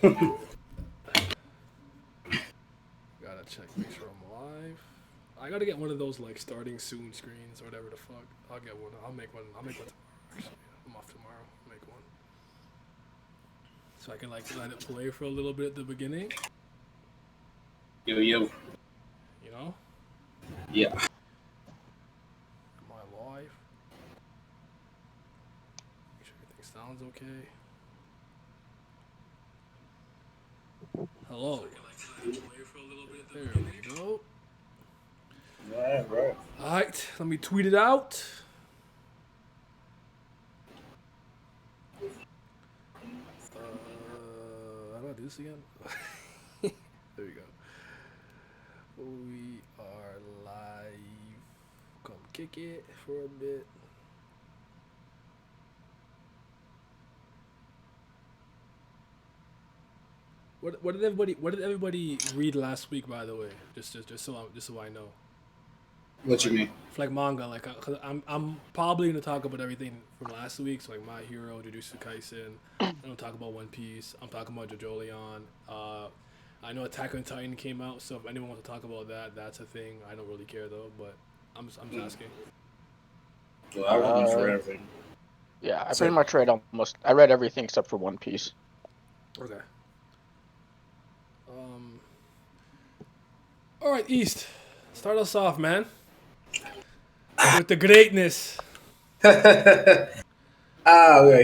Gotta check, make sure I'm live. I gotta get one of those like starting soon screens or whatever the fuck. I'll get one. I'll make one. I'll make one tomorrow. Actually, I'm off tomorrow. I'll make one so I can like let it play for a little bit at the beginning. Yo, yo. You know, Yeah. am I live? Make sure everything sounds okay. Hello. There we go. Right. All right, let me tweet it out. How do I do this again? There we go. We are live. Come kick it for a bit. What did everybody read last week? By the way, just so I know. What you Like mean? for like manga, like cause I'm probably gonna talk about everything from last week. So like My Hero, Jujutsu Kaisen. I'm gonna talk about One Piece. I'm talking about JoJo Leon. I know Attack on Titan came out, so if anyone wants to talk about that, that's a thing. I don't really care though, but I'm just asking. Well, I was for Uh, everything. yeah, I So, pretty much read almost. I read everything except for One Piece. Okay. Um. All right, East. Start us off, man, with the greatness. we are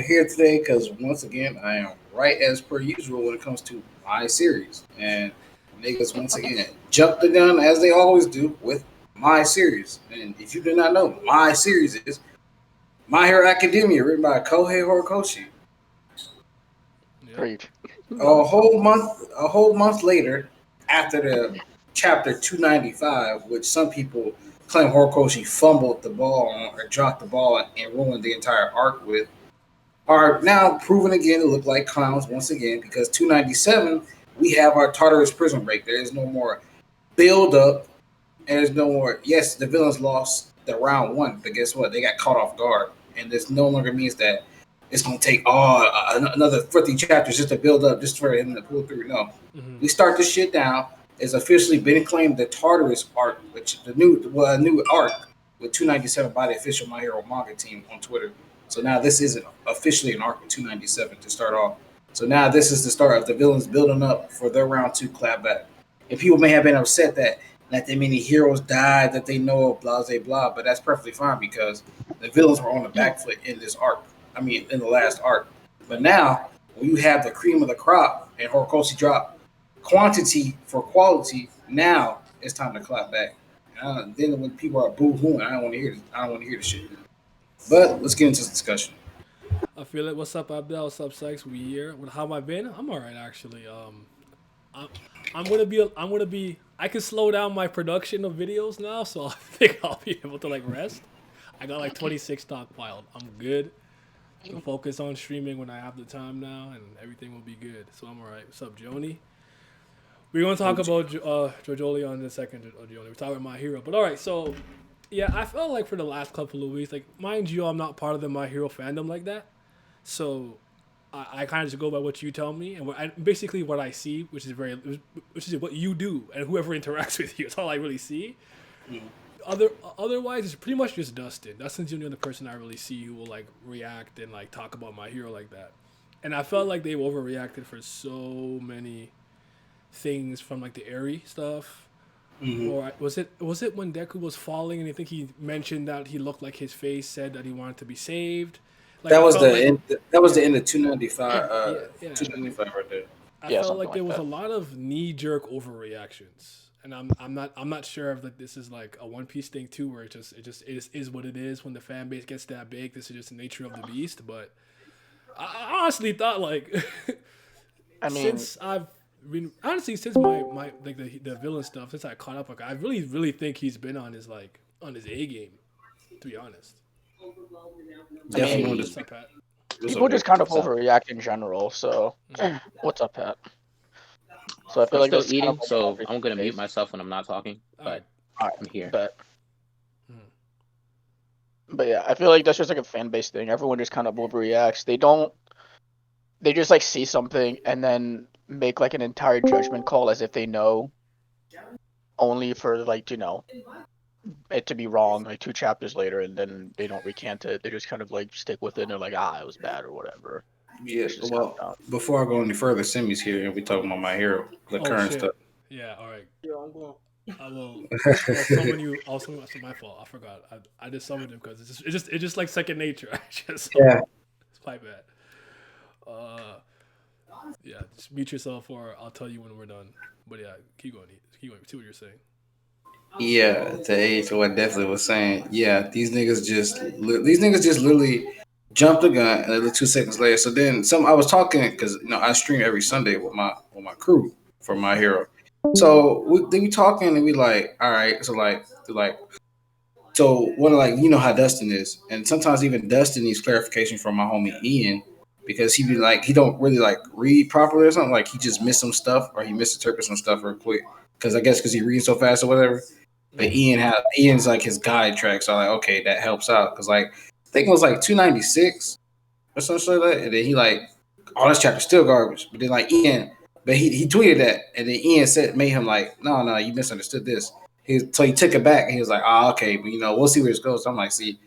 here today because once again, I am right as per usual when it comes to my series. And niggas, once again, jump the gun as they always do with my series. And if you do not know, my series is My Hero Academia, written by Kohei Horikoshi. Yep. Preach. A whole month later, after the chapter 295, which some people claim Horikoshi fumbled the ball on, or dropped the ball and ruined the entire arc with, are now proven again to look like clowns once again because 297 we have our Tartarus prison break. There is no more build up, and there's no more. Yes, the villains lost the round one, but guess what? They got caught off guard, and this no longer means that it's going to take another 50 chapters just to build up, just for him to pull through. No, Mm-hmm. we start this shit down. It's officially been claimed the Tartarus arc, which the new arc with 297 by the official My Hero manga team on Twitter. So now this isn't officially an arc with 297 to start off. So now this is the start of the villains building up for their round two clapback. And people may have been upset that many heroes died that they know of, blah, blah, blah. But that's perfectly fine because the villains were on the back foot in this arc. I mean, in the last arc. But now, when you have the cream of the crop and Horikoshi drop quantity for quality, now it's time to clap back. Then when people are boo-hooing, I don't want to hear this. I don't want to hear the shit. But let's get into this discussion. I feel it. What's up, Abdel? What's up, Sykes? We here. How have I been? I'm all right, actually. I'm, I'm gonna be. I'm gonna be. I can slow down my production of videos now, so I think I'll be able to like rest. I got like 26 stockpiled. I'm good. To focus on streaming when I have the time now, and everything will be good. So I'm all right. What's up, Joni? We're gonna talk about JoJo in a second, Joni. We're talking about My Hero, but all right. So yeah, I felt like for the last couple of weeks, like mind you, I'm not part of the My Hero fandom like that. So I kind of just go by what you tell me and basically what I see, which is what you do and whoever interacts with you. It's all I really see. Otherwise, it's pretty much just Dustin. Dustin's the only other person I really see who will like react and like talk about My Hero like that. And I felt like they overreacted for so many things from like the Airy stuff. Or was it when Deku was falling and I think he mentioned that he looked like his face said that he wanted to be saved. Like That I was felt the like end. That was yeah, the end of 295. yeah. 295 right there. I Yeah, felt something like there like was a that. lot of knee jerk overreactions, and I'm not sure if like this is like a One Piece thing too, where it is what it is when the fan base gets that big. This is just the nature of the beast. But I honestly thought like I mean, since I've been honestly since my like the villain stuff since I caught up, like I really think he's been on his A game. To be honest, I Definitely mean, on what's this. up, Pat? What's up, people Vic? just kind of What's up? overreact in general. So, Mm-hmm. what's up, Pat? So I feel I'm like still this is kind of eating, like an so I'm everything gonna mute phase. myself when I'm not talking. All right. But All right, I'm here. but Mm-hmm. but yeah, I feel like that's just like a fan base thing. Everyone just kind of overreacts. They don't. They just like see something and then make like an entire judgment call as if they know, only for like it to be wrong like 2 chapters later, and then they don't recant it. They just kind of like stick with it, and they're like, it was bad or whatever. Yeah. It's just kind Well, of dumb. before I go any further, Simi's here, and we talking about My Hero, the Oh current stuff. shit. Yeah. All right. Yeah, I'm going. I will. I'll summon you. I'll summon. It's my fault. I forgot. I just summoned him because it's just like second nature. I just Yeah. it's my bad. Uh, yeah. Just mute yourself, or I'll tell you when we're done. But yeah, keep going. Keep going. See what you're saying. Yeah, to aid to what Definitely was saying. Yeah, these niggas just literally jumped the gun and then 2 seconds later. So then I was talking because I stream every Sunday with my crew for My Hero. So we talking and we like, all right. So like so one of like how Dustin is, and sometimes even Dustin needs clarification from my homie Ian because he be like he don't really like read properly or something. Like he just missed some stuff or he misinterprets some stuff real quick because I guess because he reads so fast or whatever. But Ian's like his guide track, so I'm like, okay, that helps out because like I think it was like 296 or something like that, and then he like, oh, this chapter's still garbage. But then like Ian, but he tweeted that, and then Ian made him like, no, you misunderstood this. So he took it back, and he was like, okay, but we'll see where this goes. So I'm like, see,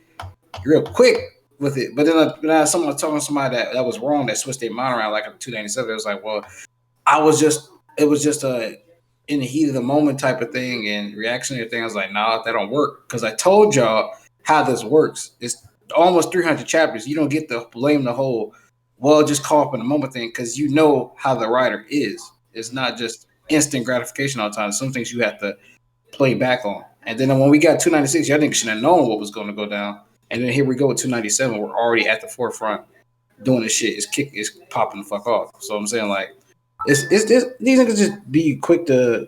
you're real quick with it. But then someone was talking to somebody that was wrong, that switched their mind around like a 297. It was like, well, it was just a in the heat of the moment type of thing and reactionary thing. I was like, nah, that don't work. Because I told y'all how this works. It's almost 300 chapters. You don't get to blame the whole, just call up in the moment thing because you know how the writer is. It's not just instant gratification all the time. Some things you have to play back on. And then when we got 296, y'all niggas should have known what was going to go down. And then here we go with 297. We're already at the forefront doing this shit. It's popping the fuck off. So I'm saying like, it's these niggas just be quick to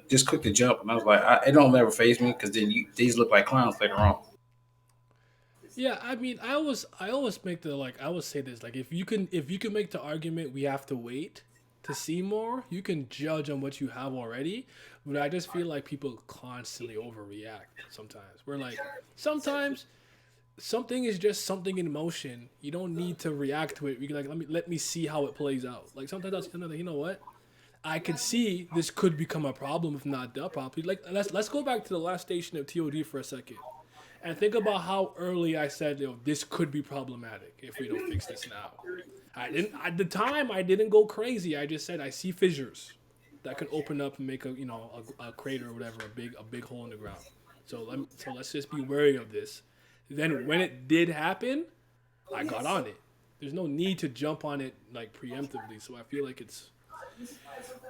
jump, and I was like, it don't ever phase me because then these look like clowns later on. Yeah, I mean, I always make the I always say this, like if you can make the argument we have to wait to see more, you can judge on what you have already. But I just feel like people constantly overreact sometimes. We're like sometimes something is just something in motion. You don't need to react to it. You can let me see how it plays out. Like sometimes I'll another, you know what? I could see this could become a problem if not done properly. Like let's go back to the last station of TOD for a second, and think about how early I said, this could be problematic if we don't fix this now. I didn't at the time. I didn't go crazy. I just said I see fissures that can open up and make a crater or whatever, a big hole in the ground. So let's just be wary of this. Then when it did happen, I got on it. There's no need to jump on it like preemptively. So I feel like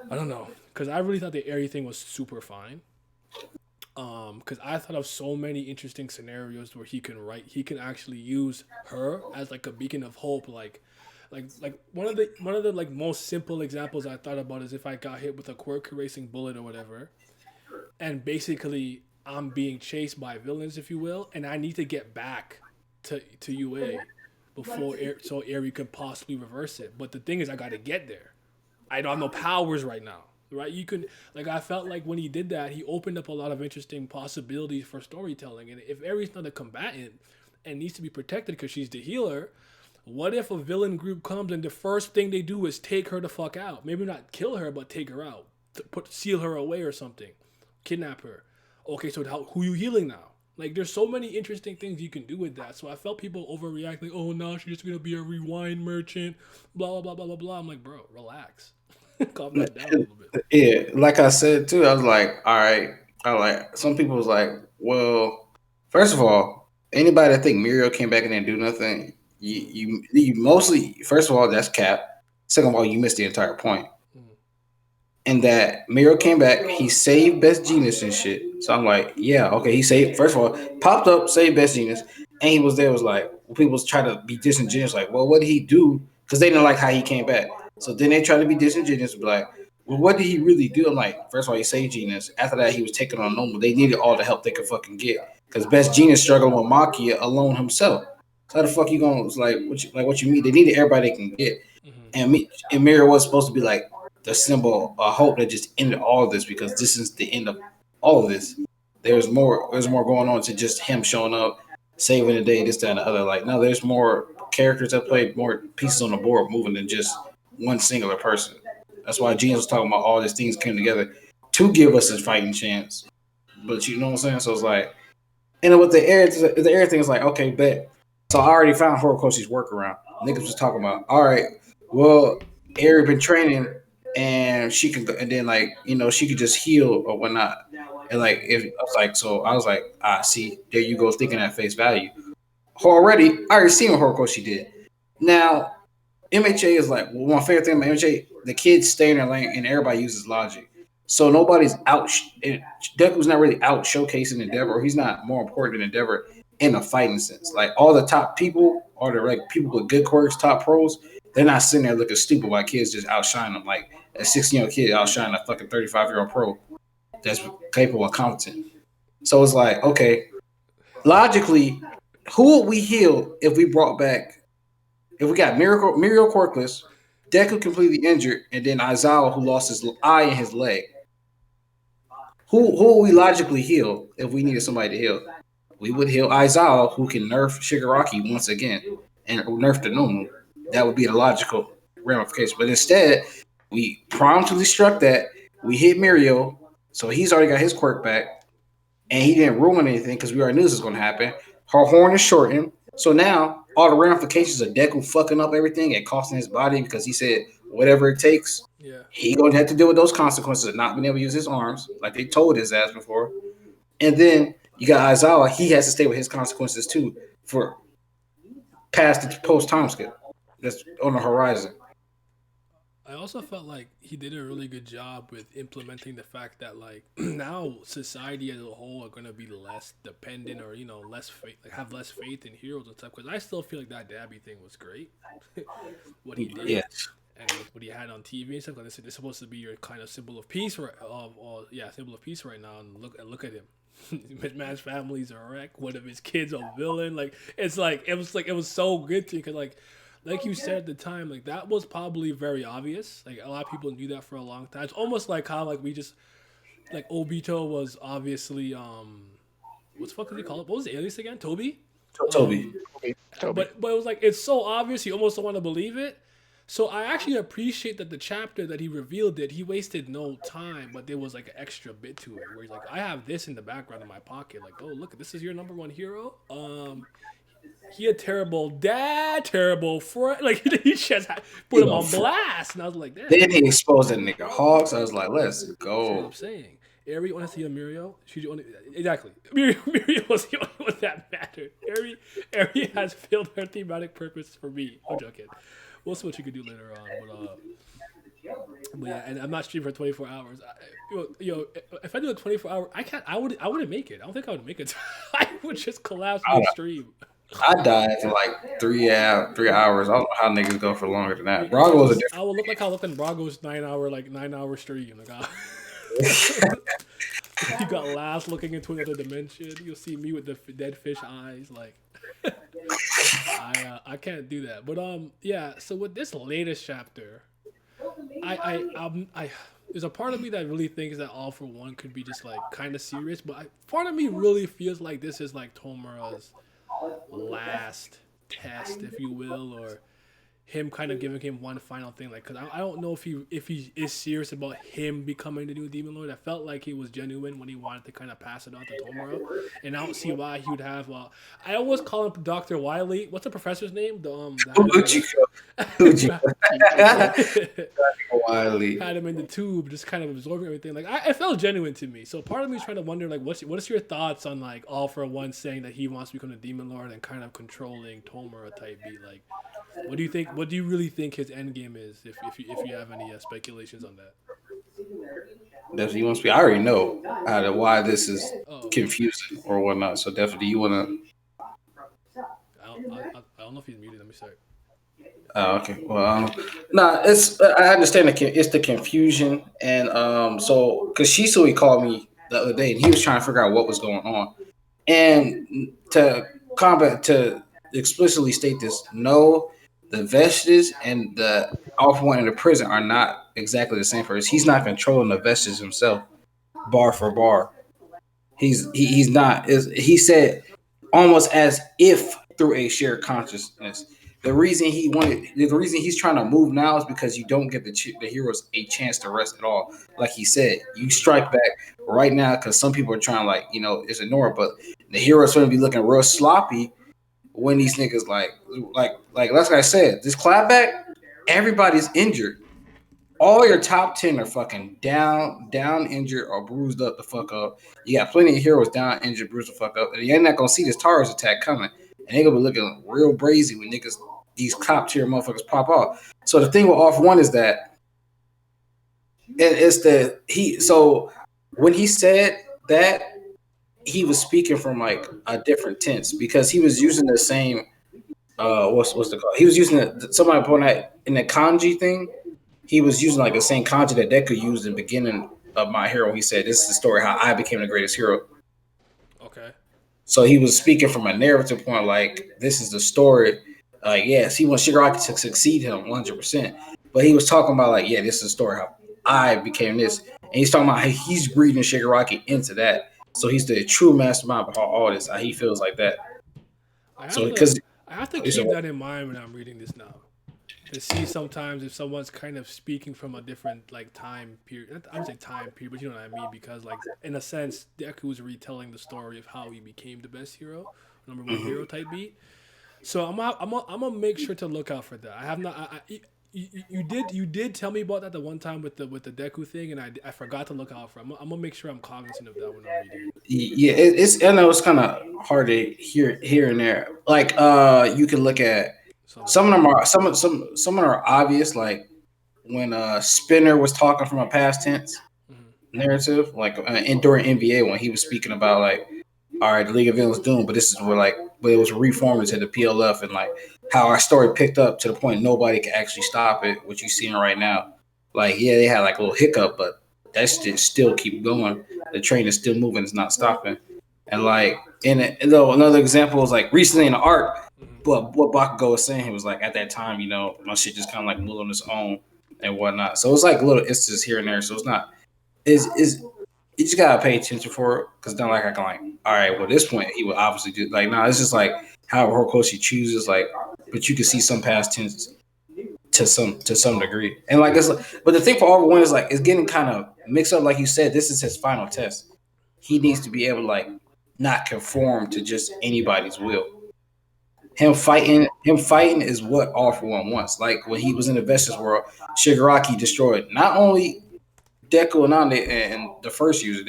I don't know, because I really thought the Aerie thing was super fine. Because I thought of so many interesting scenarios where he can actually use her as like a beacon of hope. Like one of the like most simple examples I thought about is if I got hit with a quirk erasing bullet or whatever, and basically I'm being chased by villains, if you will, and I need to get back to UA before so Aerie could possibly reverse it. But the thing is, I got to get there. I don't have no powers right now, right? You can I felt like when he did that, he opened up a lot of interesting possibilities for storytelling. And if Aerie's not a combatant and needs to be protected because she's the healer, what if a villain group comes and the first thing they do is take her the fuck out? Maybe not kill her, but take her out, seal her away or something, kidnap her. Okay, so who you healing now? Like, there's so many interesting things you can do with that. So I felt people overreact, like, oh, now she's just gonna be a rewind merchant, blah blah blah blah blah blah. I'm like, bro, relax. Calm that down a little bit. Yeah, like I said too, I was like, all right. Some people was like, well, first of all, anybody that think Muriel came back and didn't do nothing, you mostly, first of all, that's cap. Second of all, you missed the entire point. And that Muriel came back, he saved Best Genius and shit. So I'm like, yeah, okay, he saved, first of all, popped up, saved Best Genius, and he was there, was like, people was trying to be disingenuous, like, well, what did he do? Because they didn't like how he came back. So then they tried to be disingenuous, be like, well, what did he really do? I'm like, first of all, he saved Genius. After that, he was taken on normal. They needed all the help they could fucking get. Because Best Genius struggled with Makia alone himself. So how the fuck you going, what you mean? They needed everybody they can get. And Mira was supposed to be like the symbol of hope that just ended all of this, because this is the end of all of this. There's more going on to just him showing up, saving the day, this, that, and the other. Like, no, there's more characters that play, more pieces on the board moving than just one singular person. That's why Gene was talking about all these things came together to give us a fighting chance. But you know what I'm saying? So it's like, and with the air thing is like, okay, bet. So I already found Horikoshi's workaround. Niggas was talking about, all right, well, Air been training and she can, and then like, you know, she could just heal or whatnot. And like, if I was like, so I was like, see, there you go, thinking at face value. Already, I already seen what Horikoshi did. Now, MHA is like, well, my favorite thing about MHA, the kids stay in their lane and everybody uses logic. So nobody's out. Deku's not really out showcasing Endeavor, or he's not more important than Endeavor in a fighting sense. Like all the top people, or the like people with good quirks, top pros, they're not sitting there looking stupid while kids just outshine them. Like a 16-year-old kid outshining a fucking 35-year-old pro that's capable and competent. So it's like, okay, logically, who would we heal if we brought back, if we got Muriel Quirkless, Deku completely injured, and then Aizawa who lost his eye and his leg? Who would we logically heal if we needed somebody to heal? We would heal Aizawa, who can nerf Shigaraki once again and nerf the Nomu. That would be the logical ramification. But instead, we promptly struck that. We hit Mirio, so he's already got his quirk back, and he didn't ruin anything because we already knew this was going to happen. Her horn is shortened, so now all the ramifications of Deku fucking up everything and costing his body because he said whatever it takes. Yeah. He gonna have to deal with those consequences of not being able to use his arms, like they told his ass before. And then you got Aizawa, he has to stay with his consequences too for past the post time skip that's on the horizon. I also felt like he did a really good job with implementing the fact that like now society as a whole are gonna be less dependent, or less faith, like have less faith in heroes and stuff. Because I still feel like that Dabby thing was great, what he did, and what he had on TV and stuff. Like this is supposed to be your kind of symbol of peace, right? Symbol of peace right now. And look at him. Man's family's a wreck. One of his kids a villain. Like it was so good to, because like you said at the time, like that was probably very obvious. Like a lot of people knew that for a long time. It's almost like how like we just like Obito was obviously what the fuck did he call it? What was the alias again? Toby. Toby. But it was like it's so obvious you almost don't want to believe it. So I actually appreciate that the chapter that he revealed it, he wasted no time, but there was like an extra bit to it where he's like, I have this in the background in my pocket. Like, oh look, this is your number one hero. He a terrible dad, terrible friend. Like he just put him on blast, and I was like, damn. Then he exposed that nigga Hawks. I was like, let's go. That's what I'm saying. Eri want to see a Mirio. Exactly. Mirio was the only one that mattered. Eri has filled her thematic purpose for me. I'm joking. We'll see what you can do later on, but yeah, and I'm not streaming for 24 hours. If I do a 24-hour, I wouldn't make it. I don't think I would make it. I would just collapse mid-stream. I died for like 3 hours. I don't know how niggas go for longer than that. I will look like how I looked in Brago's 9-hour stream. Like, you got Last looking into another dimension. You'll see me with the dead fish eyes. Like, I can't do that. But yeah. So with this latest chapter, there's a part of me that really thinks that All for One could be just like kind of serious, but part of me really feels like this is like Tomura's last test, if you will, or him kind of giving him one final thing. Like, because I don't know if he is serious about him becoming the new Demon Lord. I felt like he was genuine when he wanted to kind of pass it on to Tomura, and I don't see why he would have. I always call him Dr. Wily. What's the professor's name? Wily had him in the tube, just kind of absorbing everything. Like it felt genuine to me. So part of me is trying to wonder, like, what is your thoughts on like All for One saying that he wants to become the Demon Lord and kind of controlling Tomura type beat? Like, what do you think? What do you really think his end game is? If you have any speculations on that? Definitely, you want to speak. I already know why this is confusing or whatnot. So definitely, you want to. I don't know if he's muted. Let me start. Oh, okay. Well, it's. I understand it's the confusion, and so because Shisui called me the other day, and he was trying to figure out what was going on, and to explicitly state this, no, the Vestiges and the All for One in the prison are not exactly the same person. He's not controlling the Vestiges himself, bar for bar. He's not. He said almost as if through a shared consciousness. the reason he's trying to move now is because you don't give the heroes a chance to rest at all. Like he said, you strike back right now because some people are trying like just ignore it, but the heroes going to be looking real sloppy when these niggas like like I said, this clapback, everybody's injured. All your top 10 are fucking down, injured, or bruised up the fuck up. You got plenty of heroes down, injured, bruised the fuck up. And you're not gonna see this Taurus attack coming. And they're gonna be looking real brazy when niggas, these top tier motherfuckers pop off. So the thing with off one is that so when he said that, he was speaking from like a different tense because he was using the same what's the call? He was using somebody put that in the kanji thing. He was using like the same kanji that Deku used in the beginning of My Hero. He said, "This is the story how I became the greatest hero." Okay. So he was speaking from a narrative point, like this is the story. Yes, he wants Shigaraki to succeed him 100%, but he was talking about like, yeah, this is the story how I became this, and he's talking about how he's breeding Shigaraki into that. So he's the true mastermind behind all this. How he feels like that. So because I have to keep that in mind when I'm reading this now. To see sometimes if someone's kind of speaking from a different like time period. I would say time period, but you know what I mean, because like in a sense, Deku's retelling the story of how he became the best hero, number one hero type beat. So I'm gonna make sure to look out for that. I have not. You did tell me about that the one time with the Deku thing, and I forgot to look out for. I'm gonna make sure I'm cognizant of that when I'm reading it. yeah, it's I know it's kind of hard to hear here and there. Like you can look at some of them are some of them are obvious. Like when Spinner was talking from a past tense narrative, like during NBA when he was speaking about like, all right, the League of Villains doomed, but this is where like, but it was reformed into the PLF and like how our story picked up to the point nobody can actually stop it. What you seeing right now, like yeah, they had like a little hiccup, but that shit still keep going. The train is still moving, it's not stopping. And like another example is like recently in the arc, but what Bakugo was saying, he was like at that time, my shit just kind of like moved on its own and whatnot. So it's like little instances here and there. So it's not is you just gotta pay attention for it because not like I can like, all right, well, at this point he would obviously do like, no, it's just like how Horikoshi chooses, like, but you can see some past tense to some degree, and like it's like, but the thing for all one is like it's getting kind of mixed up. Like you said, this is his final test. He needs to be able to like not conform to just anybody's will. Him fighting is what All For One wants. Like when he was in the Vestas world, Shigaraki destroyed not only Deku and Ande and the first user,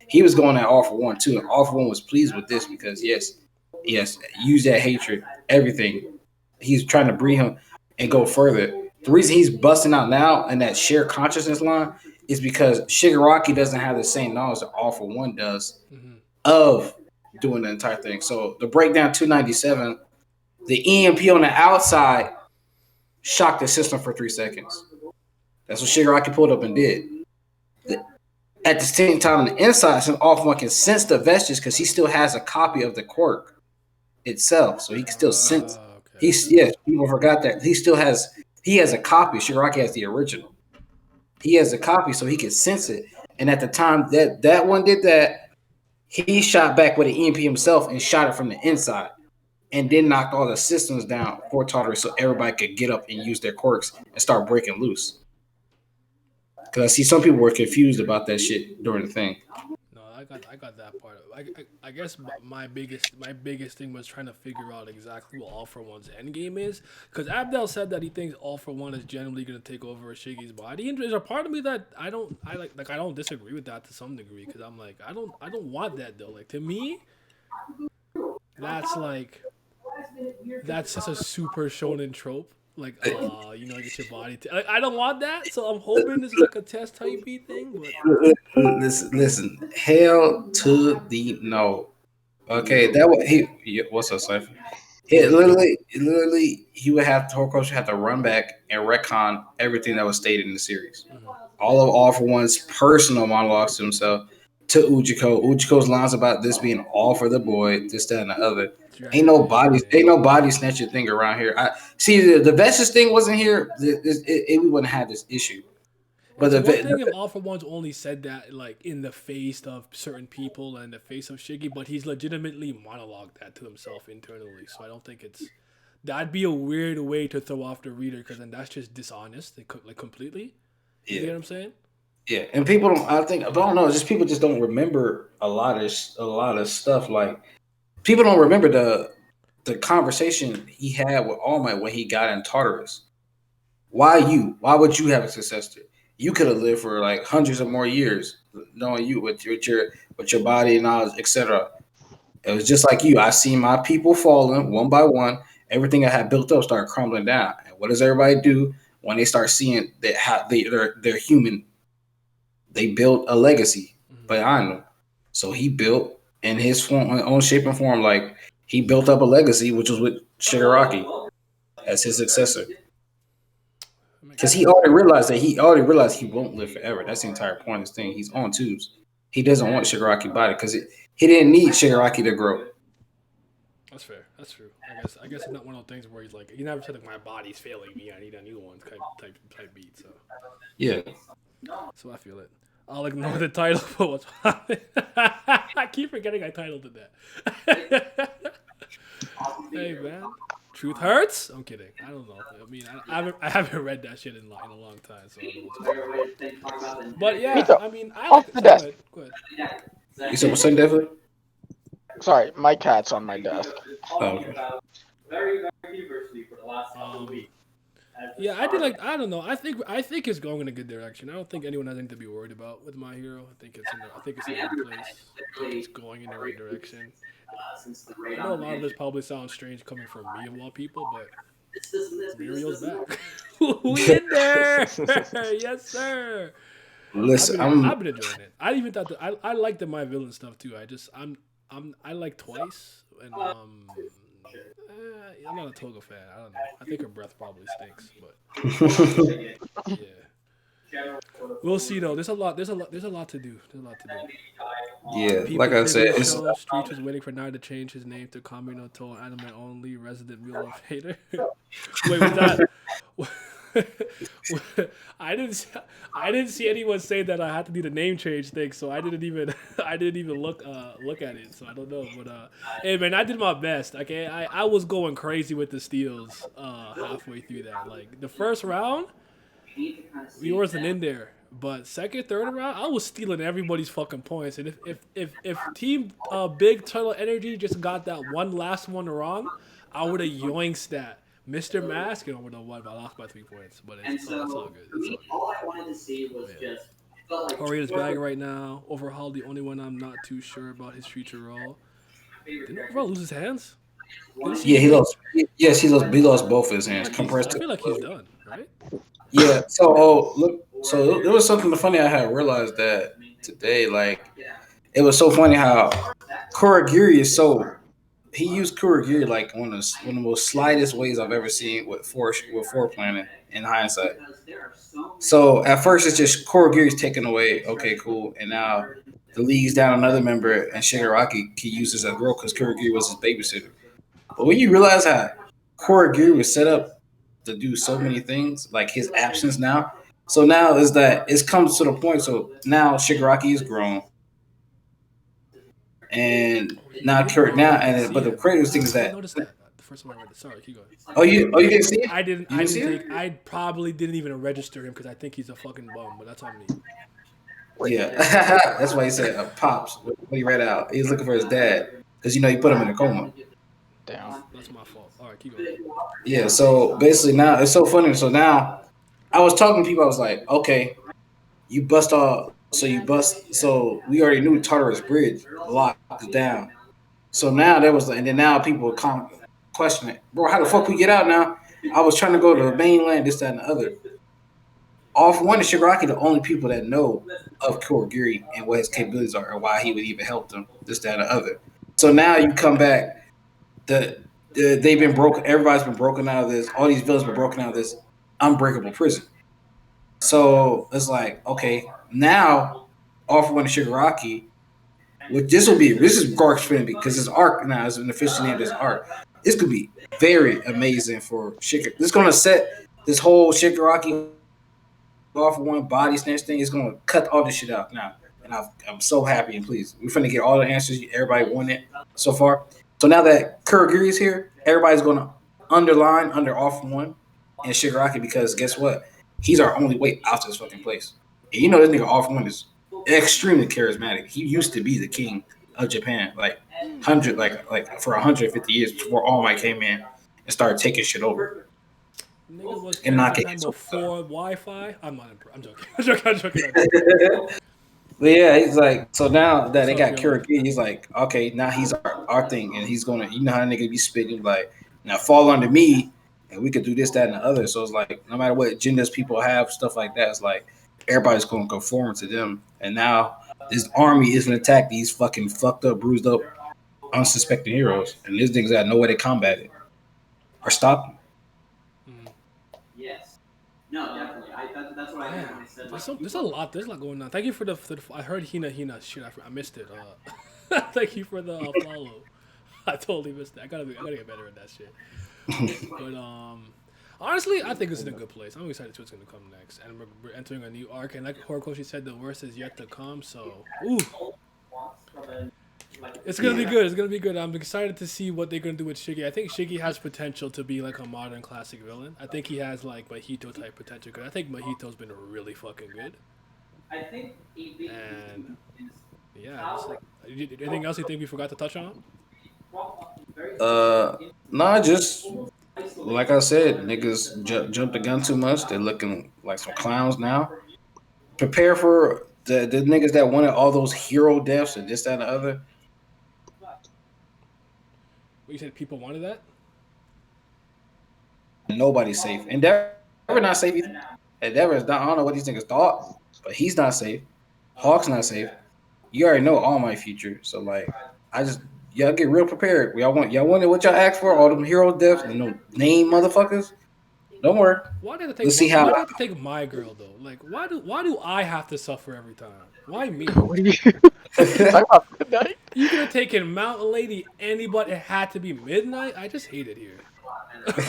he was going at All For One too, and All For One was pleased with this because yes, use that hatred, everything. He's trying to breed him and go further. The reason he's busting out now in that shared consciousness line is because Shigaraki doesn't have the same knowledge that All For One does of doing the entire thing. So the breakdown 297, the EMP on the outside shocked the system for 3 seconds. That's what Shigaraki pulled up and did. At the same time, on the inside, some off one can sense the vestige because he still has a copy of the quirk itself, so he can still sense. Okay. People forgot that he has a copy. Shigaraki has the original. He has a copy, so he can sense it. And at the time that one did that, he shot back with an EMP himself and shot it from the inside, and then knocked all the systems down for Tartarus so everybody could get up and use their quirks and start breaking loose. Because I see some people were confused about that shit during the thing. No, I got that part. I guess my biggest thing was trying to figure out exactly what All For One's end game is. Because Abdel said that he thinks All For One is generally going to take over Ishigi's body. And there's a part of me that I don't disagree with that to some degree. Because I'm like I don't want that though. Like to me, that's just a super shonen trope. Like, get your body. I don't want that, so I'm hoping this is like a test type thing. But listen, hell to the no. Okay, that was what's up, Cypher? Literally, he would have Horikoshi have to run back and retcon everything that was stated in the series. All For One's personal monologues to himself, to Ujiko's lines about this being all for the boy, this, that, and the other. Ain't no body snatching thing around here. I see the Vestas thing wasn't here. We wouldn't have this issue. But the one thing if All For One's only said that like in the face of certain people and the face of Shiggy, but he's legitimately monologued that to himself internally. So I don't think it's that'd be a weird way to throw off the reader because then that's just dishonest, like completely. You get what I'm saying? Yeah, and people don't. I think, but I don't know. Just people just don't remember a lot of stuff. Like people don't remember the conversation he had with All Might when he got in Tartarus. Why you? Why would you have a successor? You could have lived for like hundreds of more years, knowing you with your body knowledge, etc. It was just like you. I see my people falling one by one. Everything I had built up started crumbling down. And what does everybody do when they start seeing that how they're human? They built a legacy behind them. So he built in his form, own shape and form, like he built up a legacy, which was with Shigaraki as his successor. Because he already realized he won't live forever. That's the entire point of this thing. He's on tubes. He doesn't want Shigaraki body because he didn't need Shigaraki to grow. That's fair. That's true. I guess it's not one of those things where he's like, he never said like my body's failing me. I need a new one type beat. So Yeah. So I feel it. I'll ignore the title for what's happening. I keep forgetting I titled it that. Hey man, truth hurts. I'm kidding. I don't know. I mean, I haven't read that shit in a long time. So I don't know. But yeah, I mean, I like it. Go ahead. You said what's definitely? Sorry, my cat's on my desk. Oh, okay. Yeah, I don't know. I think it's going in a good direction. I don't think anyone has anything to be worried about with My Hero. I think it's in a good place. It's going in the right direction. I know a lot of this probably sounds strange coming from me of all people, but Muriel's back. We in there, yes sir. Listen, I've been enjoying it. I even thought that I like the My Villain stuff too. I like Twice and I'm not a Toga fan. I don't know. I think her breath probably stinks, but yeah. We'll see though. There's a lot to do. There's a lot to do. Yeah, People like I said, it's, show, Street was waiting for Nai to change his name to Kami no To anime only resident real life hater. Wait, was that? I didn't see anyone say that I had to do the name change thing, so I didn't even look at it, so I don't know. But hey man, I did my best. Okay, I was going crazy with the steals halfway through that. Like the first round, we wasn't in there, but second, third round, I was stealing everybody's fucking points. And if Team Big Turtle Energy just got that last one wrong, I would have yoinked that. Mr. Mask, I would have won, but I lost by 3 points. But it's all good. All I wanted to see was just. Horio's bag right now. Overhaul, the only one I'm not too sure about his future role. Didn't Overhaul lose his hands? Yeah, he lost. Yes, he lost both his hands. I feel like he's done, right? Yeah. So look. So there was something funny I had realized that today. Like it was so funny how Kurogiri is so. He used Kurogiri like one of the most slightest ways I've ever seen with four planning in hindsight. So at first it's just Kurogiri's taken away. Okay, cool. And now the league's down another member, and Shigaraki can use this as well because Kurogiri was his babysitter. But when you realize how Kurogiri was set up to do so many things, like his absence now. So now is that it's come to the point. So now Shigaraki is grown, and now but the craziest thing is that. The first one I read it. Sorry, keep going. Oh, you didn't see it? I didn't. I probably didn't even register him because I think he's a fucking bum. But that's on me. Yeah, that's why he said pops when he read out. He was looking for his dad because he put him in a coma. Damn, that's my fault. All right, keep going. Yeah, so basically now it's so funny. So now I was talking to people. I was like, okay, you bust all. So we already knew Tartarus Bridge locked down. So now and then now people would question it, bro. How the fuck we get out now? I was trying to go to the mainland, this, that, and the other. All for one, is Shigaraki the only people that know of Kurogiri and what his capabilities are, and why he would even help them, this, that, and the other. So now you come back, they've been broken. Everybody's been broken out of this. All these villains been broken out of this unbreakable prison. So it's like, okay, now all for one, Shigaraki. This is Gark's fin because his arc now is an official name. This arc, this could be very amazing for Shigaraki. This is gonna set this whole Shigaraki off of one body snatch thing. Is gonna cut all this shit out now, and I'm so happy and pleased. We're finna get all the answers everybody wanted so far. So now that Kurogiri is here, everybody's gonna under all for one and Shigaraki because guess what? He's our only way out to this fucking place. And you know this nigga all for one is extremely charismatic. He used to be the king of Japan, like for 150 years before All Might came in and started taking shit over. Nigga was And knocking time his before Wi-Fi. I'm joking. I'm joking. But yeah, he's like, so now that they What's up, got yo? Kuraki, he's like, okay, now he's our thing, and he's gonna, you know how nigga be spitting, like, now fall under me, and we could do this, that, and the other. So it's like, no matter what agendas people have, stuff like that, it's like everybody's gonna conform to them. And now this army is gonna attack these fucking fucked up, bruised up, unsuspecting heroes, and these niggas got no way to combat it or stop them. Yes. No, definitely. That's what I meant when I said like. There's a lot going on. Thank you for the I heard Hina. Shit, I missed it. Thank you for the follow. I totally missed it. I gotta get better at that shit. But honestly, I think it's in a good place. I'm excited to what's gonna come next, and we're entering a new arc. And like Horikoshi said, the worst is yet to come. So, ooh, it's gonna be good. It's gonna be good. I'm excited to see what they're gonna do with Shiggy. I think Shiggy has potential to be like a modern classic villain. I think he has like Mahito type potential. Cause I think Mahito's been really fucking good. And yeah, anything else you think we forgot to touch on? Nah, just like I said, niggas jumped the gun too much. They're looking like some clowns now. Prepare for the niggas that wanted all those hero deaths and this, that, and the other. You said people wanted that? Nobody's safe. Endeavor not safe either. Endeavor is not, I don't know what these niggas thought, but he's not safe. Hawk's not safe. You already know all my future. So like y'all get real prepared. Y'all wanted what y'all asked for, all them hero deaths and no name motherfuckers. Don't worry. Why did it Let's see how. Why did it take my girl though? Like why do I have to suffer every time? Why me? What are you talking about midnight? You could have taken Mountain Lady, anybody. It had to be Midnight. I just hate it here.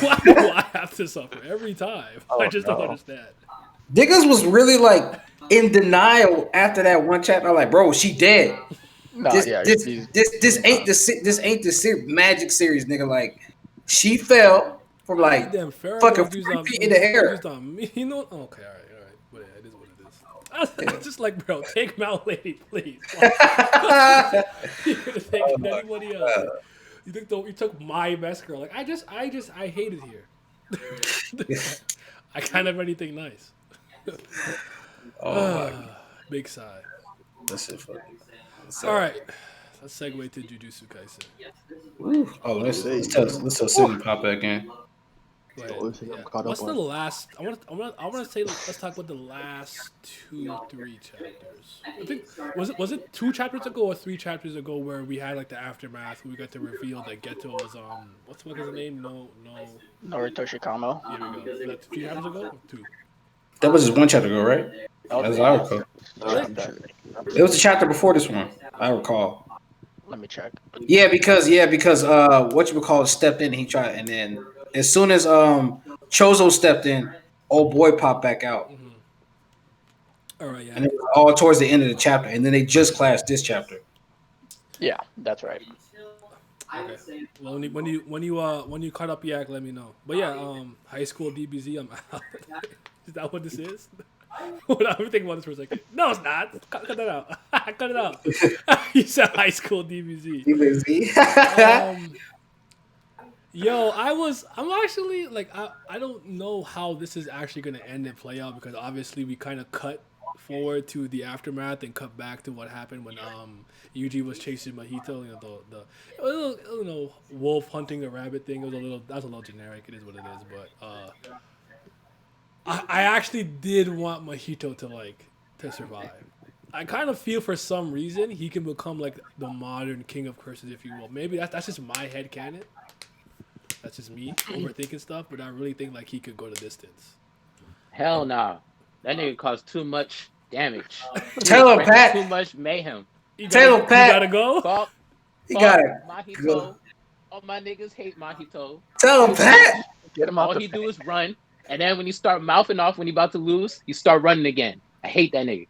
Why do I have to suffer every time? I just don't understand. Niggas was really like in denial after that one chapter. I'm like, bro, she dead. Nah, this ain't the magic series, nigga. Like, she fell from like Damn, fucking 3 feet in the air. You know? Okay, all right. But yeah, it is what it is. I was just like, bro, take Mountain Lady, please. You could have taken anybody else. You think you took my best girl? Like, I hate it here. I can't have anything nice. Big sigh. That's it. All right, let's segue to Jujutsu Kaisen. Oh, let's tell Sydney pop back in. Yeah. What's the last? I want to say let's talk about the last 2-3 chapters. I think was it 2 chapters ago or 3 chapters ago where we had like the aftermath. We got to reveal that Geto was what's the fuck is his name? Naruto Shikamo. Here we go. Was that 3 chapters ago or 2? That was just 1 chapter ago, right? As I recall. It was the chapter before this one. I recall. Let me check. Yeah, because what you would call it stepped in. He tried, and then as soon as Chozo stepped in, old boy popped back out. Mm-hmm. All right, yeah. And it was all towards the end of the chapter, and then they just clashed this chapter. Yeah, that's right. Okay. Well, when you caught up Yak, let me know. But yeah, high school DBZ, I'm out. Is that what this is? What I'm thinking about this for a second. No, it's not. Cut that out. Cut it out. You said high school DBZ. Yo, I'm actually like I don't know how this is actually gonna end and play out because obviously we kind of cut forward to the aftermath and cut back to what happened when Yuji was chasing Mahito. You know the wolf hunting the rabbit thing. That's a little generic. It is what it is, but I actually did want Mahito to survive. I kind of feel for some reason he can become like the modern king of curses, if you will. Maybe that's just my headcanon. That's just me overthinking stuff, but I really think like he could go the distance. Hell nah. That nigga caused too much damage. Tell him, Pat. Too much mayhem. Tell him, Pat. You gotta go. Fuck Mahito. All my niggas hate Mahito. Tell him, Pat. Get him out. All he do is run, and then when you start mouthing off when you about to lose, you start running again. I hate that nigga.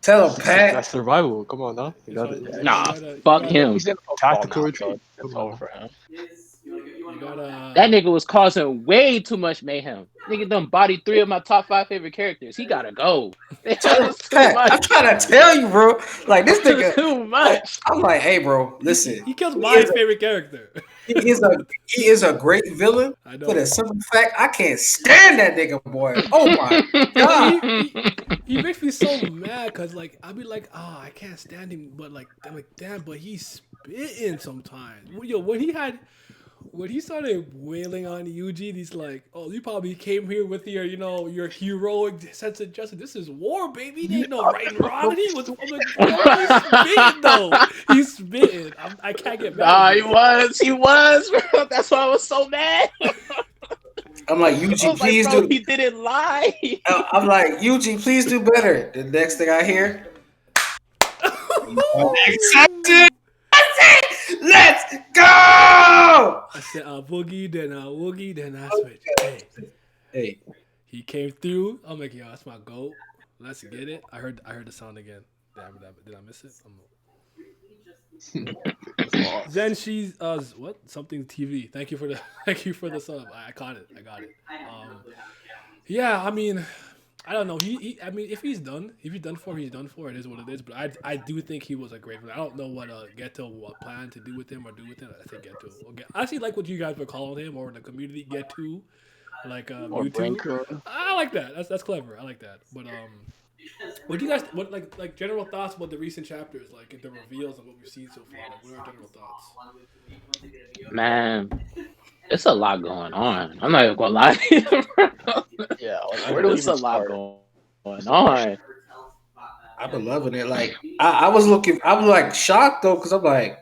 Tell him, Pat. That's survival. Come on now. Fuck him. Tactical retreat. It's over for him. You gotta. That nigga was causing way too much mayhem. Nigga done bodied 3 of my top 5 favorite characters. He gotta go. That was too Pat, I'm much. trying to tell you, bro. Like this That was nigga, too much. I'm like, hey, bro, listen. He kills He my is a, favorite character. he is a great villain. I know. For the simple fact, I can't stand that nigga, boy. Oh my god. He makes me so mad because like I'll be like, oh, I can't stand him, but like I'm like, damn, but he's spitting sometimes. Yo, when he started wailing on Eugene, he's like, oh, you probably came here with your, your heroic sense of justice. This is war, baby. There ain't no right and wrong. And he was, I'm like, bro, he's spitting though. He's spitting. I can't get mad. Nah, at this. he was, bro. That's why I was so mad. I'm like, I Eugene, was please like, bro, do. he didn't lie. I'm like, Eugene, please do better. The next thing I hear, let's go. I said, boogie, then woogie, then I switch. Hey, He came through. I'm like, yo, that's my goat. Let's get it. I heard the sound again. Did I miss it? Then she's what? Something TV. Thank you for the sub. I caught it. Yeah, I mean, I don't know. I mean, if he's done for, he's done for. It is what it is. But I do think he was a great one. I don't know what Geto plan to do with him or do with him. I think Geto. I actually like what you guys were calling him or in the community Geto, like Or YouTube. Braincoon. I like that. That's clever. I like that. But what do you guys like general thoughts about the recent chapters, like the reveals and what we've seen so far? Like, what are your general thoughts? Man, it's a lot going on. I'm not even gonna lie to you, bro. Yeah, like, where do we There's a even lot start? going on. I've been loving it. Like I was like shocked though, because I'm like,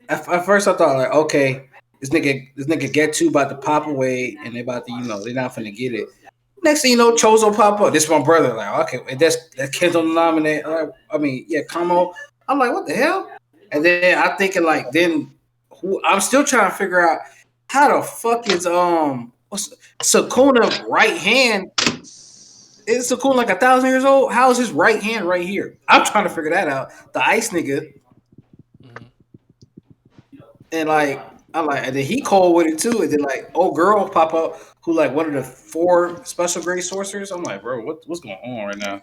at first I thought like, okay, this nigga get to about to pop away, and they about to, they're not finna get it. Next thing you know, Chozo pop up. This is my brother. Like, okay, that's Kento nominate. Kamo. I'm like, what the hell? And then I'm thinking like, I'm still trying to figure out how the fuck is what's Sukuna right hand? Is Sukuna like 1,000 years old? How is his right hand right here? I'm trying to figure that out. The ice nigga. And like, and then he called with it too. And then like, old girl pop up who like one of the 4 special grade sorcerers. I'm like, bro, what's going on right now?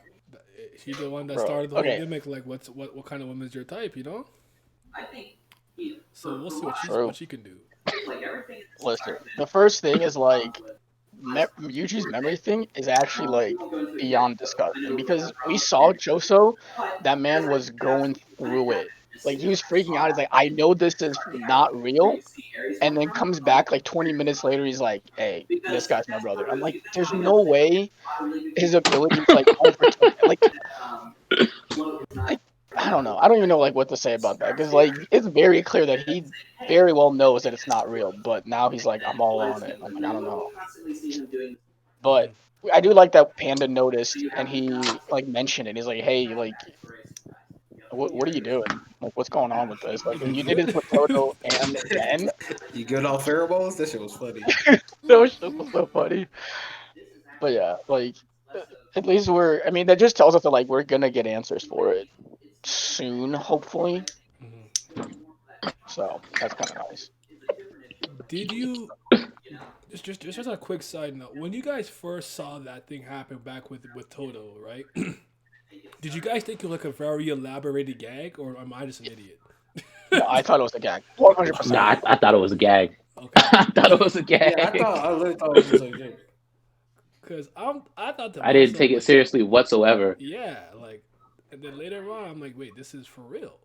She's the one that Bro, started the whole okay. gimmick. Like, what kind of woman's your type? So we'll see True. what she can do. Listen, the first thing is like Yuji's memory thing is actually like beyond disgusting because we saw Joso, that man was going through it. Like he was freaking out. He's like, I know this is not real, and then comes back like 20 minutes later. He's like, hey, this guy's my brother. I'm like, there's no way his abilities like overtook it. Like I don't know. I don't even know like what to say about that because like it's very clear that he very well knows that it's not real, but now he's like, I'm all on it. I'm like, I don't know. But I do like that Panda noticed and he like mentioned it. He's like, hey, like, what are you doing? Like, what's going on with this? Like, when you did it with Toto and Ben, You good off pheromones? That shit was funny. that was so funny. But yeah, like, at least that just tells us that like we're gonna get answers for it soon, hopefully. So that's kind of nice. Did you just a quick side note? When you guys first saw that thing happen back with Toto, right? Did you guys think it was like a very elaborated gag, or am I just an idiot? No, I thought it was a gag. 100%. Nah, I thought it was a gag. Okay, I thought it was a gag. Yeah, I literally thought it was just like, yeah. because I thought to I didn't myself, take it like, seriously whatsoever. Yeah, like, and then later on, I'm like, wait, this is for real.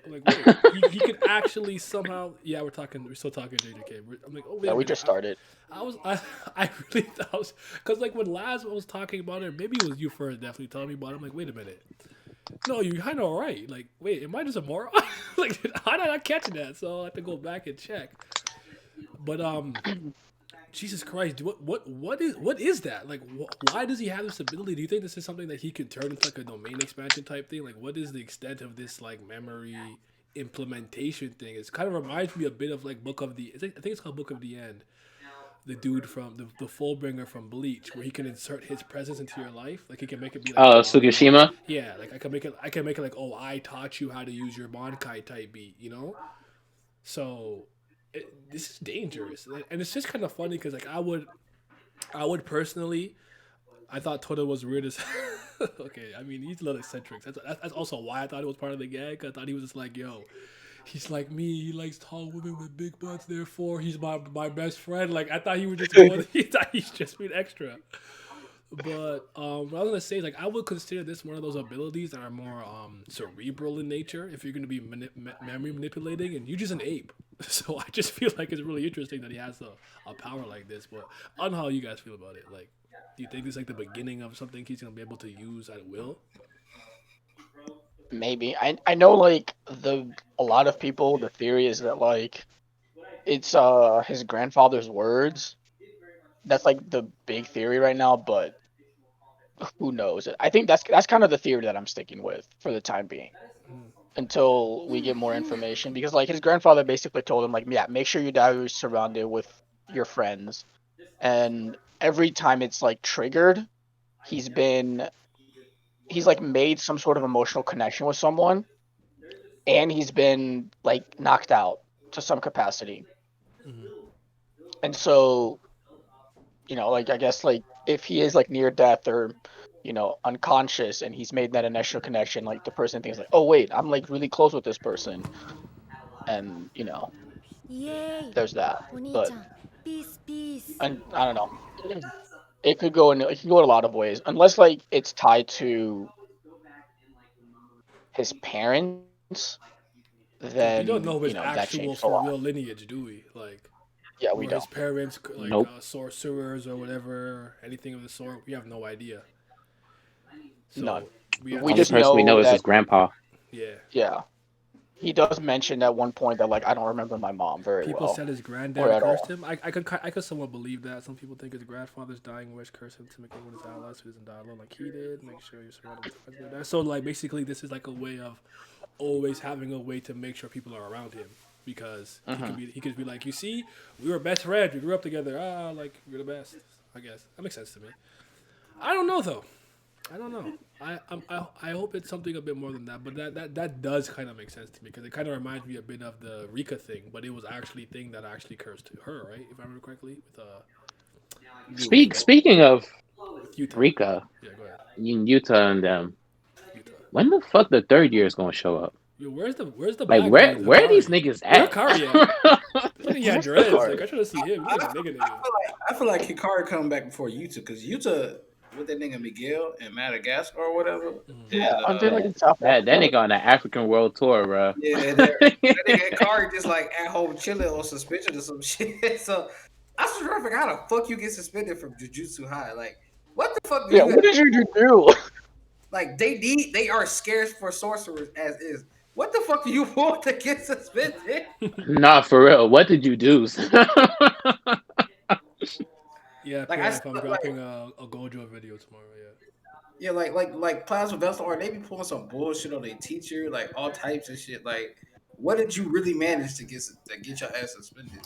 I'm like, wait, he could actually somehow. Yeah, we're still talking JJK. I'm like, oh, wait. Yeah, a we minute. just started. I really thought because like when Laz was talking about it, maybe it was you first definitely telling me about it. I'm like, wait a minute. No, you're kind of all right. Like, wait, am I just a moron? Like, how did I catch that? So I have to go back and check. But Jesus Christ, what is that? Like, why does he have this ability? Do you think this is something that he could turn into like a domain expansion type thing? Like, what is the extent of this like memory implementation thing? It kind of reminds me a bit of like I think it's called Book of the End. The dude from the Fullbringer from Bleach, where he can insert his presence into your life. Like he can make it be like, Oh, Tsukishima? yeah, like I can make it like, oh, I taught you how to use your Bankai type beat, So this is dangerous, and it's just kind of funny because like I would personally. I thought Toto was weird as. Okay, I mean he's a little eccentric. That's also why I thought it was part of the gag. I thought he was just like, yo, he's like me. He likes tall women with big butts. Therefore, he's my best friend. Like I thought he was just going. He thought he's just being extra. But what I was gonna say is like I would consider this one of those abilities that are more cerebral in nature. If you're gonna be memory manipulating, and you're just an ape, so I just feel like it's really interesting that he has a power like this. But I don't know how you guys feel about it. Like, do you think this is like the beginning of something he's gonna be able to use at will? Maybe. I know like a lot of people, the theory is that like it's his grandfather's words. That's like the big theory right now, but who knows? I think that's kind of the theory that I'm sticking with for the time being until we get more information, because like his grandfather basically told him like, yeah, make sure you die you're surrounded with your friends, and every time it's like triggered, he's been he's like made some sort of emotional connection with someone, and he's been like knocked out to some capacity. And so, like I guess like if he is like near death or unconscious and he's made that initial connection, like the person thinks like, oh wait, I'm like really close with this person, and there's that. But and I don't know. It could go in a lot of ways, unless like it's tied to his parents, Yeah, we don't then know his that actual changes a for lot. real lineage, do we? Like, Yeah, we were his don't. parents like Nope. sorcerers or whatever, anything of the sort? We have no idea. None. So we have We to Only just see. person we know know is his that, grandpa. Yeah, yeah, he does mention at one point that like I don't remember my mom very people well said his or granddad at cursed all. him. I could somewhat believe that. Some people think his grandfather's dying wish cursed him to make him with his allies, so he doesn't die alone like he did. Make sure you're surrounded with friends like that. So like basically, this is like a way of always having a way to make sure people are around him because Hmm. he could be like, you see, we were best friends, we grew up together. Like we're the best. I guess that makes sense to me. I don't know though. I don't know. I hope it's something a bit more than that, but that does kind of make sense to me because it kind of reminds me a bit of the Rika thing, but it was actually a thing that actually cursed her, right? If I remember correctly, Speaking of with Utah. Rika, Yeah, go ahead. Utah and them, Utah. when the fuck the third year is gonna show up? Yo, where's the Like black dude, where are these Hikari? niggas Where at? Hikari at? I thought he had Where's dreads. Like Hikari? I try to see him. He looks like a nigga nigga. I feel like Hikari coming back before Utah because Utah with that nigga Miguel and Madagascar or whatever, Yeah, and aren't they like Yeah, in South that Africa? nigga on the African World Tour, bro. yeah, that nigga Hikari just like at home chilling on suspension or some shit. So I was trying to figure out how the fuck you get suspended from Jujutsu High. Like, what the fuck do Yeah, you have? what did you do? Like, they are scarce for sorcerers as is. What the fuck do you want to get suspended? Nah, for real. What did you do? Yeah, Like I PF, I'm like dropping a Gojo video tomorrow. Yeah. yeah, like Plasma Vessel Art, they be pulling some bullshit on their teacher, like all types of shit. Like, what did you really manage to get your ass suspended?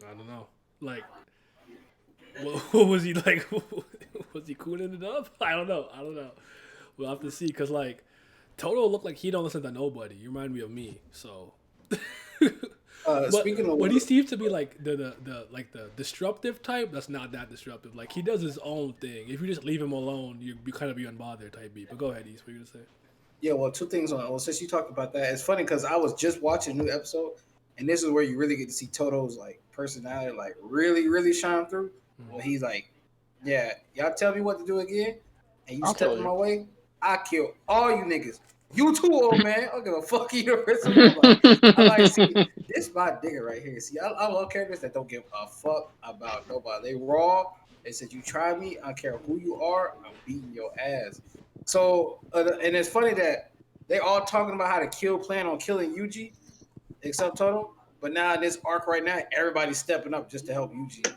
I don't know. Like, what was he like? Was he cooling it up? I don't know. I don't know. We'll have to see. Cause like, Toto looked like he don't listen to nobody. You remind me of me. So, but Speaking of he seems to be like the disruptive type, that's not that disruptive. Like he does his own thing. If you just leave him alone, you kind of be unbothered type beat. But go ahead, East. What you gonna say? yeah, well, two things on. Well, since you talked about that, it's funny because I was just watching a new episode, and this is where you really get to see Toto's like personality, like really shine through. When he's like, "Yeah, y'all tell me what to do again, and you I'll step tell in you. my way, I kill all you niggas. You too, old man. I don't give a fuck you or something." I'm like, see, this my digger right here. See, I love characters that don't give a fuck about nobody. They raw. They said, "You try me, I don't care who you are. I'm beating your ass." So, and it's funny that they all talking about how to plan on killing Yuji, except Toto. But now in this arc right now, everybody's stepping up just to help Yuji.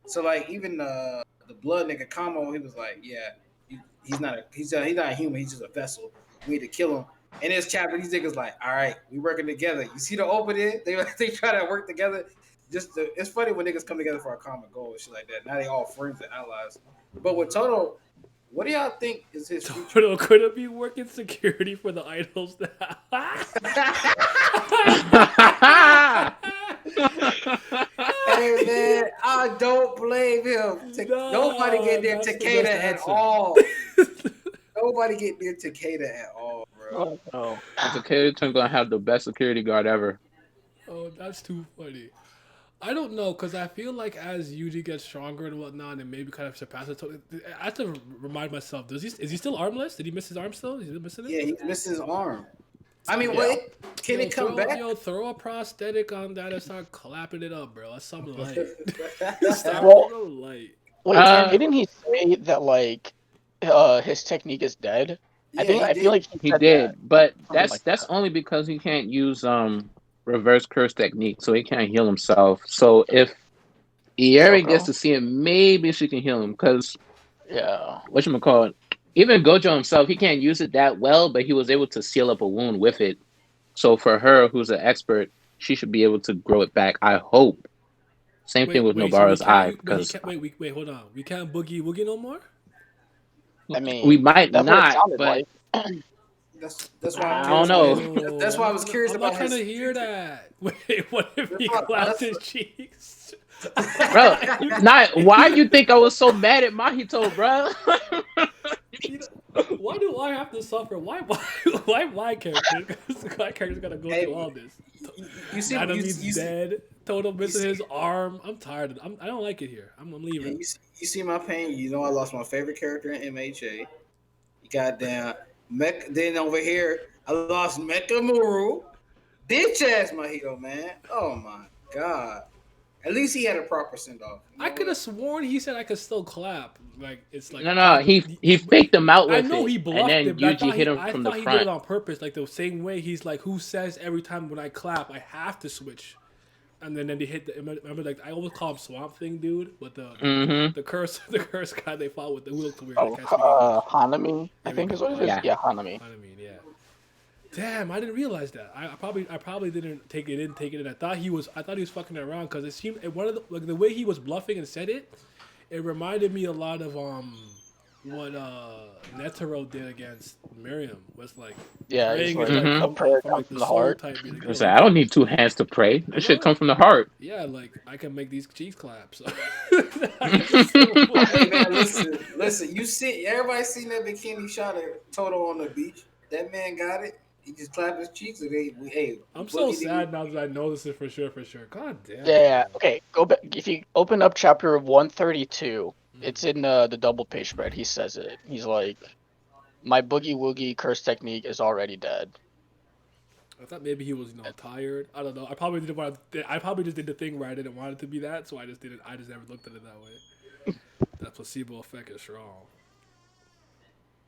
So like even the blood nigga Kamo, he was like, yeah, he's not a human. He's just a vessel. We need to kill him. In this chapter, these niggas like, all right, we working together. You see the opening? They try to work together. It's funny when niggas come together for a common goal and shit like that. Now they all friends and allies. But with Toto, What do y'all think is his future? Toto could be working security for the idols now. Hey man, I don't blame him. Nobody get near that's the Takeda best at answer. all. Nobody get near Takeda at all, bro. Oh, Takeda's gonna have the best security guard ever. Oh, that's too funny. I don't know, because I feel like as Yuji gets stronger and whatnot, and maybe kind of surpasses. I have to remind myself: is he still armless? Did he miss his arm still? Is he missing it? Yeah, he's missing his arm. I mean, Yeah. wait, can it come back? Throw a prosthetic on that and start clapping it up, bro. That's something light. Start Well- real light. wait, Uh, didn't he say that like his technique is dead? I Yeah, he feel like he said did, that. but Something like that's that. only because he can't use reverse curse technique, so he can't heal himself. So if Ieri Shoko? gets to see him, maybe she can heal him. Because Yeah. whatchamacallit, even Gojo himself, he can't use it that well, but he was able to seal up a wound with it. So for her, who's an expert, she should be able to grow it back. I hope. Same thing with So Nobara's eye, because wait, hold on. We can't boogie woogie no more. I mean, we might that's what it not, sounded but like. That's why I'm I don't curious. know. That's why I was curious I'm about not trying his to hear future. that. Wait, what if he That's why- clapped that's- his cheeks? bro, why you think I was so mad at Mahito, bro? You know, why do I have to suffer? Why my character? Because my character's gotta go Hey, through all this. You see, Naname's you see, dead. Total missing see- his arm. I'm tired. I don't like it here. I'm leaving. you see my pain. You know I lost my favorite character in MHA. Goddamn, then over here I lost Mekamuru. Bitch ass Mahito, man. Oh my god. At least he had a proper send off. I could have sworn he said I could still clap. Like it's like No, he faked him out with I know it, he bluffed and then it, but Yuji hit him I from the thought he did it front. on purpose. Like the same way he's like, who says every time when I clap I have to switch, and then they hit the. Remember, like I always call him Swamp Thing Dude, but Mm-hmm. the curse guy they fought with the who looked weird. Oh, I can't speak English. Hanami, I There we think is go. what it is. Yeah. Yeah, Hanami. I mean, yeah. Damn, I didn't realize that. I probably didn't take it in. I thought he was fucking around because it seemed one of the way he was bluffing and said it. It reminded me a lot of what Netero did against Miriam. Was like Yeah, he's praying like, is like Mhm. a prayer from comes like from the the soul heart. type. Being I said, I don't need two hands to pray. That shit come from the heart. Yeah, like I can make these cheeks clap. So. Hey man, listen. You see, everybody seen that bikini shot at Toto on the beach. That man got it. He just clapped his cheeks and hey. I'm so Boogie sad now that I know this is for sure. God damn. Yeah. man. Okay. Go back. If you open up chapter 132, it's in the double page spread. He says it. He's like, "My boogie woogie curse technique is already dead." I thought maybe he was, tired. I don't know. I probably didn't want. I probably just did the thing where I didn't want it to be that, so I just didn't. I just never looked at it that way. That placebo effect is strong.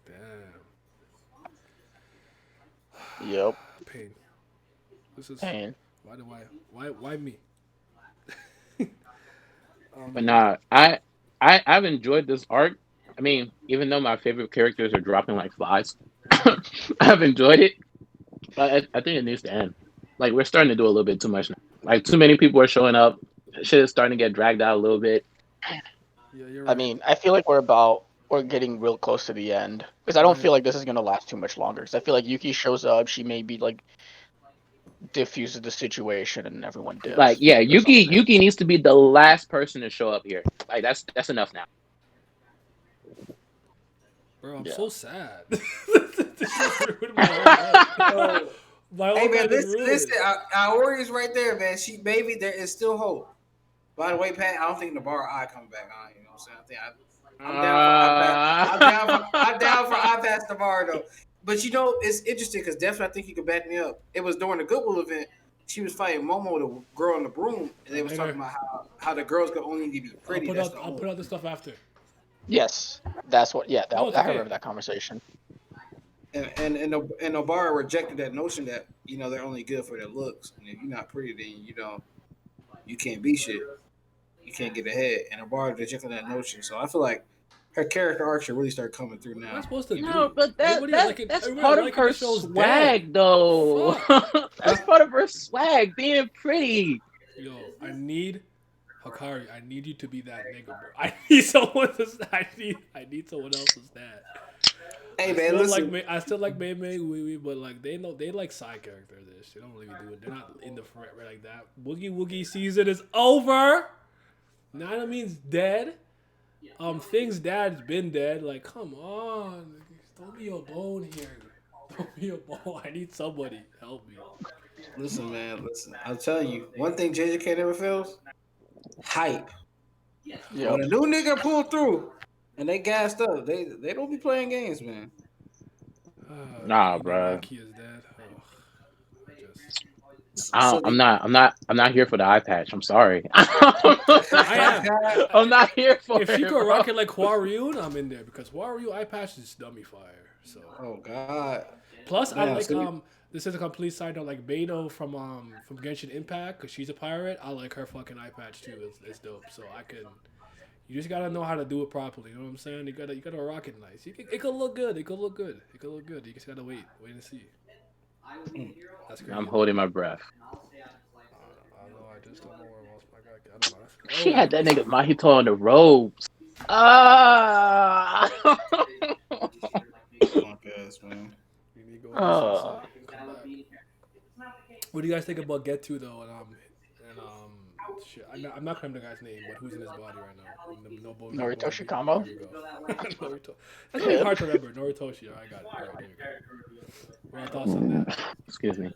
Damn. Yep. Pain. This is. Pain. Why me? But nah, I've enjoyed this arc. I mean, even though my favorite characters are dropping like flies, I've enjoyed it. But I think it needs to end. Like we're starting to do a little bit too much now. Like too many people are showing up. Shit is starting to get dragged out a little bit. Yeah, you're I right. mean, I feel like we're getting real close to the end because I don't feel like this is gonna last too much longer. Because I feel like Yuki shows up, she maybe like diffuses the situation, and everyone dips. Like yeah, or Yuki something. needs to be the last person to show up here. Like that's enough now. Bro, I'm Yeah. so sad. This just ruined my whole life. My whole Hey man, life is ruined. listen. Our Warriors right there, man. Baby, there is still hope. By the way, Pat, I don't think Navarro I coming back on. You know what I'm saying? I'm down for iPass Navarro though. But it's interesting because definitely I think you could back me up. It was during the Goodwill event. She was fighting Momo, the girl in the broom, and they was talking about how the girls could only be pretty. I'll put out the stuff after. Yes, that's what. Yeah, No, it's I okay. remember that conversation. And Obara rejected that notion that they're only good for their looks, and if you're not pretty, then you can't be shit. You can't get ahead. And Obara rejected that notion, so I feel like her character arc should really start coming through What am I now. supposed to No, do? but that's everybody part of liking her the show's swag, dead. though. That's part of her swag, being pretty. Yo, I need Hakari, I need you to be that nigga, bro. I need someone to. I need someone else to stand. Hey man, listen. I still like Mei Mei Wee Wee, but like they know they like side characters. They don't really do it. They're not in the front right like that. Woogie Woogie season is over. Nana means dead. Things dad's been dead. Like, come on, don't be a bone here. Don't be a bone. I need somebody help me. Listen, man. Listen. I'll tell you one thing. JJK never fails. Hype. When Yep. a new nigga pull through and they gassed up, they don't be playing games, man. Nah, bro. Inumaki is dead. Oh, I just. So I'm the not. I'm not here for the eye patch. I'm sorry. I am. I'm not here for If she it, could bro. rock it like Huaryun, I'm in there because Huaryu eye patch is dummy fire. So oh god, plus I man. like this is a complete side note like Beidou from Genshin Impact because she's a pirate. I like her fucking eye patch too. It's dope. So I can. You just gotta know how to do it properly. You know what I'm saying? You gotta rock it nice. It could look good. It could look good. It could look good. You just gotta wait and see. That's crazy. I'm holding my breath. I know. I just don't know where else my guy. I don't know. She had that nigga Mahito on the ropes. Ah. Punk ass, man. You need to go get some Ah. sleep and come back. What do you guys think about Get To though? And shit. I'm not remember the guy's name, but who's in his body right now? Norito Nobunaga. Shikamo. There you go. Naruto. That's really Him. hard to remember. Noritoshi. I got it. All right, there you go. What are your thoughts on that? Excuse me.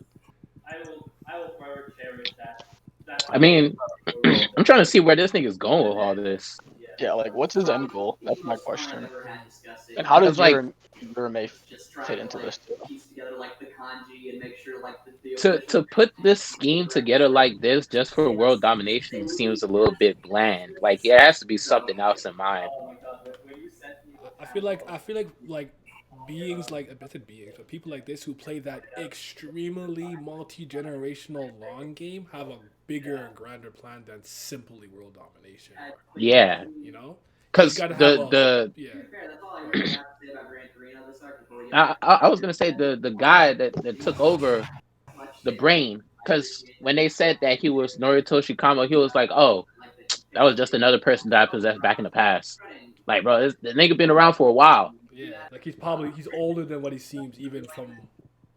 I mean, I'm trying to see where this nigga's going with all this. Yeah, like what's his end goal? That's my question. And how does Because like your May fit into this too? to put this scheme together like this just for world domination seems a little bit bland. Like it has to be something else in mind. I feel like beings like I said beings, but people like this who play that extremely multi-generational long game have a bigger and grander plan than simply world domination. Yeah, You know, you just because gotta have a the yeah. I was gonna say the guy that took over the brain because when they said that he was Noritoshi Kamo, he was like, oh, that was just another person that I possessed back in the past. Like, bro, the nigga been around for a while. Yeah, like he's older than what he seems, even from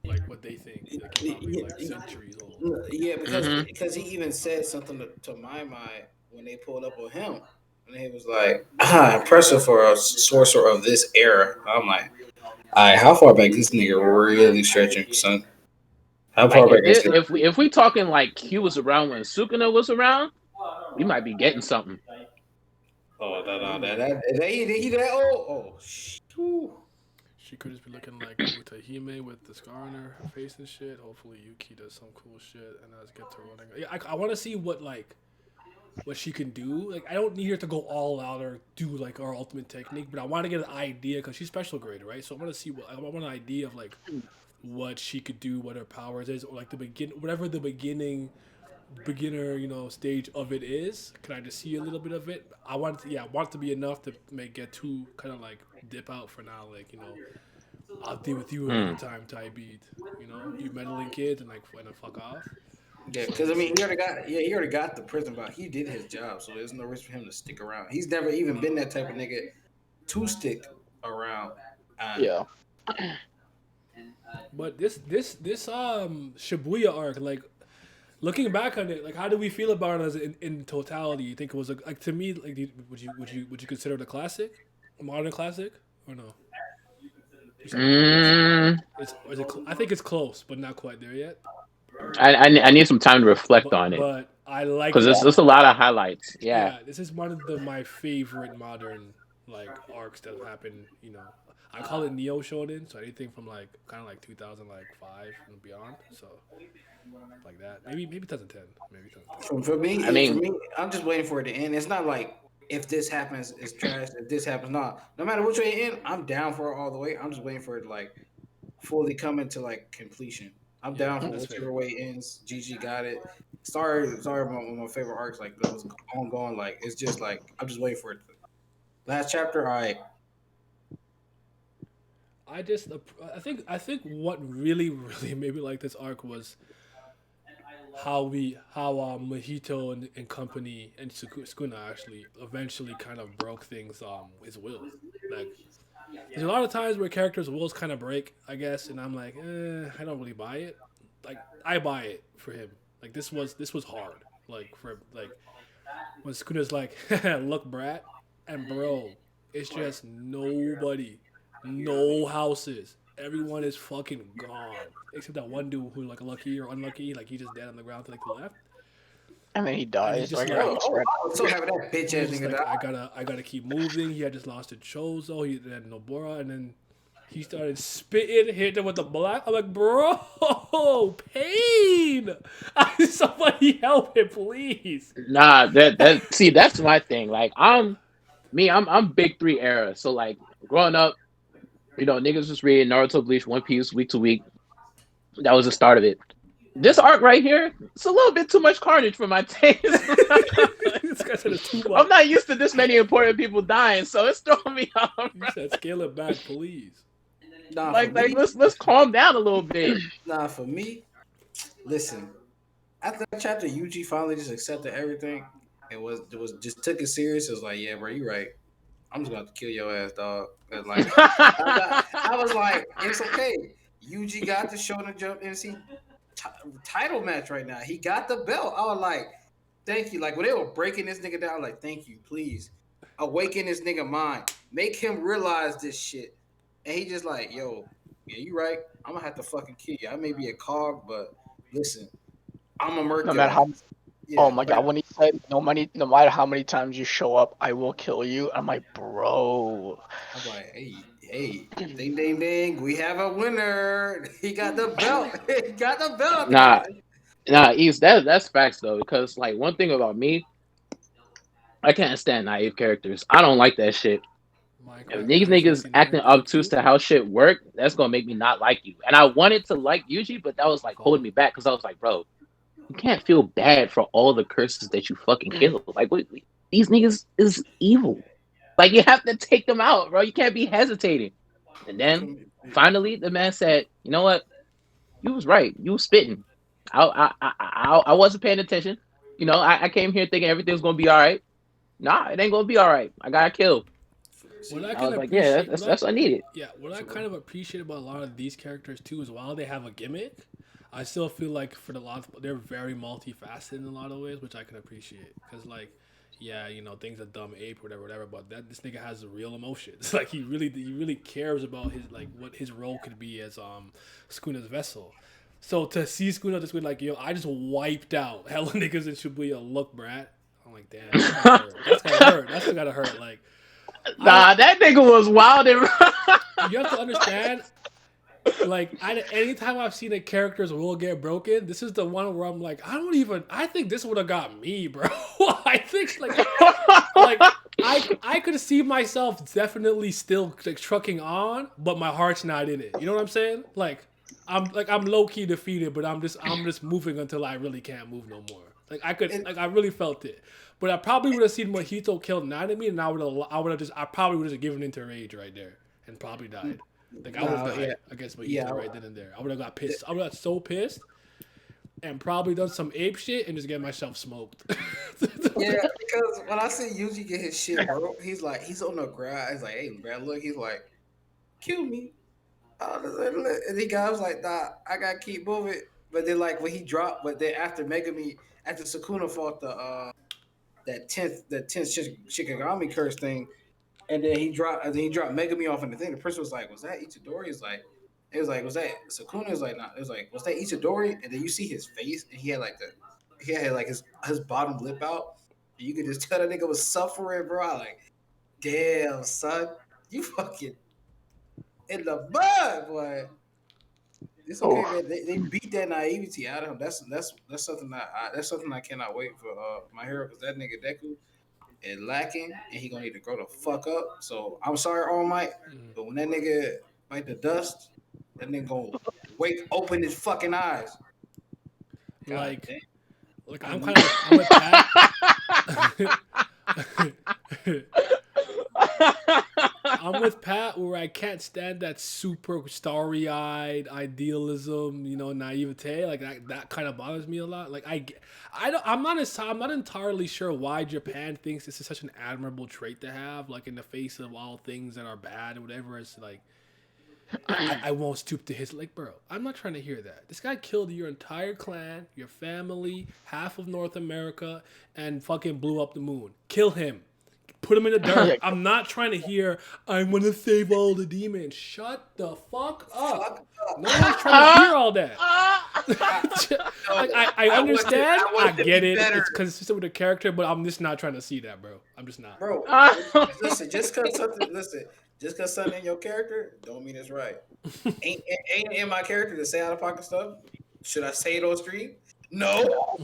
like what they think. Like he's probably like centuries old. Yeah, Hmm. because he even said something to my mind when they pulled up on him, and he was like, "Ah, impressive for a sorcerer of this era." I'm like, "All right, how far back this nigga really stretching, son? How Like far back is it?" if we talking like he was around when Sukuna was around, we might be getting something. Oh, no, Maybe he that old? Oh, shoo. she could just be looking like Utahime with the scar on her face and shit. Hopefully Yuki does some cool shit and let's get to running. Yeah, I want to see what she can do. Like I don't need her to go all out or do like our ultimate technique, but I want to get an idea because she's special grade, right? So I want to see I want an idea of like what she could do, what her powers is, or like whatever the beginner stage of it is. Can I just see a little bit of it? I want it to be enough to make get to kind of like dip out for now. Like I'll deal with you another Hmm. time type beat. You meddling kids and then fuck off. Yeah, So because I we'll mean, see. he already got the prison box. He did his job, so there's no risk for him to stick around. He's never even been that type of nigga to stick around. Yeah. But this Shibuya arc, like looking back on it, like how do we feel about it as in totality? You think it was like to me, like would you consider it a classic, a modern classic, or no? You said close. Mm, I think it's close, but not quite there yet. I need some time to reflect But on it but I like because it. there's a lot of highlights. Yeah. Yeah, this is one of my favorite modern like arcs that have happened. I call it Neo Shonen, so anything from like kind of like 2005 and beyond. So like that, maybe 2010, maybe 2010. I For mean, me, I'm just waiting for it to end. It's not like if this happens, it's trash. If this happens, not. No matter which way it ends, I'm down for it all the way. I'm just waiting for it to like fully come into like completion. I'm Yeah, down for that's fair. whichever way it ends. GG got it. Sorry, one of my favorite arcs like that was ongoing. Like it's just like I'm just waiting for it. Last chapter, I I think what really really made me like this arc was how Mojito and company and Sukuna actually eventually kind of broke things his will. Like there's a lot of times where characters' wills kind of break, I guess, and I'm like, I don't really buy it. Like I buy it for him. Like this was hard. Like for like when Sukuna's like, look, brat, and bro, it's just nobody, no houses. Everyone is fucking gone except that one dude who like lucky or unlucky, like he just dead on the ground to like the left, And then he and he dies. just Like, like I was so happy that bitch he was ass just nigga like died. I gotta keep moving. He had just lost to Chozo. He had Nobora, and then he started spitting, hit him with the black. I'm like, bro, pain. Somebody help him, please. Nah, that see, that's my thing. Like I'm big three era. So like growing up, niggas was reading Naruto, Bleach, One Piece week to week. That was the start of it. This arc right here, it's a little bit too much carnage for my taste. This guy said it's too I'm much. not used to this many important people dying, so it's throwing me off. He said, scale it back, please. Nah, for Like me, let's calm down a little bit. nah, for me. Listen, after that chapter, Yuji finally just accepted everything and was just took it serious. It was like, yeah, bro, you right. I'm just gonna have to kill your ass, dog. And like, I was like, it's okay. Yuji got the Shonen Jump MC title match right now. He got the belt. I was like, thank you. Like when they were breaking this nigga down, like, thank you, please. Awaken this nigga mind. Make him realize this shit. And he just like, yo, yeah, you right. I'm gonna have to fucking kill you. I may be a cog, but listen, I'm a murk no your matter how. ass. Oh Yeah, my god, when he said no matter how many times you show up, I will kill you. I'm like, bro. I'm like, hey, ding, ding, ding. We have a winner. He got the belt. He got the belt. Nah, East, that's facts though, because like one thing about me, I can't stand naive characters. I don't like that shit. If Minecraft these Dungeon niggas 69 acting Part obtuse 2. to how shit work, that's gonna make me not like you. And I wanted to like Yuji, but that was like holding me back because I was like, bro, you can't feel bad for all the curses that you fucking kill. Like, these niggas is evil. Like, you have to take them out, bro. You can't be hesitating. And then finally, the man said, "You know what? You was right. You was spitting. I wasn't paying attention. I came here thinking everything was gonna be all right. Nah, it ain't gonna be all right. I got killed. What I I can was like, yeah, appreciate, that's what I needed. yeah, what I kind of appreciate about a lot of these characters too is while they have a gimmick, I still feel like for the lot they're very multifaceted in a lot of ways, which I can appreciate. Because like, yeah, things are dumb ape, whatever, but that this nigga has real emotions. Like he really cares about his like what his role could be as Skuna's vessel. So to see Skuna just be like, yo, I just wiped out hella niggas in Shibuya. Look, brat. I'm like, damn, that's gotta hurt. That's gotta hurt. Like, Nah, that nigga was wild and you have to understand. Like, anytime I've seen a character's will get broken, this is the one where I'm like, I think this would have got me, bro. I think like I could see myself definitely still like trucking on, but my heart's not in it. You know what I'm saying? I'm low key defeated, but I'm just moving until I really can't move no more. Like I really felt it. But I probably would have seen Mojito kill Nanami, and I probably would have just given into rage right there and probably died. Like I would have died against Mojito right then and there. I would have got pissed. I would have got so pissed and probably done some ape shit and just get myself smoked. Yeah, because when I see Yuji get his shit broke, he's on the ground. He's like, hey, bro, look, he's like, kill me. And the guy was like, nah, I gotta keep moving. But then like when he dropped, but then after after Sukuna fought the tenth Shikigami curse thing, and then he dropped Megami off in the thing. The person was like, was that Itadori? It was like, was that Sukuna? It was like, nah. It was like, was that Itadori? And then you see his face, and he had like his bottom lip out. And you could just tell that nigga was suffering, bro. I like, damn, son, you fucking in the mud, boy. It's okay, man. They beat that naivety out of him. That's something I cannot wait for my hero, because that nigga Deku is lacking, and he gonna need to grow the fuck up. So I'm sorry, All Might, but when that nigga bite the dust, that nigga gonna open his fucking eyes. God damn. Like I'm kind of I'm with Pat. I'm with Pat where I can't stand that super starry-eyed idealism, naivete. Like that kind of bothers me a lot. Like I don't, I'm not entirely sure why Japan thinks this is such an admirable trait to have. Like in the face of all things that are bad or whatever, it's like I won't stoop to his like, bro. I'm not trying to hear that. This guy killed your entire clan, your family, half of North America, and fucking blew up the moon. Kill him. Put him in the dirt. I'm not trying to hear, I'm going to save all the demons. Shut the fuck up. No one's trying to hear all that. Like, I understand. I get it. It's consistent with the character, but I'm just not trying to see that, bro. I'm just not. Bro, listen, just because something in your character don't mean it's right. Ain't it in my character to say out of pocket stuff? Should I say it on stream? No.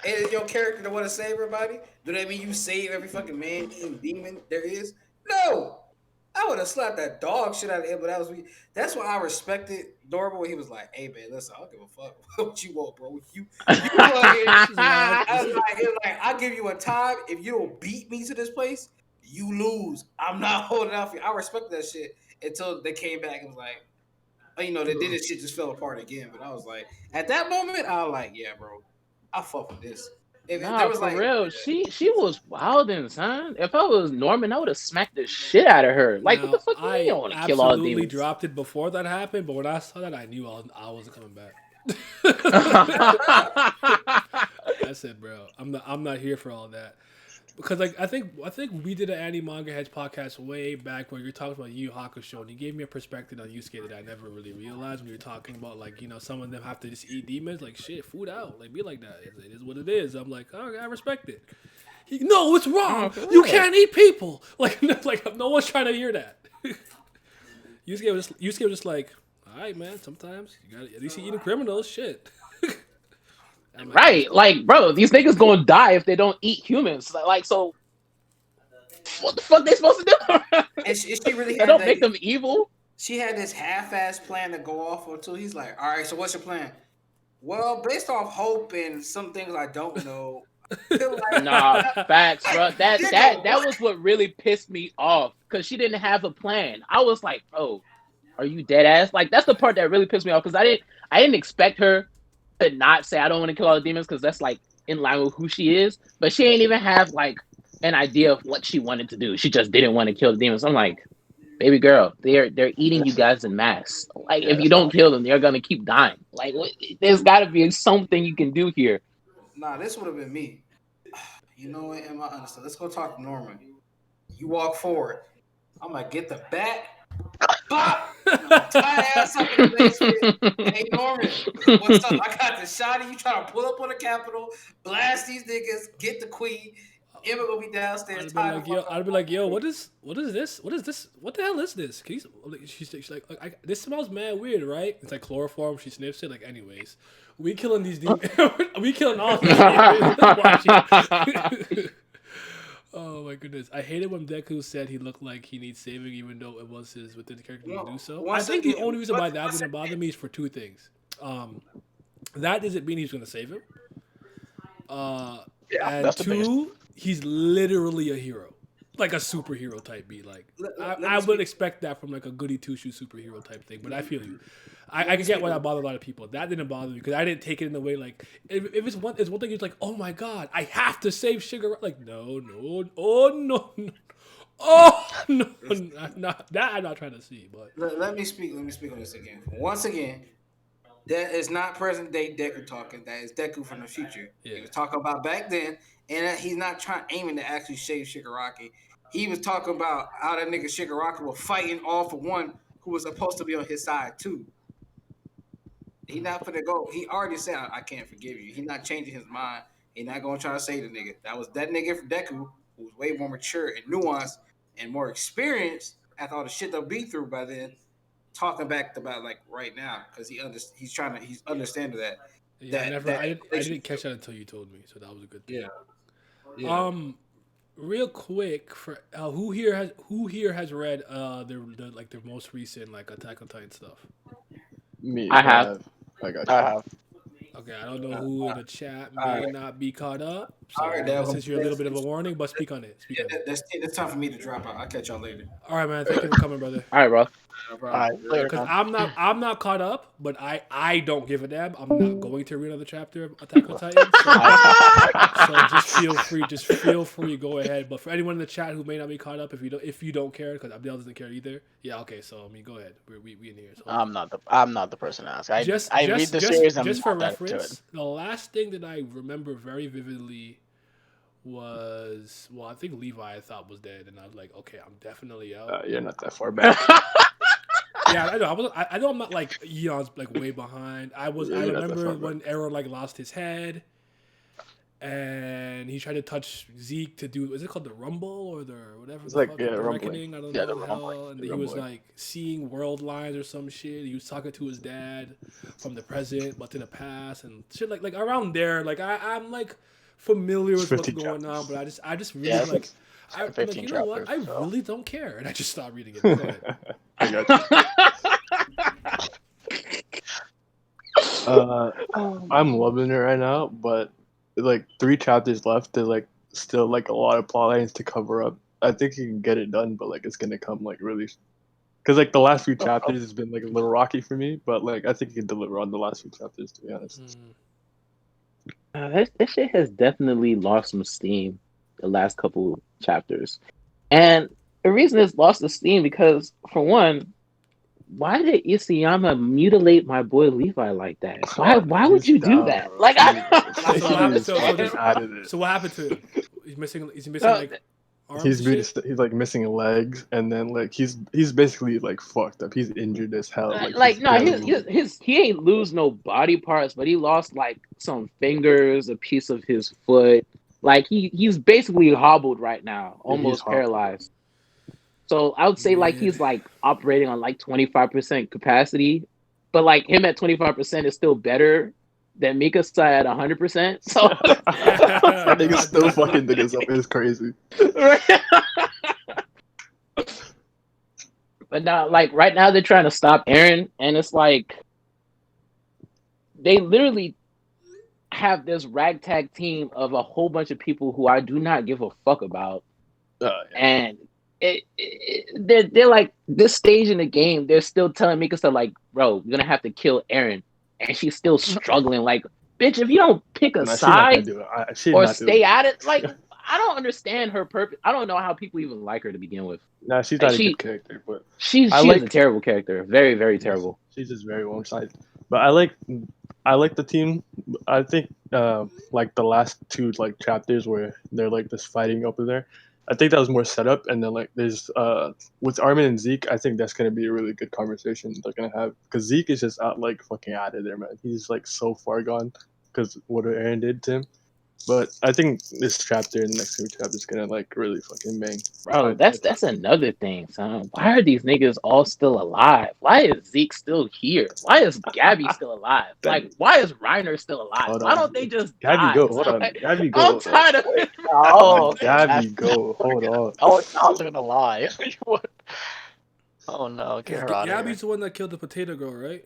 Ain't it your character to want to save everybody? Do that mean you save every fucking man and demon there is? No. I would have slapped that dog shit out of him, but that's why I respected Normal when he was like, "Hey man, listen, I don't give a fuck what you want, bro. You I'll give you a time. If you don't beat me to this place, you lose. I'm not holding out for you." I respected that shit until they came back and was like, they did this shit just fell apart again. But I was like, at that moment, I was like, yeah, bro, I fuck with this. If there was for like, real. She was wilding, son. If I was Norman, I would have smacked the shit out of her. Like, what the Now, fuck you mean you I don't want to kill all the absolutely demons? dropped it before that happened, but when I saw that, I knew I wasn't coming back. I said, bro, I'm not here for all that. Because like I think we did an Andy Manga Heads podcast way back where you're talking about Yu Yu Hakusho, and you gave me a perspective on Yusuke that I never really realized when you were talking about like some of them have to just eat demons. Like shit, food out, like be like that. It is what it is. I'm like, oh, I respect it. No, it's wrong. You can't eat people. Like no one's trying to hear that. Yusuke was just like, all right, man. Sometimes you got at least you eating criminals. Shit. Right, like, bro, these niggas gonna die if they don't eat humans. Like, so what the fuck they supposed to do? And she really They had don't that, make them evil. She had this half-ass plan to go off on too. He's like, all right, so what's your plan? Well, based off hope and some things I don't know. Nah, facts, bro. That was what really pissed me off because she didn't have a plan. I was like, bro, are you dead ass? Like, that's the part that really pissed me off because I didn't expect her to not say I don't want to kill all the demons because that's like in line with who she is. But she ain't even have like an idea of what she wanted to do. She just didn't want to kill the demons. I'm like, baby girl, they're eating you guys in mass. Like, if you don't kill them, they're gonna keep dying. Like, there's got to be something you can do here. Nah, this would have been me. You know what? Am I honest? Let's go talk to Norman. You walk forward. I'm like, get the bat. Bop! Tie ass up in the basement. Hey Norman, what's up? I got the shotty. You trying to pull up on the Capitol, blast these niggas, get the queen. Emma gonna be downstairs. I'd be like, yo, what is this? What is this? What the hell is this? She's like, this smells mad weird, right? It's like chloroform. She sniffs it. Like, anyways, we killing these demons. We killing all these demons. Oh my goodness! I hated when Deku said he looked like he needs saving, even though it was his within the character to do so. I think the only reason why that didn't bother me is for two things. That doesn't mean he's going to save him. And two, he's literally a hero, like a superhero type beat. Like I would expect that from like a goody two shoe superhero type thing. But I feel you. I can get why that bothered a lot of people. That didn't bother me because I didn't take it in the way like if it's one thing. It's like, oh my god, I have to save Shigaraki. Like no, that I'm not trying to see. But let me speak on this again. Once again, that is not present day Deku talking. That is Deku from the future. Yeah. He was talking about back then, and he's not aiming to actually save Shigaraki. He was talking about how that nigga Shigaraki was fighting all for one who was supposed to be on his side too. He not finna go. He already said, I can't forgive you. He's not changing his mind. He not gonna try to save the nigga. That was that nigga from Deku, who was way more mature and nuanced and more experienced after all the shit they'll be through by then, talking back about like right now because he's understanding that. Yeah, I didn't catch that until you told me, so that was a good thing. Yeah. Real quick for who here has read their most recent like Attack on Titan stuff? Me. I have. I got you. Okay, I don't know who in the chat may right. not be caught up. All So right, this Devil. is your little bit of a warning, but speak on it. Speak Yeah, on it. that's time for me to drop out. I'll catch y'all later. All right, man. Thank you for coming, brother. All right, bro. No All problem. right, later, Because man. I'm not caught up, but I don't give a damn. I'm not going to read another chapter of Attack on Titan. So just feel free, go ahead. But for anyone in the chat who may not be caught up, if you don't care, because Abdel doesn't care either. Yeah, okay. So I mean, go ahead. We in here. So I'm not the person to ask. I just I read just the just series. I'm just for not that into it. reference, the last thing that I remember very vividly was, well, I think Levi I thought was dead, and I was like, okay, I'm definitely out. You're not that far back. Yeah, I know. I know I'm not like eons like way behind. I Yeah, you're not that remember far back. when Arrow like lost his head, and he tried to touch Zeke to do, is it called the Rumble or the whatever? It's The like, fuck, yeah, the rumbling. Reckoning. I don't Yeah, know the the rumbling. hell. And The he was rumbling. like seeing world lines or some shit. He was talking to his dad from the present, but to the past and shit like around there. Like I'm like familiar with what's 15 going on, chapters. but I just really Yeah, like. I'm like, 15 you know what? I chapters, so. really don't care, and I just stopped reading it. Go ahead. I got you. I'm loving it right now, but like 3 chapters left. There's like still like a lot of plot lines to cover up. I think he can get it done, but like it's gonna come like really, because like the last few chapters has been like a little rocky for me. But like I think he can deliver on the last few chapters. To be honest. That shit has definitely lost some steam the last couple chapters. And the reason it's lost the steam because, for one, why did Isayama mutilate my boy Levi like that? Why would you do that? Bro. Like, So what happened to him? He's missing No, like arms and shit? He's like missing legs, and then like he's basically like fucked up. He's injured as hell. like he's no, barely moving. he ain't lose no body parts, but he lost like some fingers, a piece of his foot. Like he's basically hobbled right now, almost hobbled. paralyzed. So I would say like he's like operating on like 25% capacity, but like him at 25% is still better than Mikasa at 100%. So that nigga still fucking niggas up. It's crazy. But now, like right now, they're trying to stop Eren, and it's like they literally have this ragtag team of a whole bunch of people who I do not give a fuck about, and they're like this stage in the game. They're still telling Mikasa like, "Bro, you're gonna have to kill Eren," and she's still struggling. Like, bitch, if you don't pick a side or stay at it, like. I don't understand her purpose. I don't know how people even like her to begin with. Nah, she's not a good character, but she's a terrible character. Very, very terrible. She's just very one-sided. But I like the team. I think like the last 2 like chapters where they're like just fighting over there. I think that was more setup, and then like there's with Armin and Zeke. I think that's gonna be a really good conversation they're gonna have, because Zeke is just like fucking out of there, man. He's like so far gone because what Eren did to him. But I think this chapter and the next 2 chapters is gonna like really fucking bang. Bro, that's another thing, son. Why are these niggas all still alive? Why is Zeke still here? Why is Gabby still alive? Like, why is Reiner still alive? Why don't they just die? Gabby, go. Hold on. Gabby, go. I'm tired of it. Gabby, go. Hold on. Oh, I was gonna lie. Oh no, get her out of here. Gabby's the one that killed the potato girl, right?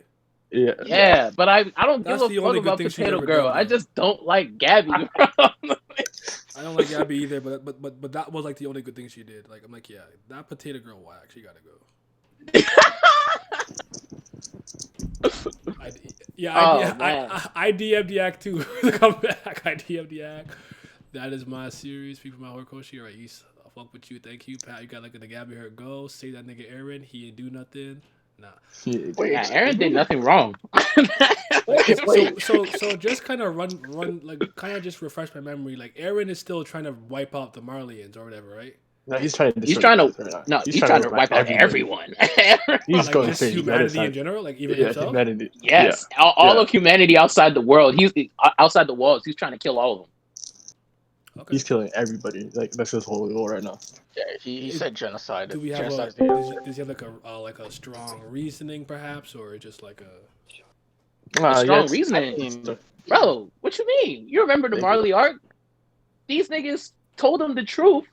Yeah, but I don't That's give the a fuck only good about thing she's Potato ever Girl. done, I though. just don't like Gabby. Bro. I don't like Gabby either, but that was like the only good thing she did. Like I'm like, yeah, that potato girl whack. She gotta go. I DM'd the act too. Come back. I DM'd the act. That is my series. People, my Horikoshi. Right, East. I'll fuck with you. Thank you, Pat. You got like the Gabby her go. Say that nigga Eren. He didn't do nothing. Nah. Wait, Eren did nothing wrong. So just kind of run like kind of just refresh my memory. Like Eren is still trying to wipe out the Marlians or whatever, right? No, he's trying to wipe out everyone. He's like going just crazy. humanity in general, like even himself. Humanity. Yes, all of humanity outside the world. He's outside the walls. He's trying to kill all of them. Okay. He's killing everybody. Like that's his whole goal right now. Yeah, he said genocide. Do we have genocide does he have like a strong reasoning perhaps, or just like a strong reasoning? Bro, what you mean? You remember the Marley arc? These niggas told him the truth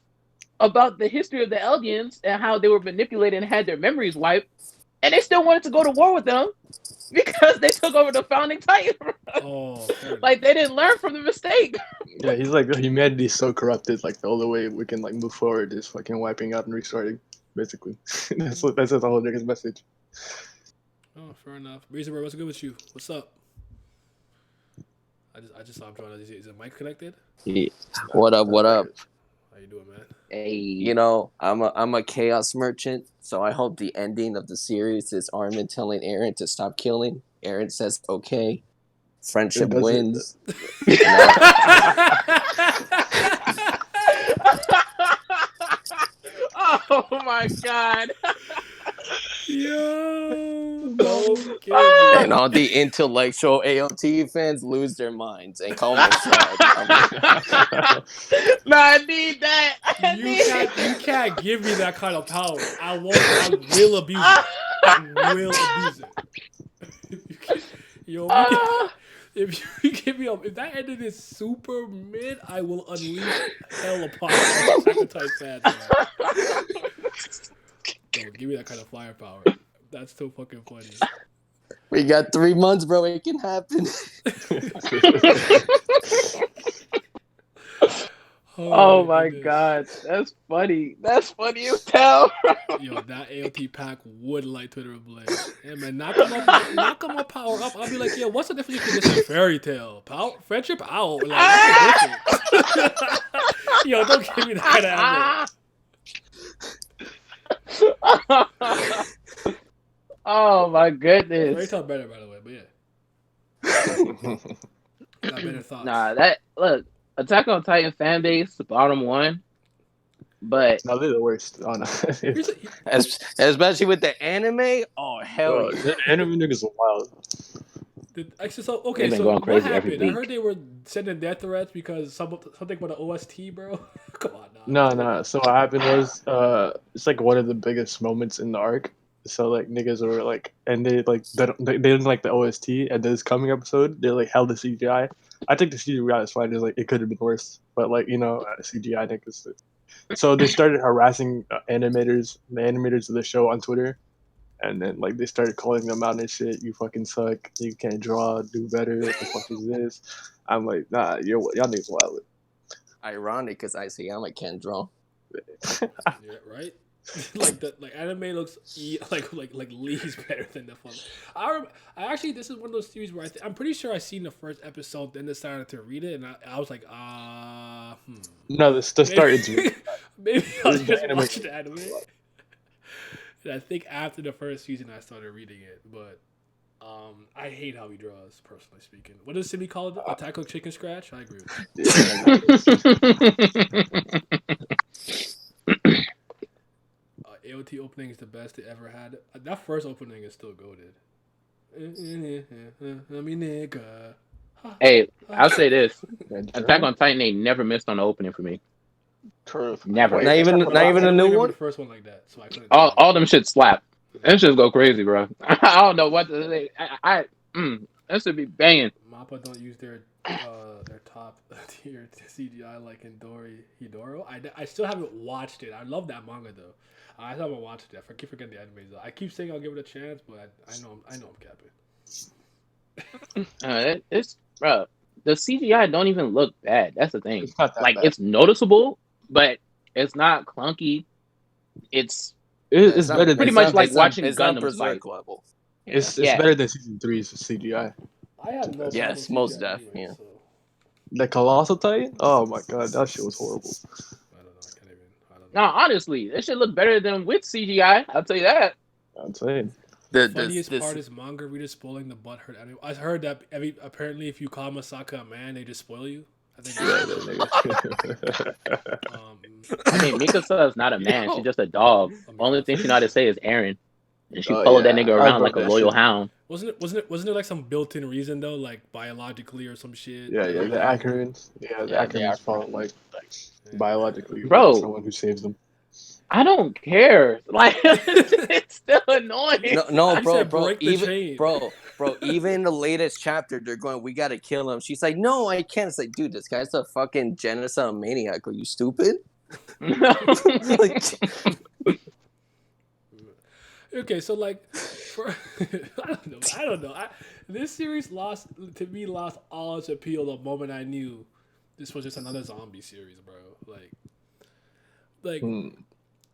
about the history of the Eldians and how they were manipulated and had their memories wiped, and they still wanted to go to war with them. Because they took over the founding titan. Oh, fair Like they didn't learn from the mistake. Yeah, he's like humanity is so corrupted. Like the only way we can like move forward is fucking wiping out and restarting. Basically, that's the whole nigga's message. Oh, fair enough. Reason, what's good with you? What's up? I just saw him join. Is the mic connected? Yeah. What up? What up? How you doing, man? Hey, You know, I'm a chaos merchant, so I hope the ending of the series is Armin telling Eren to stop killing. Eren says okay. Friendship It doesn't- wins. oh my god. Yo, don't kill And me. all the intellectual AOT fans lose their minds and call me sad. No, I need that. You can't give me that kind of power. I will abuse it. I will abuse it. Yo, if you give me if that ended is super mid, I will unleash hell upon Attack on Titan fans. Yo, give me that kind of firepower. That's so fucking funny. We got 3 months, bro. It can happen. Oh my goodness. god, that's funny. That's funny as hell. Yo, that AOT pack would light Twitter ablaze. Hey man, knock on my power up. I'll be like, yo, what's the difference between this and fairy tale? Power, friendship out. Like, what's the difference? Yo, don't give me that ammo. Oh my Fairy goodness. tale better, by the way, but yeah. Got better thoughts. Nah, that look, Attack on Titan fan base, bottom one. But No, they're the worst. Oh no. Here's a- Especially with the anime. Oh, hell yeah. The anime niggas are wild. Actually, so They've been so going what crazy every happened? I week. heard they were sending death threats because something about the OST, bro. Come on, now. No. So what happened was, it's like one of the biggest moments in the arc. So like niggas were like, and they didn't like the OST, and this coming episode they like held the CGI. I think the CGI is fine. It's like it could have been worse, but like CGI niggas. So they started harassing the animators of the show on Twitter, and then like they started calling them out and shit. You fucking suck. You can't draw. Do better. What the fuck is this? I'm like, nah, y'all niggas wild. Ironic because Isayama can't draw. Yeah, right. like anime looks like Lee's better than the fun. I actually this is one of those series where I'm pretty sure I seen the first episode, then decided to read it, and I was like, No, the start is maybe I'll This is the just anime. watch the anime. And I think after the first season, I started reading it, but I hate how he draws, personally speaking. What does Simi call it? Attack on Chicken Scratch? I agree with that. AOT opening is the best they ever had. That first opening is still goated. I mean, nigga. Hey, I'll say this: Attack on Titan ain't never missed on the opening for me. Truth. Never. Not even I a don't new remember one. the first one like that, so I couldn't. All them shit slap. Them shit go crazy, bro. I don't know what to say. That should be banging. Mappa don't use their top tier CGI like in Hidoro. I still haven't watched it. I love that manga though. I haven't watched it. I keep forgetting the anime though. I keep saying I'll give it a chance, but I know I'm capping. It's bro. The CGI don't even look bad. That's the thing. It's not that Like bad. it's noticeable, but it's not clunky. It's It's not- better. pretty Than, much like watching it's not Gundam Berserk fight. level. It's Yeah. better than season 3's CGI. I have no. Yes, problem with most CGI def, anyway, yeah. so, The Colossal Titan. Oh my god, that shit was horrible. I don't know. I can't even. I don't know. No, honestly, this should look better than with CGI. I'll tell you that. I'm saying. The funniest part is manga readers spoiling the butthurt anime. I heard that apparently if you call Masaka a man, they just spoil you. I think. I mean, Mikasa is not a man. She's just a dog. Only thing she know how to say is Aaron, and she Oh, followed that yeah. nigga I around broke like a that loyal shit. hound. Wasn't there like some built-in reason though, like biologically or some shit? Yeah, the Acarans. Yeah, the Yeah, they Acarans are fall like biologically. Bro. Someone who saves them. I don't care. Like it's still annoying. No, I bro, said bro, break the even chain. bro, even in the latest chapter, they're going, we gotta kill him. She's like, no, I can't. It's like, dude, this guy's a fucking genocide maniac. Are you stupid? Like, Okay, so like I don't know. This series lost all its appeal the moment I knew this was just another zombie series, bro. Like Hmm.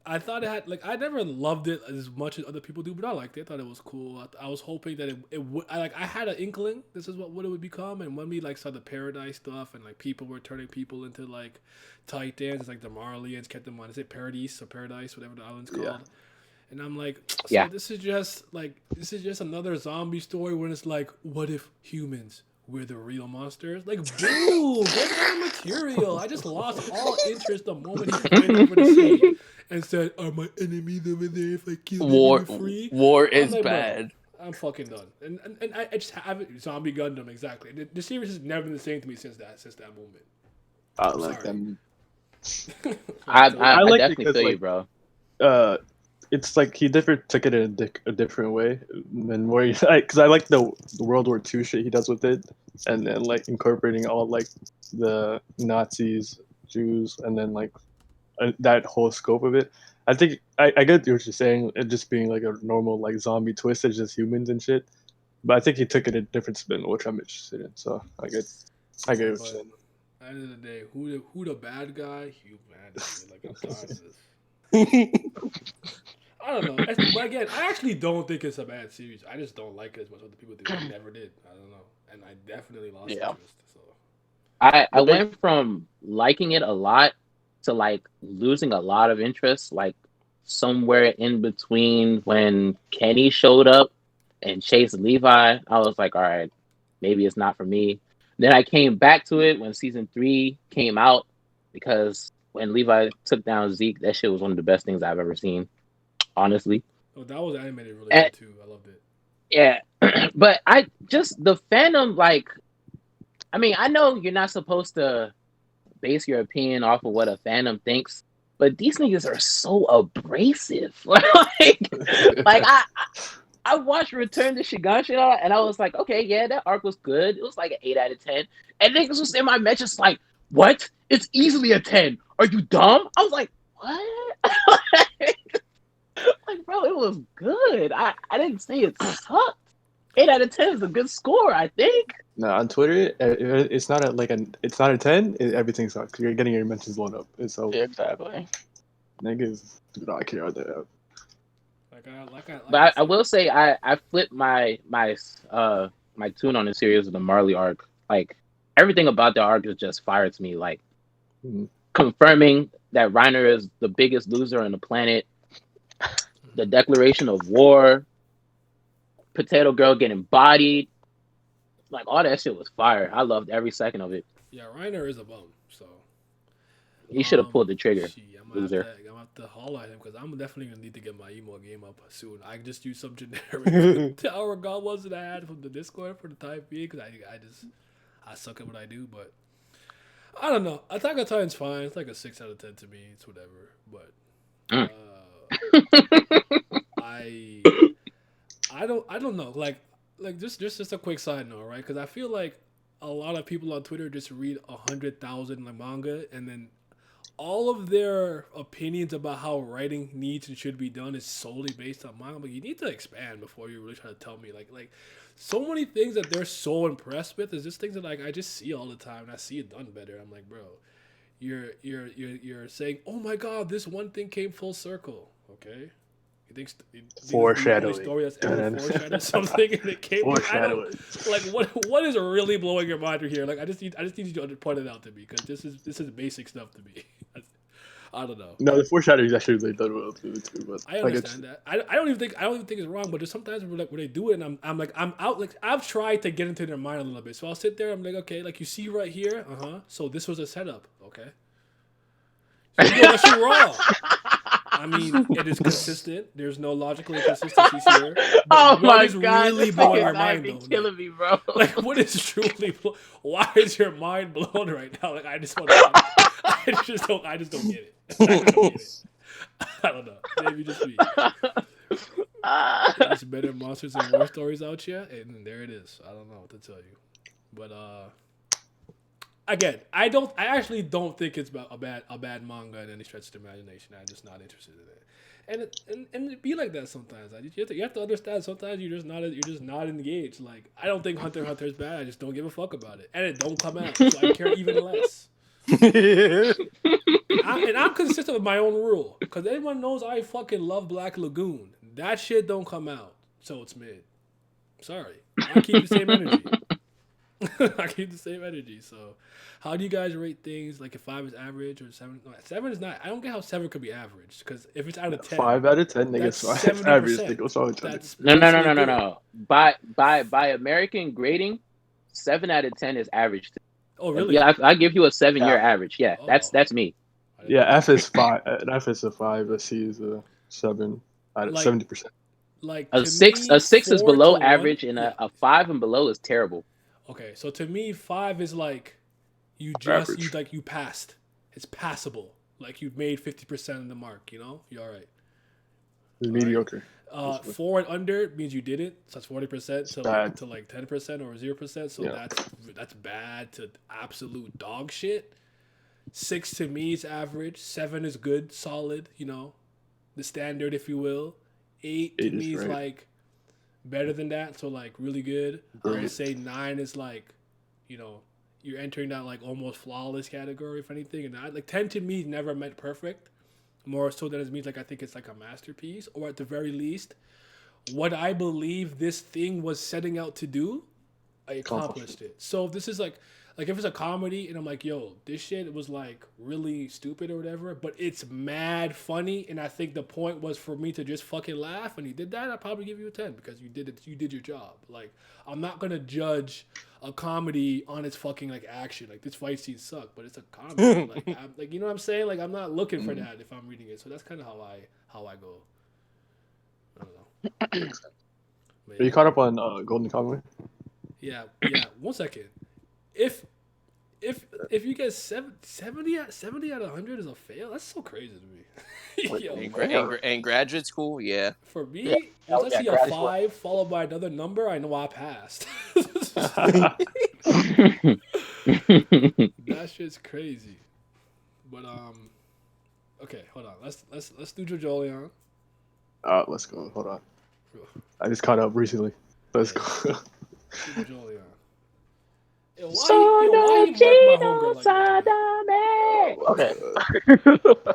I thought it had I never loved it as much as other people do, but I liked it. I thought it was cool. I was hoping that it would. I had an inkling this is what it would become, and when we saw the paradise stuff and people were turning people into titans, it's the Marleyans kept them on. Is it Paradise or Paradise, whatever the island's called? Yeah. And I'm like, so Yeah. this is just another zombie story when it's what if humans were the real monsters? Boom, get more material. I just lost all interest the moment he went over the sea and said, "Are my enemies over there if I kill them War, and you're free?" war I'm is like, bro, bad. I'm fucking done. And I just haven't Zombie Gundam exactly. The series has never been the same to me since that moment. I I'm like sorry. them. I I like it definitely because, feel you, bro. It's he took it in a different way, and where because I like the World War II shit he does with it, and then incorporating all the Nazis, Jews, and then that whole scope of it. I think I get what you're saying, it just being a normal zombie twist, it's just humans and shit. But I think he took it a different spin, which I'm interested in. So I get what you're But saying. at the end of the day, who the bad guy? Humanity. I'm tired of this. I don't know. But again, I actually don't think it's a bad series. I just don't like it as much as other people do. I never did. I don't know. And I definitely lost Yeah. interest. So I But they- went from liking it a lot to losing a lot of interest, somewhere in between when Kenny showed up and chased Levi. I was like, all right, maybe it's not for me. Then I came back to it when season 3 came out because when Levi took down Zeke, that shit was one of the best things I've ever seen, honestly. oh, that was animated really And, good too. I loved it. yeah, but I just the fandom I mean, I know you're not supposed to base your opinion off of what a fandom thinks, but these niggas are so abrasive. I watched Return to Shiganshina and I was like, okay, yeah, that arc was good. It was an 8 out of 10. And niggas was in my mentions what? It's easily a 10. Are you dumb? I was like, what? Bro, it was good. I didn't say it sucked. 8 out of 10 is a good score, I think. No, on Twitter, it's not it's not a 10. Everything sucks. You're getting your mentions blown up. And so Exactly. niggas do not care about that. But I will say I flipped my tune on the series of the Marley arc. Everything about the arc is just fire to me. Mhm. Confirming that Reiner is the biggest loser on the planet. The declaration of war. Potato Girl getting bodied. All that shit was fire. I loved every second of it. Yeah, Reiner is a bum. So He should have pulled the trigger. I'm Loser. gonna have to holler at him because I'm definitely gonna need to get my emo game up soon. I just use some generic Tower of God ones that I had from the Discord for the time being because I suck at what I do. But I don't know. Attack on Titan's fine. It's a 6 out of 10 to me. It's whatever. But I don't know. Just a quick side note, right? Because I feel like a lot of people on Twitter just read 100,000 manga and then all of their opinions about how writing needs and should be done is solely based on manga. But you need to expand before you really try to tell me so many things that they're so impressed with is just things that I just see all the time and I see it done better. I'm like, bro, you're saying, oh my god, this one thing came full circle. Okay. You think Foreshadowing. The story that's ever foreshadowed something and it came. Foreshadowing. What is really blowing your mind here? I just need you to point it out to me because this is basic stuff to me. I don't know. No, the foreshadowing is actually really done well too. But I understand that. I don't even think it's wrong, but there's sometimes where they do it and I'm out. I've tried to get into their mind a little bit, so I'll sit there. I'm like, okay, you see right here, So this was a setup, okay. So you know that shit wrong. I mean, it is consistent. There's no logical inconsistencies here. Oh my is god, really this blowing nigga your mind be though? killing me, bro. What is truly? Why is your mind blown right now? I just want to. I just don't get it. I don't know. Maybe just me. There's better monsters and war stories out here, and there it is. I don't know what to tell you, but again, I actually don't think it's a bad manga in any stretch of the imagination. I'm just not interested in it. and it be like that sometimes. Like, you have to understand. Sometimes you're just not engaged. Like, I don't think Hunter x Hunter is bad. I just don't give a fuck about it, and it don't come out, so I care even less. I'm consistent with my own rule because everyone knows I fucking love Black Lagoon. That shit don't come out, so it's mid. Sorry, I keep the same energy. I keep the same energy. So, how do you guys rate things? Like, if 5 is average or 7? No, 7 is not. I don't get how 7 could be average because if it's out of 10, 5 out of 10, that's niggas. 5 average. They go so much. That's No. basically good. By American grading, 7 out of 10 is average. Oh, really? Yeah, I give you a 7-year Yeah. average. Yeah, Oh. that's me. I didn't Yeah, know F is 5. F is a 5. A C is a 7. Out of Like- 70%. Like, A to 6 me, is 4 below to 1 average, and yeah. a 5 and below is terrible. Okay, so to me, 5 is like you Average. you passed. It's passable. Like, you've made 50% of the mark. You know, you're all right. It's mediocre. 4 and under means you didn't. So that's 40% to bad. like 10% or 0%. So Yeah. that's bad to absolute dog shit. 6 to me is average. 7 is good, solid. You know, the standard, if you will. 8 to 8 is me is great. like better than that. So like really good. I would Great. say 9 is like, you know, you're entering that like almost flawless category, if anything. And like 10 to me never meant perfect. More so than it means like I think it's like a masterpiece, or at the very least, what I believe this thing was setting out to do, I accomplished it. So if this is like if it's a comedy and I'm like, yo, this shit was like really stupid or whatever, but it's mad funny, and I think the point was for me to just fucking laugh, and he did that, I'd probably give you a 10 because you did your job. Like, I'm not gonna judge a comedy on its fucking like action. Like, this fight scene sucked, but it's a comedy. Like, you know what I'm saying? Like, I'm not looking for that if I'm reading it. So that's kind of how I go. I don't know. But Are you caught up on Golden Kamuy? yeah. 1 second. If you get 70 out of 100 is a fail, that's so crazy to me. Yo, And graduate school, yeah. for me, Yeah. once I see a graduate. 5 followed by another number, I know I passed. That shit's crazy. But okay, hold on. Let's do JoJo. Let's go. Hold on. I just caught up recently. Let's go. JoJo. Why you mark my homegirl like that? Okay.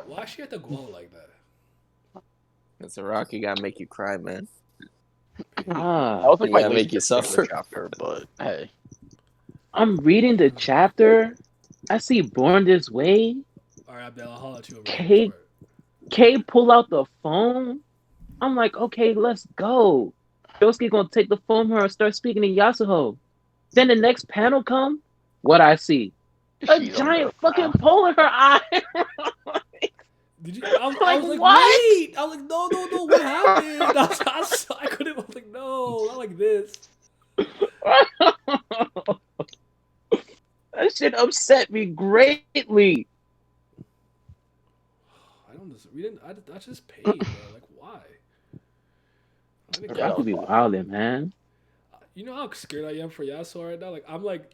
Why she had to go out like that? It's a Rocky gotta make you cry, man. That was like You my gotta least make you favorite suffer. chapter, but hey. I'm reading the chapter. I see Born This Way. All right, Abdel, I'll holler at you over Kate- here. Kay pull out the phone. I'm like, okay, let's go. Yosuke gonna take the phone from her and start speaking to Yasuho. Then the next panel come. What I see? A She's giant on fucking pole in her eye. Did you? I was like, What? wait. I was like, no. What happened? I couldn't. I was like, no, not like this. That shit upset me greatly. We didn't. I just paid, bro. Like, why? I didn't Y'all care. could be wildin', man. You know how scared I am for Yasuo right now. Like, I'm like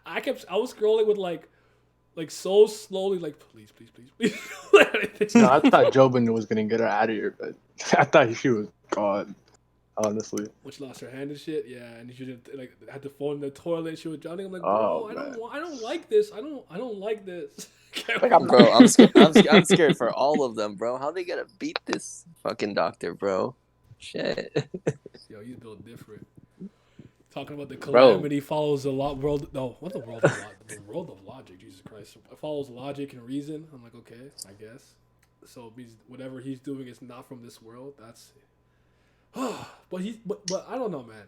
I was scrolling with like so slowly, like please. No, I thought Jobin was gonna get her out of here, but I thought she was gone. Honestly. When she lost her hand and shit, yeah, and she just like had the phone in the toilet. She was drowning. I'm like, Oh, bro, I don't like this. I don't like this. Bro, I'm scared. I'm scared for all of them, bro. How they gonna beat this fucking doctor, bro? Shit. Yo, he's built different. Talking about the calamity follows the world. No, what the world of logic? The world of logic. Jesus Christ! It follows logic and reason. I'm like, okay, I guess. So it means whatever he's doing is not from this world. That's. But I don't know, man.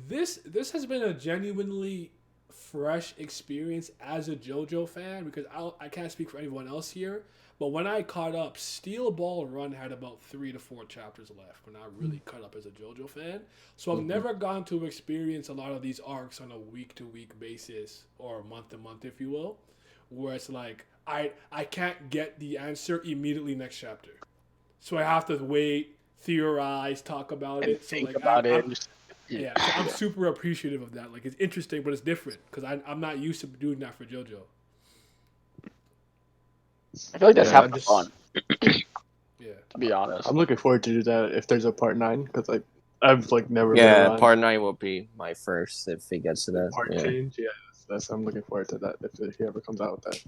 This has been a genuinely fresh experience as a JoJo fan because I can't speak for anyone else here. But when I caught up, Steel Ball Run had about 3 to 4 chapters left when I really caught up as a JoJo fan. So I've never gone to experience a lot of these arcs on a week-to-week basis or month-to-month, if you will, where it's like I can't get the answer immediately next chapter. So I have to wait, theorize, talk about And it. So think like about it. yeah, so I'm super appreciative of that. Like, it's interesting, but it's different because I'm not used to doing that for JoJo. I feel like that's Yeah, half the fun. Yeah. Yeah. To be honest. I'm looking forward to do that if there's a part 9 because like I've like never been Yeah, around part 9 will be my first if it gets to the that. part Yeah. change. Yeah, I'm looking forward to that if he ever comes out with that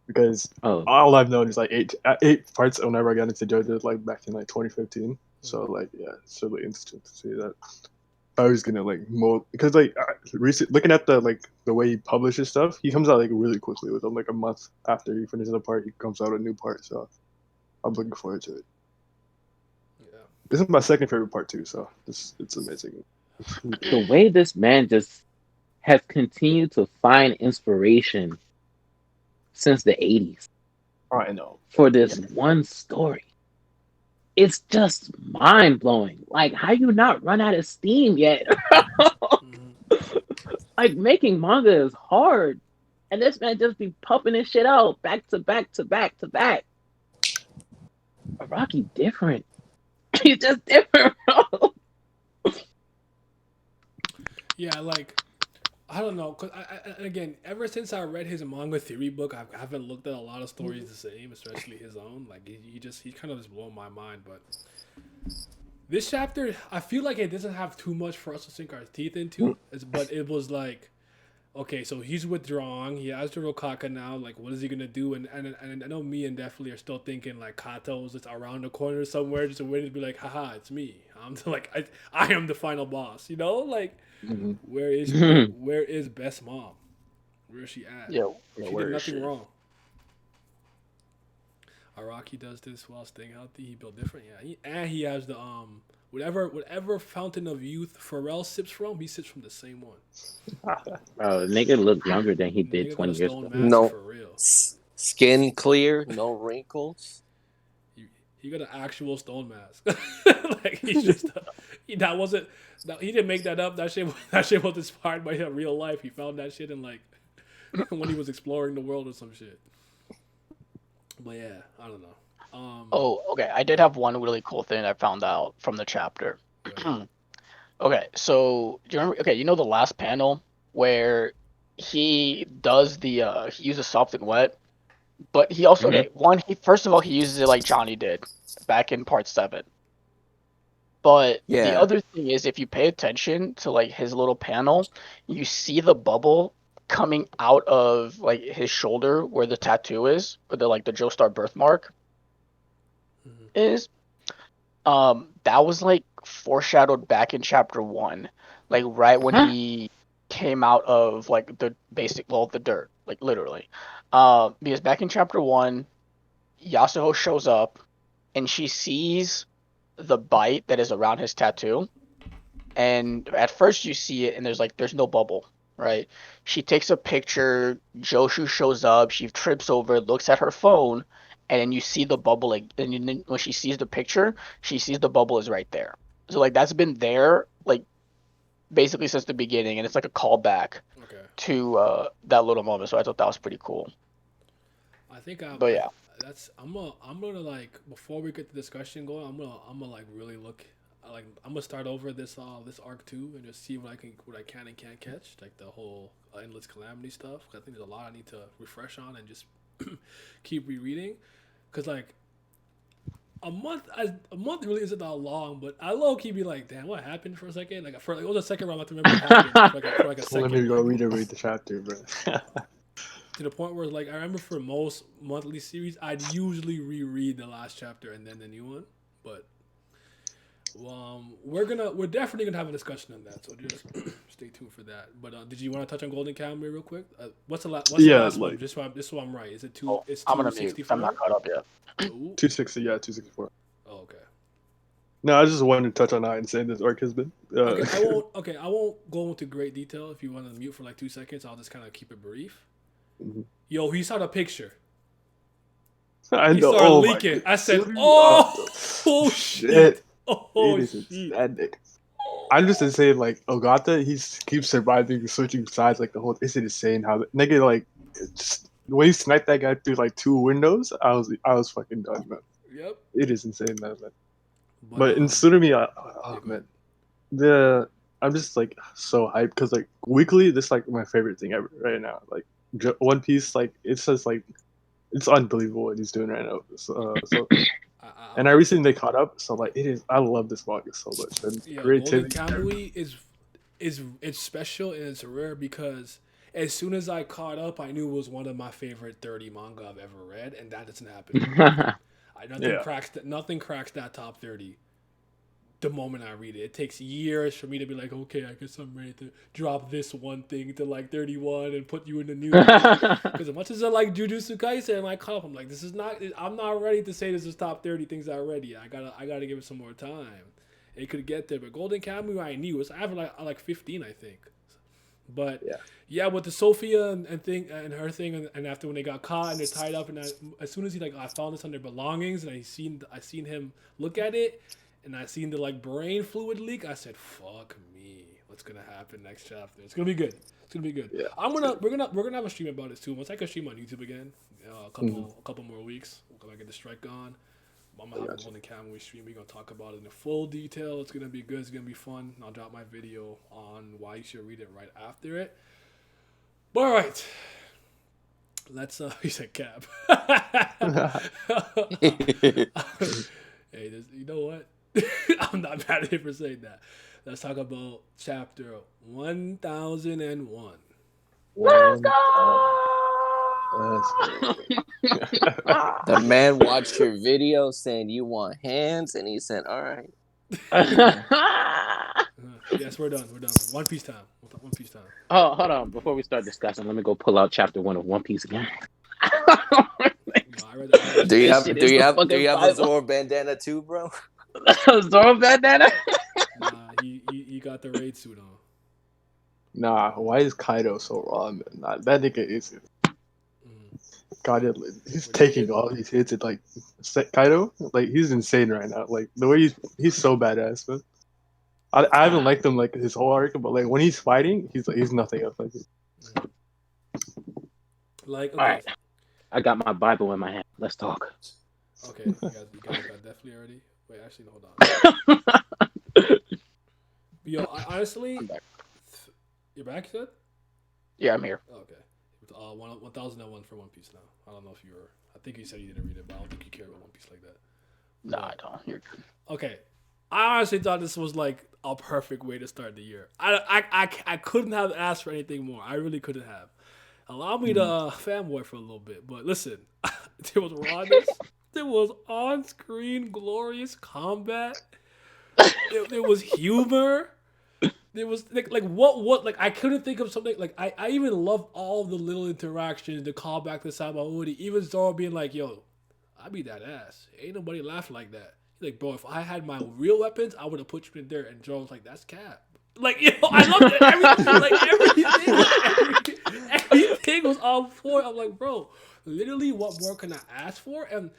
because Oh, all I've known is like eight parts whenever I got into JoJo like back in like 2015. So like yeah, it's really interesting to see that. I was gonna like mold because like looking at the way he publishes stuff, he comes out like really quickly within like a month after he finishes a part, he comes out a new part. So I'm looking forward to it. Yeah. This is my second favorite part too, so it's amazing. the way this man just has continued to find inspiration since the 80s Oh, I know. for this one story. It's just mind blowing. Like, how you not run out of steam yet? Like, making manga is hard. And this man just be pumping this shit out back to back to back to back. Rocky different. He's just different, bro. Yeah, like I don't know, cause again, ever since I read his manga theory book, I haven't looked at a lot of stories the same, especially his own. Like he kind of just blown my mind. But this chapter, I feel like it doesn't have too much for us to sink our teeth into. But it was like, okay, so he's withdrawing. He has the Rokaka now. Like, what is he gonna do? And I know me and definitely are still thinking like Kato's just around the corner somewhere, just waiting to be like, haha, it's me. I'm like I am the final boss. You know, like. Where is Best Mom? Where is she at? Yeah, She did nothing wrong. Araki does this while staying healthy. He built different. Yeah, he has the whatever fountain of youth Pharrell sips from. He sips from the same one. Bro, nigga looked younger than he did Nigga got 20 a years stone ago. mask No. for real. Skin clear, no wrinkles. He got an actual stone mask. Like he's just he didn't make that up. That shit was inspired by real life. He found that shit in like when he was exploring the world or some shit. But yeah, I don't know. Oh, okay. I did have one really cool thing I found out from the chapter. Okay, so do you remember? Okay, you know the last panel where he does he uses something wet, but he also okay. One, he first of all he uses it like Johnny did back in part 7. But the Yeah. other thing is, if you pay attention to like his little panel, you see the bubble coming out of like his shoulder where the tattoo is, or the Joestar birthmark is. That was like foreshadowed back in chapter 1, like right when he came out of like the dirt, like literally. Because back in chapter 1, Yasuho shows up and she sees the bite that is around his tattoo, and at first you see it and there's no bubble, right? She takes a picture, Joshu shows up, she trips over, looks at her phone, and then you see the bubble, like, and then when she sees the picture, she sees the bubble is right there. So like that's been there like basically since the beginning, and it's like a callback to that little moment. So I thought that was pretty cool. I think But yeah. I'm gonna like before we get the discussion going, I'm gonna like really look like I'm gonna start over this arc too and just see what I can and can't catch, like the whole endless calamity stuff. I think there's a lot I need to refresh on and just keep rereading, because like a month really isn't that long, but I low key be like, damn, what happened for a second? Like for it was a second round, I have to remember what happened for like a second. Let me go read the chapter, bro. To the point where like I remember for most monthly series, I'd usually reread the last chapter and then the new one. But we're definitely gonna have a discussion on that, so just stay tuned for that. But did you want to touch on Golden Kamuy real quick? What's the last one? Just so I'm right. Is it two? Oh, It's I'm gonna 264. I'm not caught up yet. 260, yeah, 264. Oh, okay. No, I just wanted to touch on how insane this arc has been. Okay, I won't go into great detail. If you want to mute for like 2 seconds, I'll just kind of keep it brief. Mm-hmm. Yo, he saw the picture. I He know. started Oh leaking. I said, shit. "Oh shit! Oh shit!" I'm just insane. Like Ogata, he keeps surviving, switching sides. Like the whole, it's insane how the nigga like just when he sniped that guy through like 2 windows. I was fucking done, man. Yep. It is insane, man. But in Tsurumi, man, I'm just like so hyped because like weekly, this is like my favorite thing ever right now. Like One Piece, like it's just like it's unbelievable what he's doing right now. So And I recently caught up, so like it is. I love this manga so much. And Yeah, Golden creativity. Kamuy is it's special and it's rare because as soon as I caught up, I knew it was one of my favorite 30 manga I've ever read, and that doesn't happen very often. Yeah. Nothing cracks that top 30 the moment I read it. It takes years for me to be like, okay, I guess I'm ready to drop this one thing to like 31 and put you in the new. Because as much as I like Jujutsu Kaisen and like caught up, I'm like, I'm not ready to say this is top 30 things I read yet. I gotta give it some more time. It could get there, but Golden Kamuy I knew was I have like 15, I think. But yeah, with the Sophia and thing and her thing, and after when they got caught and they're tied up, and as soon as I found this on their belongings, and I seen him look at it, and I seen the like brain fluid leak, I said, "Fuck me, what's gonna happen next chapter? It's gonna be good. It's gonna be good." Yeah. We're gonna have a stream about this too. Once I can stream on YouTube again, a couple more weeks, when I get the strike on. I'm gonna have a Golden Kamuy stream. We're gonna talk about it in full detail. It's gonna be good. It's gonna be fun. I'll drop my video on why you should read it right after it. But all right, let's. He said cap. Hey, you know what? I'm not mad at him for saying that. Let's talk about chapter 1001. Let's go. The man watched your video saying you want hands, and he said, "All right." Yes, we're done. We're done. One Piece time. One Piece time. Oh, hold on. Before we start discussing, let me go pull out chapter 1 of One Piece again. No, I read that. Do you This have shit do is you the have do fucking you have a Bible. Zoro bandana too, bro? Zoro bandana? Nah, he got the raid suit on. Nah, why is Kaido so raw, man? Nah, that nigga is. God, he's taking all these hits and like Kaido, like he's insane right now. Like the way he's so badass, man. I haven't liked him like his whole arc, but like when he's fighting, he's nothing else like it. Like, okay. All right. I got my Bible in my hand. Let's talk. Okay, you guys got definitely already. Wait, actually, no, hold on. Yo, honestly, I'm back. You're back, you said? Yeah, I'm here. Okay. 1001 for One Piece now. I don't know if you were. I think you said you didn't read it, but I don't think you care about One Piece like that. No, I don't. You're good. Okay. I honestly thought this was like a perfect way to start the year. I couldn't have asked for anything more. I really couldn't have. Allow me to fanboy for a little bit, but listen, there was rawness, there was on-screen glorious combat, there was humor, there was like what like I couldn't think of something like I even love all the little interactions, the callback to Sabaody, even Zoro being like, "Yo, I beat that ass. Ain't nobody laugh like that." He's like, "Bro, if I had my real weapons, I would have put you in there." And Zoro's like, "That's cap." Like, you know, I loved it. Everything was on point. I'm like, bro, literally, what more can I ask for? And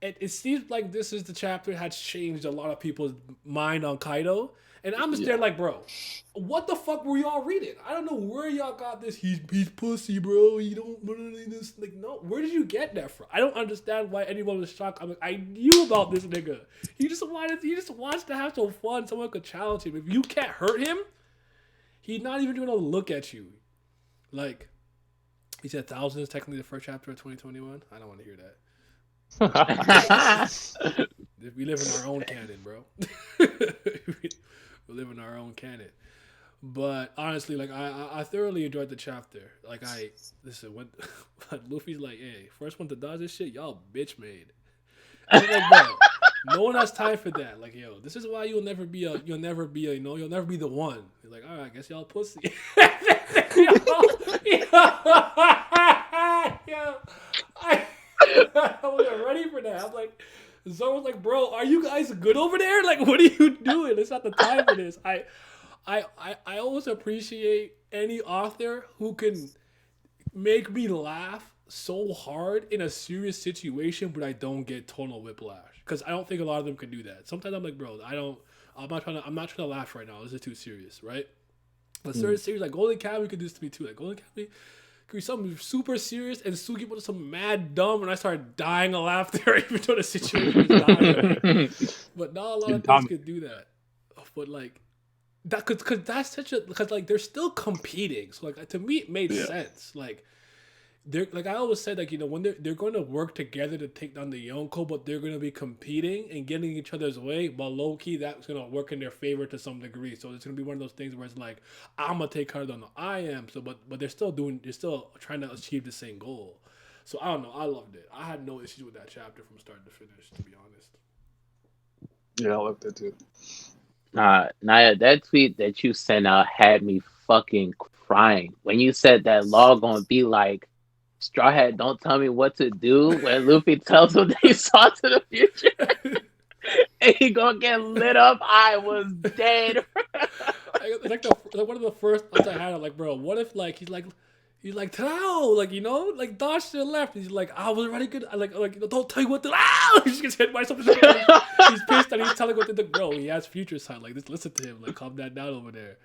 it seems like this is the chapter that has changed a lot of people's mind on Kaido. And I'm just there like, bro, what the fuck were y'all reading? I don't know where y'all got this. He's pussy, bro. You don't this. Like, no, where did you get that from? I don't understand why anyone was shocked. I'm like, I knew about this nigga. He just wants to have some fun. Someone could challenge him. If you can't hurt him, he's not even gonna look at you. Like, he said 1,000 is technically the first chapter of 2021. I don't want to hear that. We live in our own canon, bro. We live in our own canon. But honestly, like I thoroughly enjoyed the chapter. Like when Luffy's like, "Hey, first one to dodge this shit, y'all bitch made." I'm like, bro, no one has time for that. Like, yo, this is why you'll never be the one. He's like, all right, I guess y'all pussy. I wasn't ready for that. I'm like, Zoro's like, bro, are you guys good over there? Like, what are you doing? It's not the time for this. I always appreciate any author who can make me laugh so hard in a serious situation, but I don't get tonal whiplash. Because I don't think a lot of them can do that. Sometimes I'm like, bro, I'm not trying to laugh right now. This is too serious, right? But certain series like Golden Kamuy could do this to me too. Like Golden Kamuy could be something super serious and Sugi put some mad dumb, and I started dying of laughter even though the situation is dying. But not a lot of things could do that. But like that, because that's because like they're still competing. So like to me it made sense. Like they're like I always said, like, when they're going to work together to take down the Yonko, but they're going to be competing and getting each other's way. While low key, that's going to work in their favor to some degree. So it's going to be one of those things where it's like I'm gonna take Kaido down. I am. So, but they're still trying to achieve the same goal. So I don't know. I loved it. I had no issues with that chapter from start to finish, to be honest. Yeah, I loved it too. Naya, that tweet that you sent out had me fucking crying when you said that Law gonna be like, Straw Hat, don't tell me what to do when Luffy tells him that he saw to the future and he gonna get lit up. I was dead. It's like one of the first thoughts I had. I'm like, bro, what if like he's like Tao, like like dodge to the left. He's like, I was already good. I like don't tell you what to. He just gets hit by something. He's pissed and he's telling what to do. Bro, he has future sight. Like, just listen to him. Like, calm that down over there.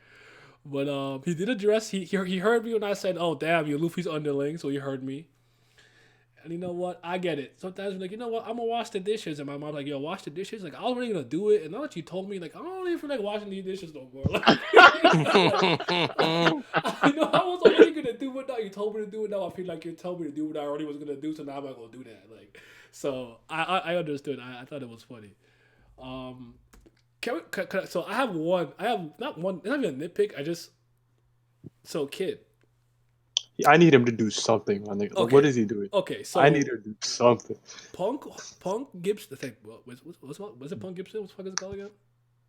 But he did address. He heard me when I said, "Oh damn, you're Luffy's underling," so he heard me. And you know what? I get it. Sometimes I'm like, you know what? I'm gonna wash the dishes, and my mom's like, "Yo, wash the dishes." Like, I was already gonna do it, and now that you told me, like, I don't even feel like washing these dishes no more. Like, I know I was already gonna do it now. You told me to do it now. I feel like you told me to do what I already was gonna do, so now I'm not gonna do that. Like, so I understood. I thought it was funny. So I have one. I have not one. It's not even a nitpick. Kid. I need him to do something. Man. Like, Okay. what is he doing? Okay, so I need him to do something. Punk Gibson. What's it? Punk Gibson? What the fuck is it called again?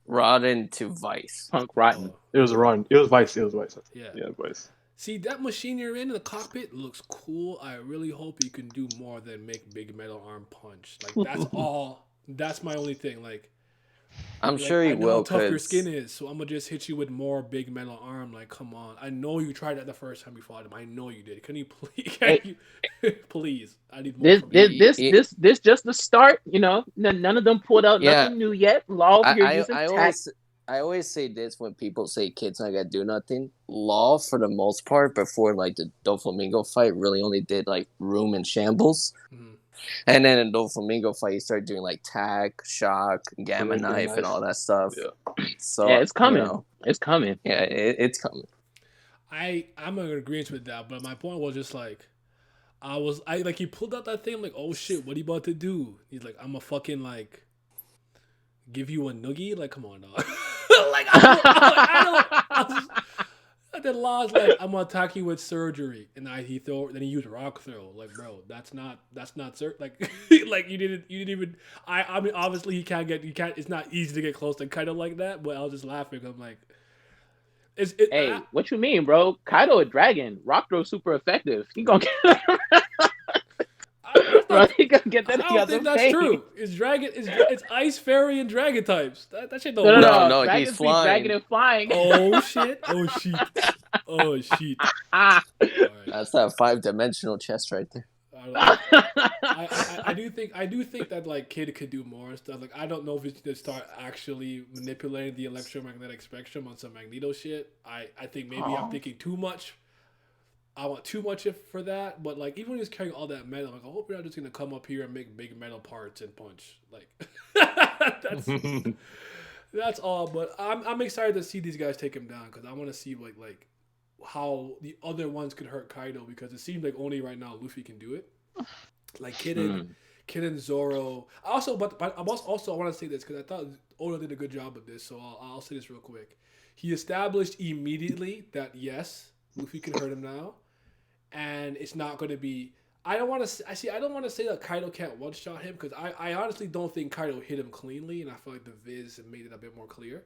Rotten to Vice. Punk rotten. It was Ron. It was Vice. Yeah. Yeah, Vice. See, that machine you're in the cockpit looks cool. I really hope you can do more than make big metal arm punch. Like, that's all. That's my only thing. Like, I'm sure he I know will. how tough your 'Cause skin is, so I'm gonna just hit you with more big metal arm. Like, come on. I know you tried that the first time you fought him. I know you did. Can you please? Please? I need more. This just the start. None of them pulled out nothing new yet. Law over here using tact. I always say this when people say Kid's not gonna do nothing. Law, for the most part, before like the Doflamingo fight, really only did like room and shambles. Mhm. And then in the Doflamingo fight, he started doing like tack, shock, gamma knife, and all that stuff. Yeah. So yeah, it's coming. It's coming. Yeah, it's coming. I'm in agreement with that, but my point was just like, he pulled out that thing. I'm like, oh shit, what are you about to do? He's like, I'm a fucking like give you a noogie. Like, come on, dog. Like, I don't. And then Law's like, I'm gonna attack you with surgery, and then he used rock throw. Like, bro, that's not like like you didn't even. I mean, obviously you can't. It's not easy to get close to kind of like that. But I was just laughing. I'm like, hey, what you mean, bro? Kaido a dragon. Rock throw super effective. He gonna get. He gonna get that. I don't think that's true. It's ice fairy and dragon types. That shit don't No, work. No, Dragons he's be flying. dragon and flying. Oh shit! Oh shit! Ah. Alright. That's that 5-dimensional chest right there. I do think that like Kid could do more and stuff. Like, I don't know if it's to start actually manipulating the electromagnetic spectrum on some Magneto shit. I think maybe I'm thinking too much. I want too much for that, but like even when he's carrying all that metal, like I hope you're not just gonna come up here and make big metal parts and punch. Like that's all. But I'm excited to see these guys take him down because I want to see like how the other ones could hurt Kaido, because it seems like only right now Luffy can do it. Like Kid and Zoro. I want to say this because I thought Oda did a good job with this, so I'll say this real quick. He established immediately that yes, Luffy can hurt him now. And it's not going to be. I don't want to say that Kaido can't one shot him, because I honestly don't think Kaido hit him cleanly, and I feel like the Viz made it a bit more clear.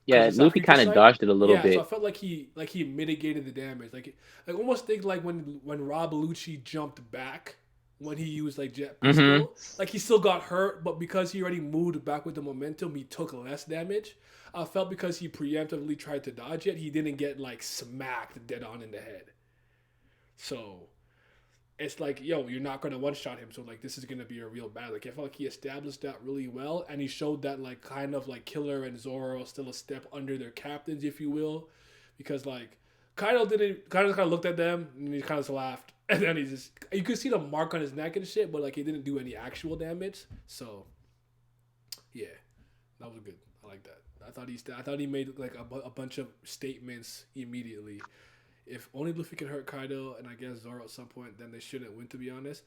Yeah, Luffy kind of dodged it a little bit. So I felt like he mitigated the damage. Like almost think like when Rob Lucci jumped back when he used like jet pistol, like he still got hurt, but because he already moved back with the momentum, he took less damage. I felt because he preemptively tried to dodge it, he didn't get like smacked dead on in the head. So it's like, yo, you're not gonna one shot him, so like this is gonna be a real battle. Like I felt like he established that really well, and he showed that like kind of like Killer and Zoro are still a step under their captains, if you will, because like Kaido kind of looked at them and he kind of laughed, and then you could see the mark on his neck and shit, but like he didn't do any actual damage. So yeah, that was good. I like that. I thought he made like a bunch of statements immediately. If only Luffy can hurt Kaido and I guess Zoro at some point, then they shouldn't win. To be honest.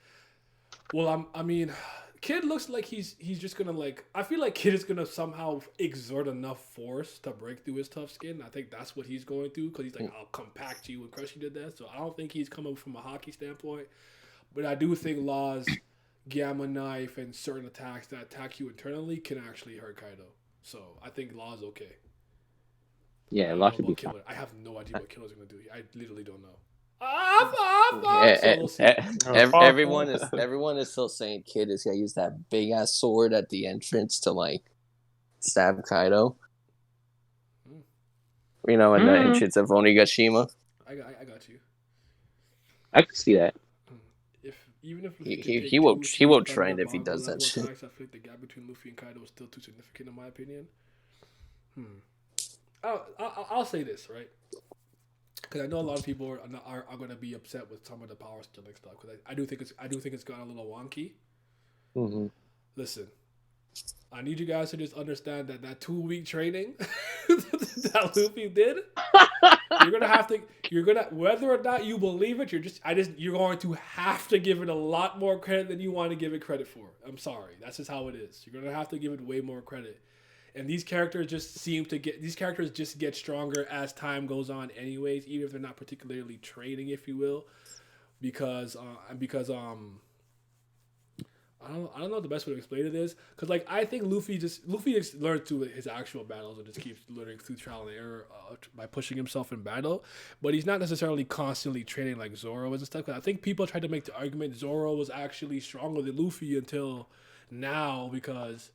Well, I mean, Kid looks like he's just gonna like. I feel like Kid is gonna somehow exert enough force to break through his tough skin. I think that's what he's going through because he's like, I'll compact you and crush you to death. So I don't think he's coming from a hockey standpoint, but I do think Law's Gamma Knife and certain attacks that attack you internally can actually hurt Kaido. So I think Law's okay. Yeah, I don't Law know should be about fine. Killer. I have no idea what Killer's gonna do. I literally don't know. So we'll see. Everyone is still saying Kid is gonna use that big ass sword at the entrance to like stab Kaido. You know, in the entrance of Onigashima. I got you. I can see that. Even if He won't trend if he does that shit. I feel like the gap between Luffy and Kaido is still too significant in my opinion. I'll say this, right? Because I know a lot of people are going to be upset with some of the power stealing stuff. Because I do think it's gotten a little wonky. Mm-hmm. Listen, I need you guys to just understand that 2-week training that Luffy did, you're gonna whether or not you believe it, you're going to have to give it a lot more credit than you want to give it credit for. I'm sorry, that's just how it is. You're gonna have to give it way more credit. And these characters just get stronger as time goes on anyways, even if they're not particularly training, if you will. Because I don't know what the best way to explain it is. Because like I think Luffy just learned through his actual battles and just keeps learning through trial and error by pushing himself in battle. But he's not necessarily constantly training like Zoro is and stuff. 'Cause I think people tried to make the argument Zoro was actually stronger than Luffy until now because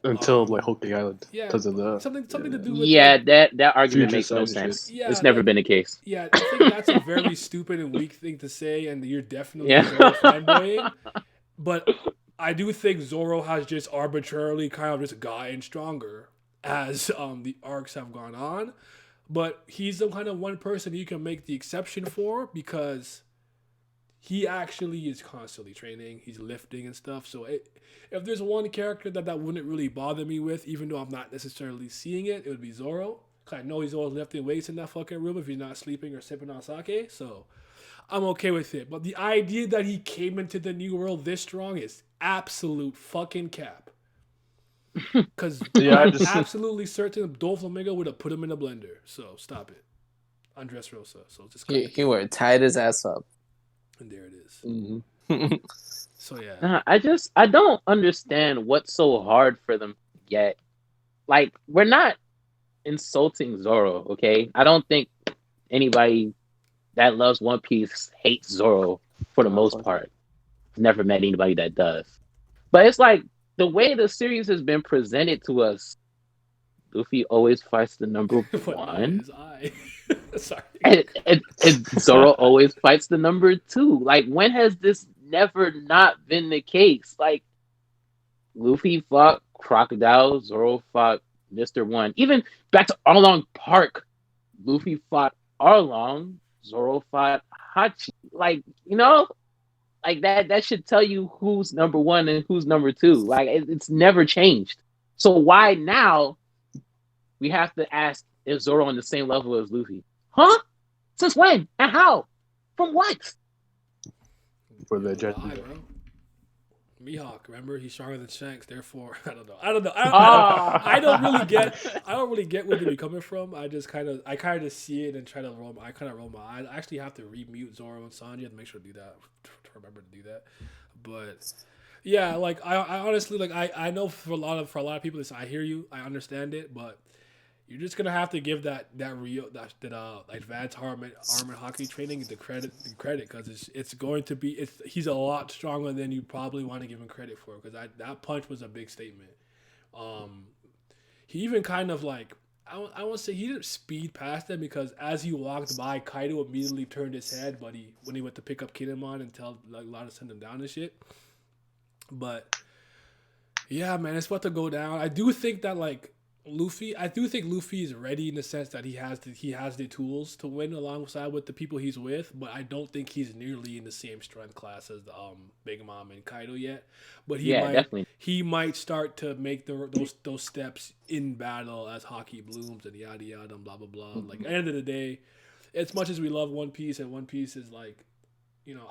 like Whole Cake Island, yeah, because of the something to do with that argument Future makes no side sense. shit. Yeah, It's never like- been the case. Yeah, I think that's a very stupid and weak thing to say, and you're definitely Yeah. Zoro fanboying. But I do think Zoro has just arbitrarily kind of just gotten stronger as the arcs have gone on. But he's the kind of one person you can make the exception for because he actually is constantly training. He's lifting and stuff. So if there's one character that wouldn't really bother me with, even though I'm not necessarily seeing it, it would be Zoro. 'Cause I know he's always lifting weights in that fucking room if he's not sleeping or sipping on sake. So I'm okay with it. But the idea that he came into the new world this strong is absolute fucking cap. Because Yeah, I'm absolutely certain Doflamingo would have put him in a blender. So stop it. Andres Rosa. So just cut He would have tied his ass up. and there it is. Mm-hmm. So yeah. I don't understand what's so hard for them yet. Like, we're not insulting Zoro, okay? I don't think anybody that loves One Piece hates Zoro for the most part. Never met anybody that does. But it's like the way the series has been presented to us, Luffy always fights the number But one. his eye. Sorry. And Zoro always fights the number 2. Like, when has this never not been the case? Like, Luffy fought Crocodile, Zoro fought Mr. One. Even back to Arlong Park, Luffy fought Arlong, Zoro fought Hachi. Like, like that should tell you who's number 1 and who's number 2. Like, it's never changed. So why now we have to ask if Zoro on the same level as Luffy? Huh? Since when? And how? From what? For the Eye, judgment. bro. Mihawk, remember he's stronger than Shanks. Therefore, I don't know. I don't really get where they're coming from. I kind of see it and try to roll. I kind of roll my eyes. I actually have to remute Zoro and Sanji to make sure to do that. To remember to do that. But yeah, like I honestly like I know for a lot of people, I hear you. I understand it, but you're just gonna have to give that advanced armor hockey training the credit because it's going to be he's a lot stronger than you probably want to give him credit for because that punch was a big statement. He even kind of like I won't say he didn't speed past them because as he walked by, Kaido immediately turned his head, but when he went to pick up Kinemon and tell like Lana to send him down and shit. But yeah, man, it's about to go down. I do think that like. Luffy is ready in the sense that he has the tools to win alongside with the people he's with, but I don't think he's nearly in the same strength class as Big Mom and Kaido yet. But he might start to make those steps in battle as hockey blooms and yada yada and blah blah blah. Like at the end of the day, as much as we love One Piece, and One Piece is like,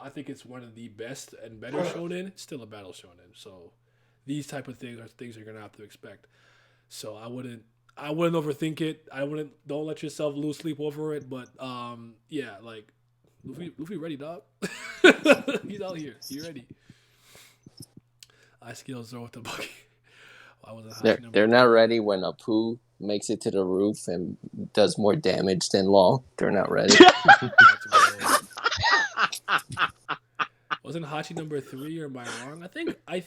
I think it's one of the best and better shonen. It's still a battle shonen, so these type of things are things you're gonna have to expect. So I wouldn't overthink it. Don't let yourself lose sleep over it. But yeah, like Luffy ready, dog. He's out here. He ready. I skills throw with the bucket. I wasn't. They're not ready when Apu makes it to the roof and does more damage than Law. They're not ready. Wasn't Hachi number 3, or am I wrong? I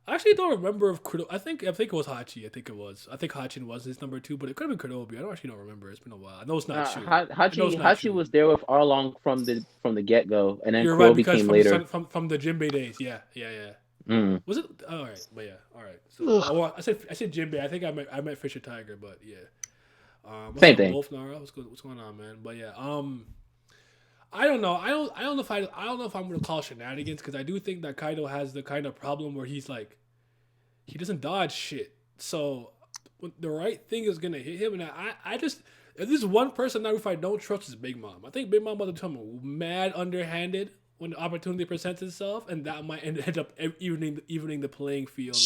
actually don't remember if I think it was Hachi. I think Hachi was his number 2, but it could have been Kurobi. I don't remember. It's been a while. I know it's not true. Hachi was there with Arlong from the get go, and then You're right, Kurobi because came later. From the Jinbei days. Yeah. Mm. Was it? All right, but yeah, all right. So I said Jinbei. I think I meant Fisher Tiger, but yeah. Same thing. Wolf Nara, what's going on, man? But yeah, I don't know. I don't know if I'm gonna call shenanigans, because I do think that Kaido has the kind of problem where he's like, he doesn't dodge shit. So when the right thing is gonna hit him, and I just, if there's one person that if I don't trust, is Big Mom. I think Big Mom about to become mad underhanded when the opportunity presents itself, and that might end up evening the playing field,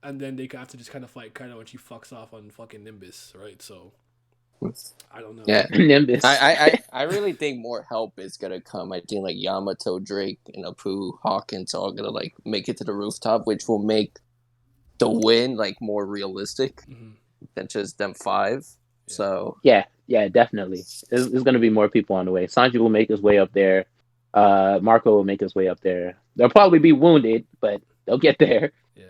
and then they have to just kind of fight Kaido, and she fucks off on fucking Nimbus, right? So I don't know. Yeah, Nimbus. I really think more help is gonna come. I think like Yamato, Drake, and Apu, Hawkins all gonna like make it to the rooftop, which will make the win like more realistic than just them 5. Yeah. So yeah, definitely. There's gonna be more people on the way. Sanji will make his way up there. Marco will make his way up there. They'll probably be wounded, but they'll get there. Yeah.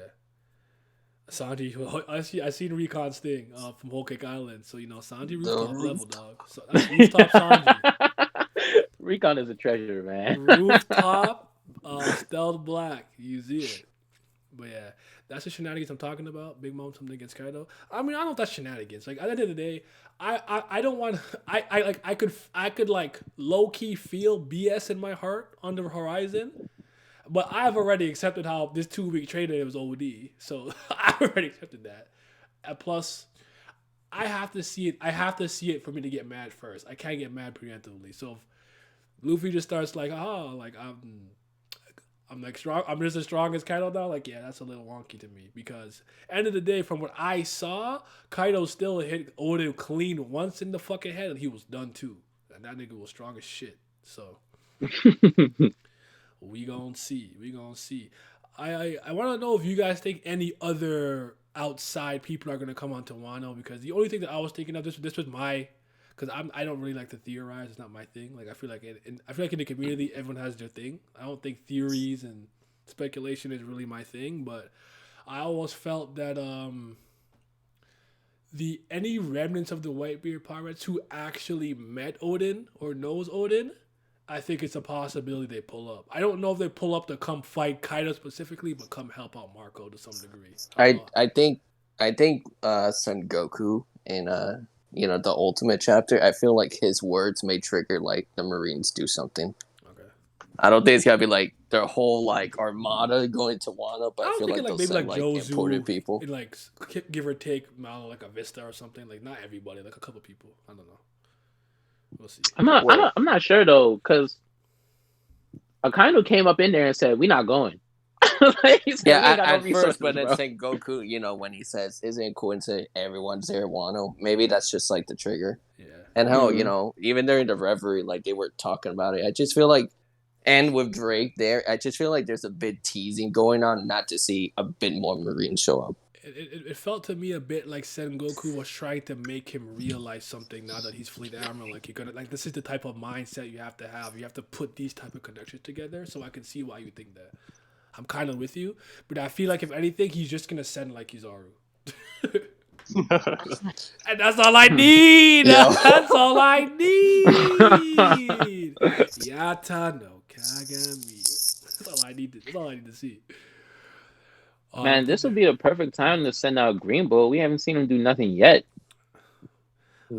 Sanji, I seen Recon's thing from Whole Cake Island. So Sanji rooftop level, dog. So that's rooftop Sanji. Recon is a treasure, man. Rooftop, stealth black. You see it. But yeah, that's the shenanigans I'm talking about. Big Mom something against Kaido. I mean, I don't know if that's shenanigans. Like at the end of the day, I don't want. I could like low key feel BS in my heart on the horizon, but I've already accepted how this 2-week trade was OD. So I've already accepted that. And plus, I have to see it. I have to see it for me to get mad first. I can't get mad preemptively. So if Luffy just starts like, I'm like strong. I'm just as strong as Kaido now. Like, yeah, that's a little wonky to me, because end of the day, from what I saw, Kaido still hit Oden clean once in the fucking head, and he was done too. And that nigga was strong as shit. So we gonna see. I want to know if you guys think any other outside people are gonna come onto Wano, because the only thing that I was thinking of, this was my. Because I don't really like to theorize. It's not my thing. Like I feel like in the community, everyone has their thing. I don't think theories and speculation is really my thing. But I always felt that any remnants of the Whitebeard pirates who actually met Oden or knows Oden, I think it's a possibility they pull up. I don't know if they pull up to come fight Kaido specifically, but come help out Marco to some degree. I think Son Goku in the ultimate chapter, I feel like his words may trigger like the Marines do something. Okay. I don't think it's gotta be like their whole like armada going to Wano, but I feel like they'll send like imported people. And, like give or take, like a Vista or something. Like not everybody, like a couple people. I don't know. We'll see. I'm not sure though, because Akainu came up in there and said, "We're not going." At first, but then saying Goku, when he says, "Isn't it coincidence everyone's there at Wano?" Maybe that's just like the trigger. Yeah. And how even during the reverie, like they were talking about it. I just feel like, and with Drake there, I just feel like there's a bit teasing going on, not to see a bit more Marines show up. It felt to me a bit like Sengoku was trying to make him realize something now that he's fleet armor. Like this is the type of mindset you have to have. You have to put these type of connections together. So I can see why you think that. I'm kind of with you, but I feel like if anything, he's just gonna send like Kizaru. And that's all I need. That's all I need. Yata no Kagami. That's all I need. That's all I need to see. Man, this would be a perfect time to send out Green Bull. We haven't seen him do nothing yet.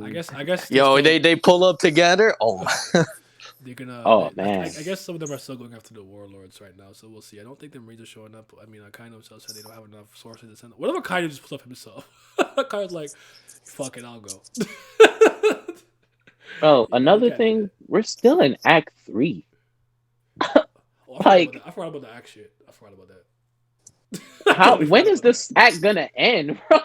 I guess. Yo, they pull up together. Oh. They're gonna. Man. I guess some of them are still going after the warlords right now, so we'll see. I don't think the Marines are showing up. I mean, Akainu himself said they don't have enough sources to send. Whatever Akainu just puts up himself. Akainu's like, fuck it, I'll go. Bro, You another can't do thing, that. we're still in Act 3. Oh, Like, I forgot about the act shit. I forgot about that. when is this act gonna end, bro?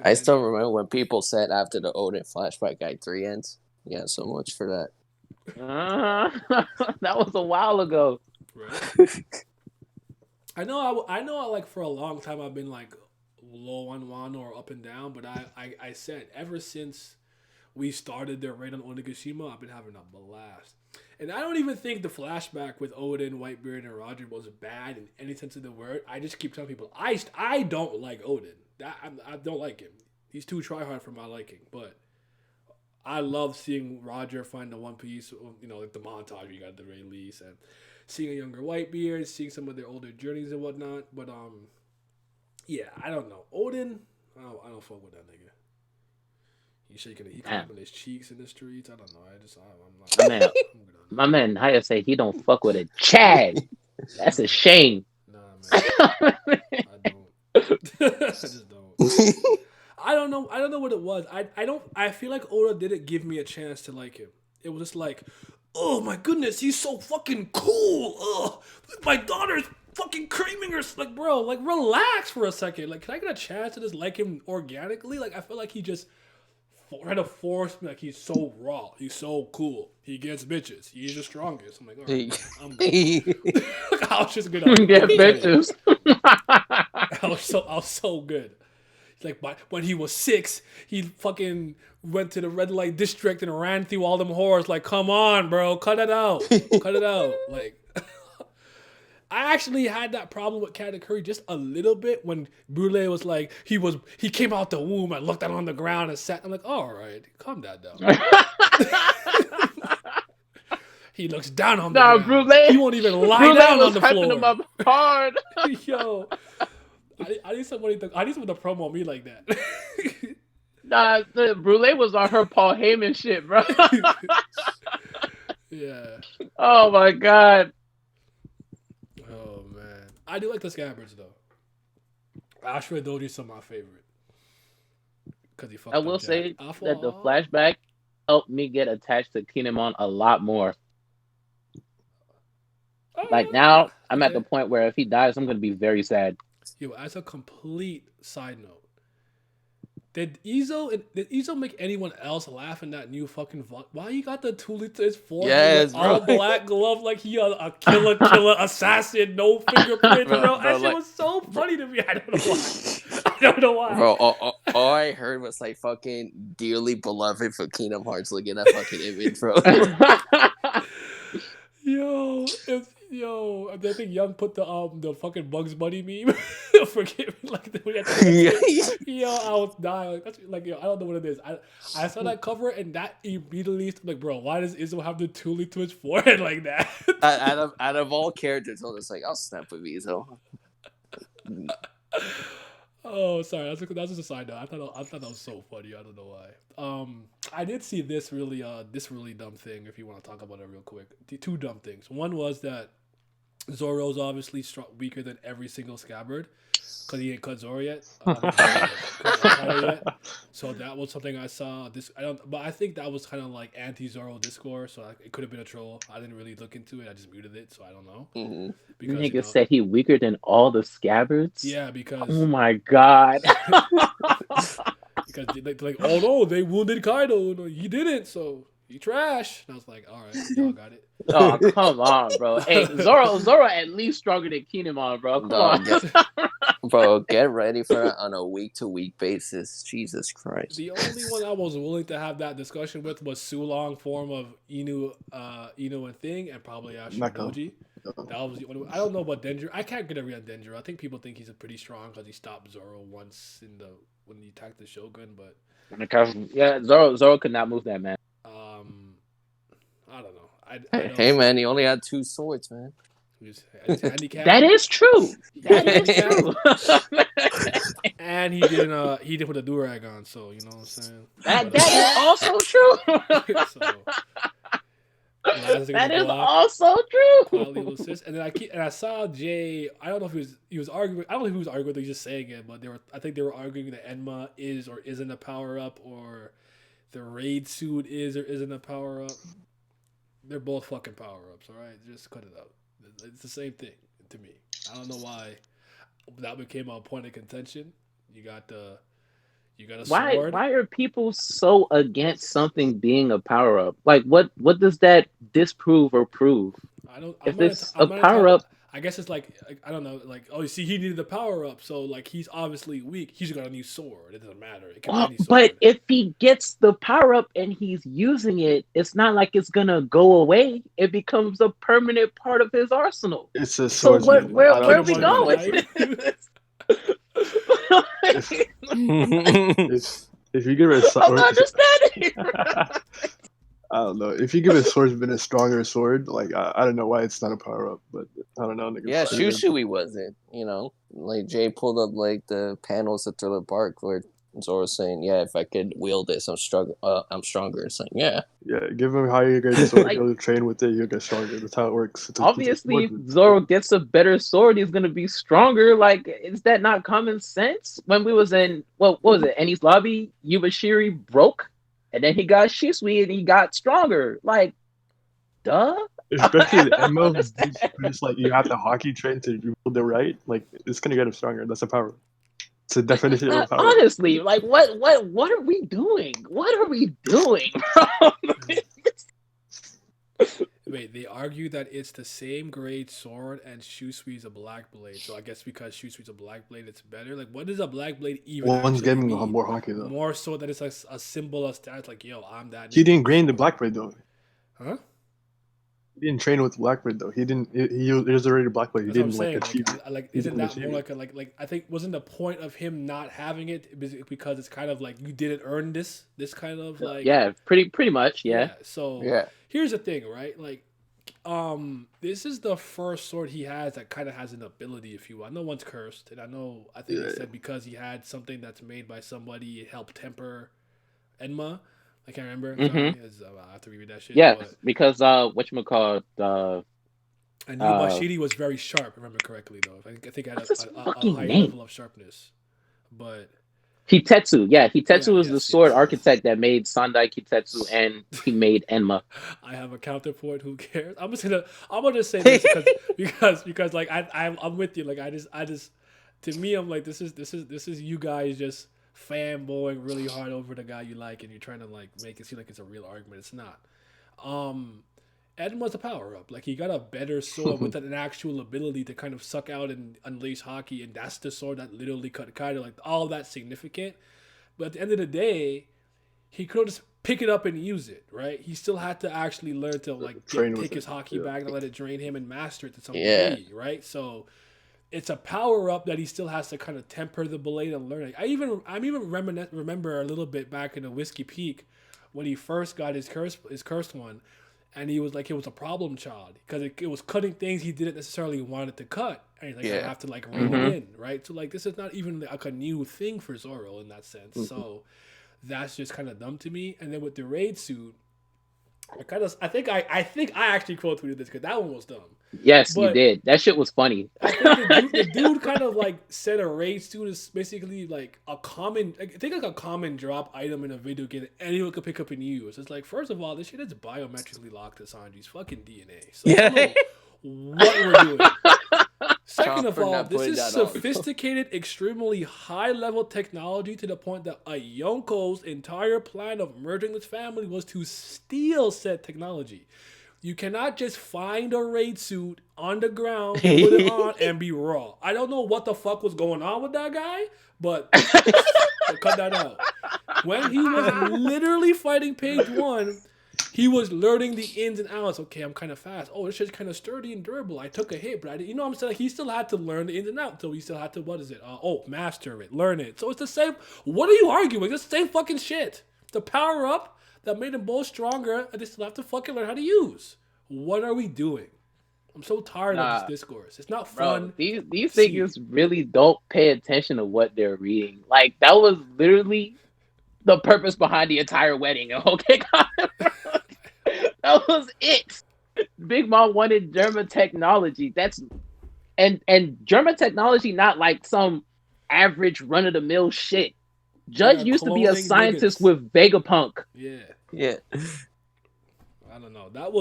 I still remember when people said after the Odin flashback Act 3 ends. Yeah, so much for that. That was a while ago. Right. I know. Like for a long time, I've been like low on Wano or up and down. But I said ever since we started their raid on Onigashima, I've been having a blast. And I don't even think the flashback with Odin, Whitebeard, and Roger was bad in any sense of the word. I just keep telling people I don't like Odin. I don't like him. He's too tryhard for my liking. But I love seeing Roger find the One Piece. You know, like the montage we got at the release and seeing a younger Whitebeard, seeing some of their older journeys and whatnot. But yeah, I don't know. Odin, I don't fuck with that nigga. He clapping his cheeks in the streets. I don't know. I'm not. My man, how you say he don't fuck with a Chad? That's a shame. Nah, man. I don't. I just don't. I don't know. I don't know what it was. I don't. I feel like Oda didn't give me a chance to like him. It was just like, oh my goodness, he's so fucking cool. My daughter's fucking creaming her. Like, bro, like relax for a second. Like, can I get a chance to just like him organically? Like, I feel like he just trying to force me. Like, he's so raw. He's so cool. He gets bitches. He's the strongest. I'm like, all right, I'm good. I was just good. Get bitches. I was so good. Like when he was 6, he fucking went to the red light district and ran through all them whores. Like, come on, bro, cut it out, cut it out. Like, I actually had that problem with Katakuri just a little bit when Brule was like, he came out the womb and looked down on the ground and sat. I'm like, all right, calm that down. He looks down on the ground. Brule, he won't even lie down on the floor. Him up hard. Yo. I need somebody to promo me like that. Nah, the Brule was on her Paul Heyman shit, bro. Yeah. Oh my god. Oh man, I do like the Scabbards though. Ashura Doji's some of my favorite. Cause he fucked I will up say Jack. that the flashback helped me get attached to Kinemon a lot more. Like now, I'm at the point where if he dies, I'm gonna be very sad. Yo, as a complete side note, did Izo make anyone else laugh in that new fucking why he got the toolie to his forehead? Yes, bro. All black glove like he a killer assassin, no fingerprint, bro. That shit was so funny to me. I don't know why. Bro, all I heard was like fucking dearly beloved for Kingdom Hearts looking at fucking image, bro. Yo, I think Young put the fucking Bugs Bunny meme. Forgive me, like yo, I was dying. Like, that's like yo, I don't know what it is. I saw that cover and that immediately like, bro, why does Izzo have the toolie to his forehead like that? out of all characters, I was like, I'll snap with Izzo. Oh, sorry. That's just a side note. I thought that was so funny. I don't know why. I did see this really dumb thing. If you want to talk about it real quick, two dumb things. One was that Zoro's obviously weaker than every single Scabbard because he ain't cut Zoro yet. So that was something I saw. But I think that was kind of like anti-Zoro discourse. So it could have been a troll. I didn't really look into it. I just muted it, so I don't know. Mm-hmm. Because nigga said he weaker than all the Scabbards. Yeah, because oh my god. Because like, oh no, they wounded Kaido. No, he didn't, so he trash. And I was like, all right, y'all got it. Oh come on, bro. Hey, Zoro at least stronger than Kinemon, bro. Come on. Bro, get ready for that on a week-to-week basis. Jesus Christ. The only one I was willing to have that discussion with was Sulong form of Inu and Thing, and probably Ashura Doji. That was the only one. I don't know about Denjiro. I can't get a read on Denjiro. I think people think he's pretty strong because he stopped Zoro once when he attacked the Shogun, but yeah, Zoro could not move that man. I don't know. Hey man, he only had 2 swords, man. That is true. That is true. And he didn't put a durag on, so you know what I'm saying. That is also true. That is also true. And then I saw Jay. I don't know if he was arguing. I don't know if he was arguing. They're just saying it, but I think they were arguing that Enma is or isn't a power up, or the raid suit is or isn't a power up. They're both fucking power ups. All right, just cut it out. It's the same thing to me. I don't know why that became a point of contention. You got a sword. Why are people so against something being a power up? Like, what does that disprove or prove? I don't. If it's a power up, I guess it's like I don't know. Like, oh, you see, he needed the power up, so like he's obviously weak. He's got a new sword. It doesn't matter. It can be any sword. But if he gets the power up and he's using it, it's not like it's gonna go away. It becomes a permanent part of his arsenal. It's a So sword. where are we going? If you give it a sword, I'm not understanding. I don't know. If you give a swordsman a stronger sword, like I don't know why it's not a power up, but I don't know. Yeah, Shushui wasn't. You know, like Jay pulled up like the panels of Thriller Bark where Zoro's saying, "Yeah, if I could wield this, I'm stronger." It's like, yeah, give him higher grade sword. He'll train with it. You'll get stronger. That's how it works. Obviously, if Zoro gets a better sword, he's gonna be stronger. Like, is that not common sense? When we was in what was it? Eni's lobby, Yubashiri broke. And then he got Shisui and he got stronger. Like, duh. Especially the ammo, it's like you have to hockey train to build it right. Like, it's gonna get him stronger. That's a power. It's a definition of a power. Honestly, like, what are we doing? What are we doing, bro? Wait, they argue that it's the same grade sword and Shusui's a black blade. So I guess because Shusui's a black blade, it's better. Like, what does a black blade even? One's getting more hockey though. More so that it's like a symbol of stats. Like, yo, I'm that. He didn't grain the black blade though. Huh? He didn't train with black blade though. He didn't. He was already black blade. He That's didn't like achieve. Like isn't that more like like I think wasn't the point of him not having it because it's kind of like you didn't earn this kind of like pretty much yeah. So here's the thing, right? Like this is the first sword he has that kind of has an ability, if you will. I know one's cursed, and I think he said because he had something that's made by somebody, it helped temper Enma. I can't remember. I have to reread that shit. Yeah, because whatchamacallit, and Yubashiri was very sharp, if I remember correctly, though. I think it had a high level of sharpness. But Hitetsu, Hitetsu was the sword architect that made Sandai Kitetsu, and he made Enma. I have a counterpoint. Who cares? I'm gonna say this because like I'm with you. Like I just to me I'm like this is you guys just fanboying really hard over the guy you like, and you're trying to like make it seem like it's a real argument. It's not. Enma's a power up. Like he got a better sword with an actual ability to kind of suck out and unleash hockey, and that's the sword that literally kind of like all that significant. But at the end of the day, he could just pick it up and use it, right? He still had to actually learn to like take his hockey bag and let it drain him and master it to some degree, right? So it's a power up that he still has to kind of temper the blade and learn it. I'm even remember a little bit back in the Whiskey Peak when he first got his cursed one. And he was like, it was a problem child because it was cutting things he didn't necessarily want it to cut. And he's like, I have to like rein it in, right? So like, this is not even like a new thing for Zoro in that sense. So that's just kind of dumb to me. And then with the raid suit, I think I actually quote tweeted this because that one was dumb. Yes, you did. That shit was funny. I think the dude kind of like said a raid suit is basically like a common drop item in a video game that anyone could pick up and use. It's like, first of all, this shit is biometrically locked to Sanji's fucking DNA. So I don't know what we're doing. Second of all, this is sophisticated, extremely high-level technology to the point that a Yonko's entire plan of merging this family was to steal said technology. You cannot just find a raid suit on the ground, put it on, and be raw. I don't know what the fuck was going on with that guy, but cut that out. When he was literally fighting page 1, he was learning the ins and outs. Okay, I'm kind of fast. Oh, this shit's kind of sturdy and durable. I took a hit, but I didn't, you know what I'm saying? Like, he still had to learn the ins and outs. So he still had to, master it, learn it. So it's the same. What are you arguing? It's the same fucking shit. The power up that made them both stronger, and they still have to fucking learn how to use. What are we doing? I'm so tired of this discourse. It's not fun. Bro, these niggas really don't pay attention to what they're reading. Like, that was literally the purpose behind the entire wedding. Okay, that was it. Big Mom wanted German technology. And German technology, not like some average run of the mill shit. Judge are used to be a cloning scientist niggas. with Vegapunk. Yeah. Yeah. I don't know. That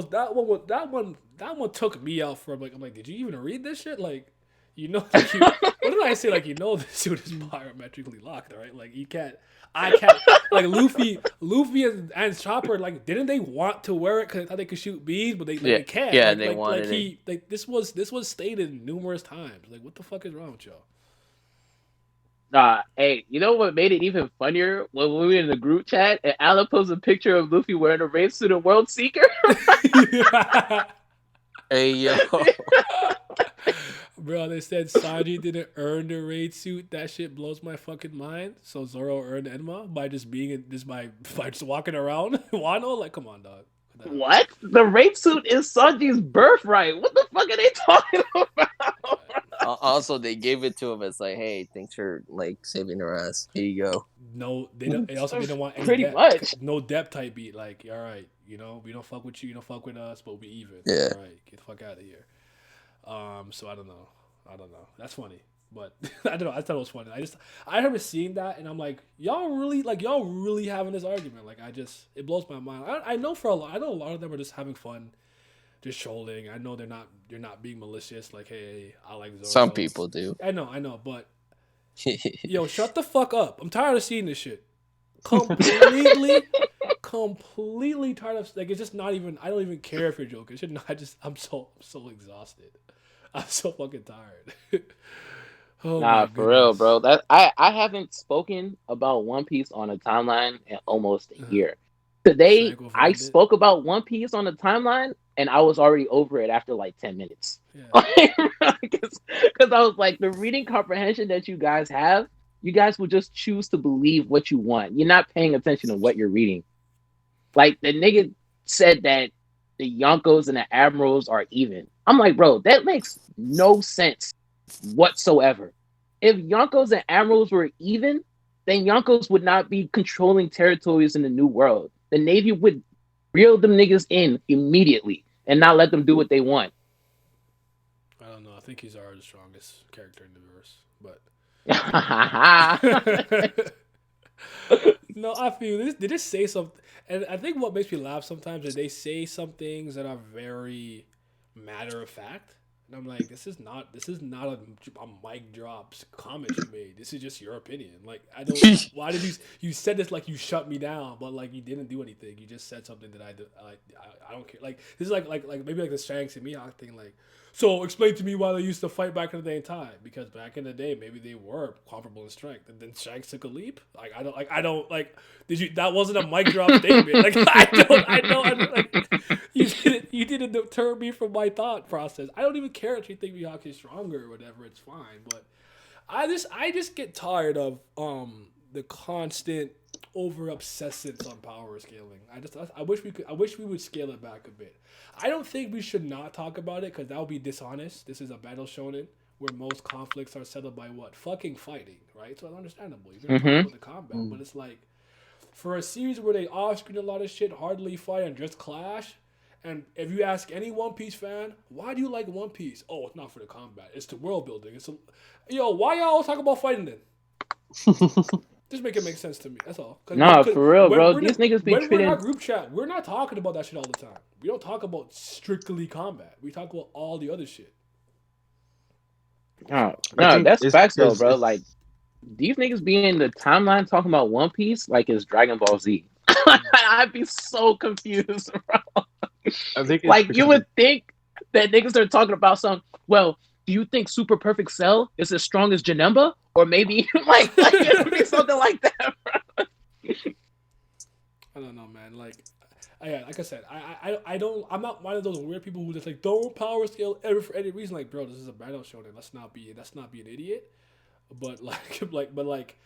one took me out for I'm like, did you even read this shit? Like, like what did I say? Like, this suit is biometrically locked, right? Like, I can't. Like Luffy and Chopper, like, didn't they want to wear it because they thought they could shoot bees, but they can't. Yeah, like, they wanted it. This was stated numerous times. Like, what the fuck is wrong with y'all? Hey, you know what made it even funnier? When we were in the group chat and Alan posted a picture of Luffy wearing a race suit of World Seeker. Hey, yo. Bro, they said Sanji didn't earn the raid suit. That shit blows my fucking mind. So Zoro earned Enma by just by just walking around Wano? Like, come on, dog. What? The raid suit is Sanji's birthright. What the fuck are they talking about? Also, they gave it to him as like, hey, thanks for like saving her ass. Here you go. No, they don't. They also didn't want any pretty debt, much no debt type beat. Like, all right, we don't fuck with you, you don't fuck with us, but we even. Yeah. All right, get the fuck out of here. So I don't know. That's funny, but I don't know. I thought it was funny. I remember seeing that, and I'm like, y'all really having this argument. Like, it blows my mind. I know a lot of them are just having fun, just trolling. I know they're not being malicious. Like, hey, I like Zoro. Some people do. I know, but yo, shut the fuck up. I'm tired of seeing this shit. Completely tired of, like, it's just not even. I don't even care if you're joking. It should not. I'm so exhausted. I'm so fucking tired. Nah, for real, bro. That I haven't spoken about One Piece on a timeline in almost a year. Today, I spoke about One Piece on the timeline, and I was already over it after like 10 minutes. Because I was like, the reading comprehension that you guys have, you guys will just choose to believe what you want. You're not paying attention to what you're reading. Like, the nigga said that the Yonkos and the Admirals are even. I'm like, bro, that makes no sense whatsoever. If Yonkos and Admirals were even, then Yonkos would not be controlling territories in the New World. The Navy would reel them niggas in immediately and not let them do what they want. I don't know. I think he's the strongest character in the verse, but no, I feel this. They just say something, and I think what makes me laugh sometimes is they say some things that are very matter of fact, and I'm like, this is not a mic drops comment you made. This is just your opinion. Like, I don't. Why did you said this like you shut me down, but like you didn't do anything. You just said something that I don't care. Like, this is like maybe like the Shanks and Mihawk thing. Like, so explain to me why they used to fight back in the day and time, because back in the day maybe they were comparable in strength, and then Shanks took a leap. Like, I don't did you? That wasn't a mic drop statement. Like, I don't like, you didn't deter me from my thought process. I don't even care if you think Mihawk is stronger or whatever. It's fine, but I just get tired of the constant over obsessance on power scaling. I wish we would scale it back a bit. I don't think we should not talk about it, because that would be dishonest. This is a battle shonen where most conflicts are settled by what? Fucking fighting, right? So it's understandable. You're gonna talk about the combat, but it's like, for a series where they off-screen a lot of shit, hardly fight, and just clash. And if you ask any One Piece fan, why do you like One Piece? Oh, it's not for the combat. It's the world building. Why y'all talk about fighting then? Just make it make sense to me. That's all. Nah, for real, bro. These niggas be treating... We're in our group chat, we're not talking about that shit all the time. We don't talk about strictly combat. We talk about all the other shit. No, that's facts though, bro. Like, these niggas be in the timeline talking about One Piece like it's Dragon Ball Z. I'd be so confused, bro. I think like, you would think that niggas are talking about some. Well, do you think Super Perfect Cell is as strong as Janemba, or maybe like it would be something like that, bro? I don't know, man. Like I said, I'm not one of those weird people who just like don't power scale for any reason. Like, bro, this is a battle shonen. Let's not be an idiot. But like,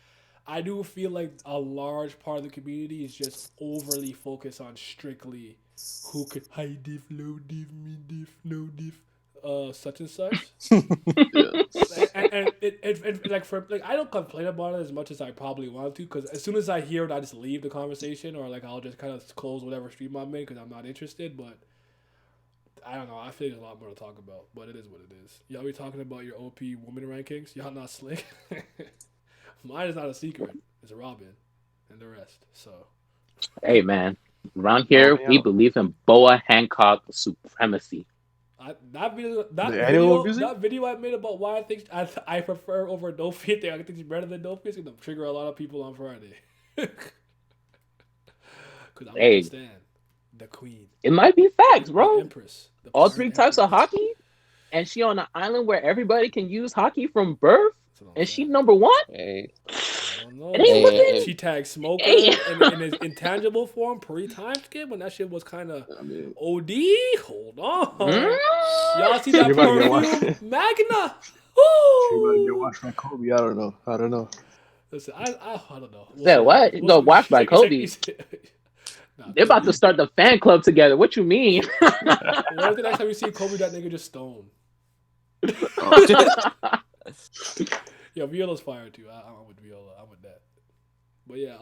I do feel like a large part of the community is just overly focused on strictly who could high diff, low diff, mid diff, no diff, such and such. and I don't complain about it as much as I probably want to, because as soon as I hear it, I just leave the conversation, or like I'll just kind of close whatever stream I'm in because I'm not interested. But I don't know. I feel there's a lot more to talk about, but it is what it is. Y'all be talking about your OP woman rankings. Y'all not slick. Mine is not a secret. It's Robin and the rest. So Hey man, around here we believe in Boa Hancock supremacy. The annual music? that video I made about why I think I prefer over Dofi. I think it's better than Dofi. It's gonna trigger a lot of people on Friday. Because I'm Hey, gonna stand the queen, it might be facts, the bro. empress, the All pirate three types of empress. hockey, and she on an island where everybody can use hockey from birth, That's what I'm and she saying. number one. Hey, I don't know. It ain't looking. She tagged Smoker Hey. in his intangible form pre-time skip when that shit was kind of I mean, OD. Hold on. Mm. Y'all see she that about to get perfume? washed. Magna. She about to get Woo! washed by Kobe. I don't know. Listen, I don't know. We'll Said see. what? We'll No, see. watched by Kobe. Nah, They're about to start the fan club together. What you mean? what if the next time you see Kobe, that nigga just stone? Yeah, Viola's fire too. I'm with Viola. I'm with that. But yeah,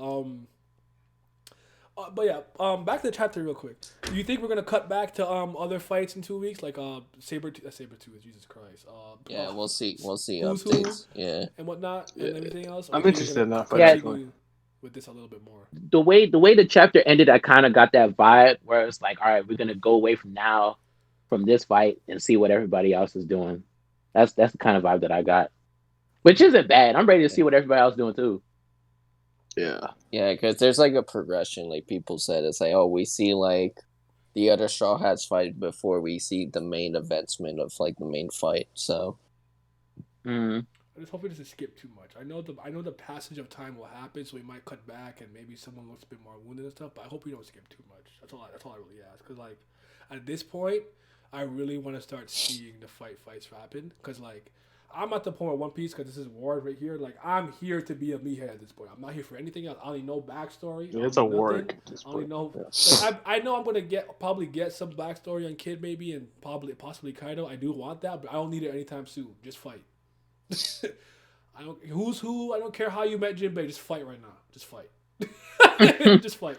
back to the chapter real quick. Do you think we're gonna cut back to other fights in 2 weeks, like Saber 2, Jesus Christ. yeah, we'll see. We'll see Who's who? updates. Yeah. And whatnot and everything else? Or I'm you think we're interested in gonna that fight. continue with this a little bit more? the way the chapter ended, I kind of got that vibe where it's like, all right, we're gonna go away from this fight and see what everybody else is doing. That's the kind of vibe that I got, which isn't bad. I'm ready to see what everybody else is doing too. Yeah. Yeah, because there's like a progression. Like people said, it's like, oh, we see like the other Straw Hats fight before we see the main advancement of like the main fight. So I just hope it doesn't skip too much. I know the passage of time will happen, so we might cut back and maybe someone looks a bit more wounded and stuff. But I hope we don't skip too much. That's all I really ask. Because like at this point, I really want to start seeing the fights happen. Because like I'm at the point of One Piece, because this is war right here. Like I'm here to be a meathead at this point. I'm not here for anything else. I don't need no backstory. Yeah, it's a war. I only know. Like, I know I'm gonna probably get some backstory on Kid maybe and possibly Kaido. I do want that, but I don't need it anytime soon. Just fight. I don't who's who. I don't care how you met Jinbei. Just fight right now. Just fight. Just fight.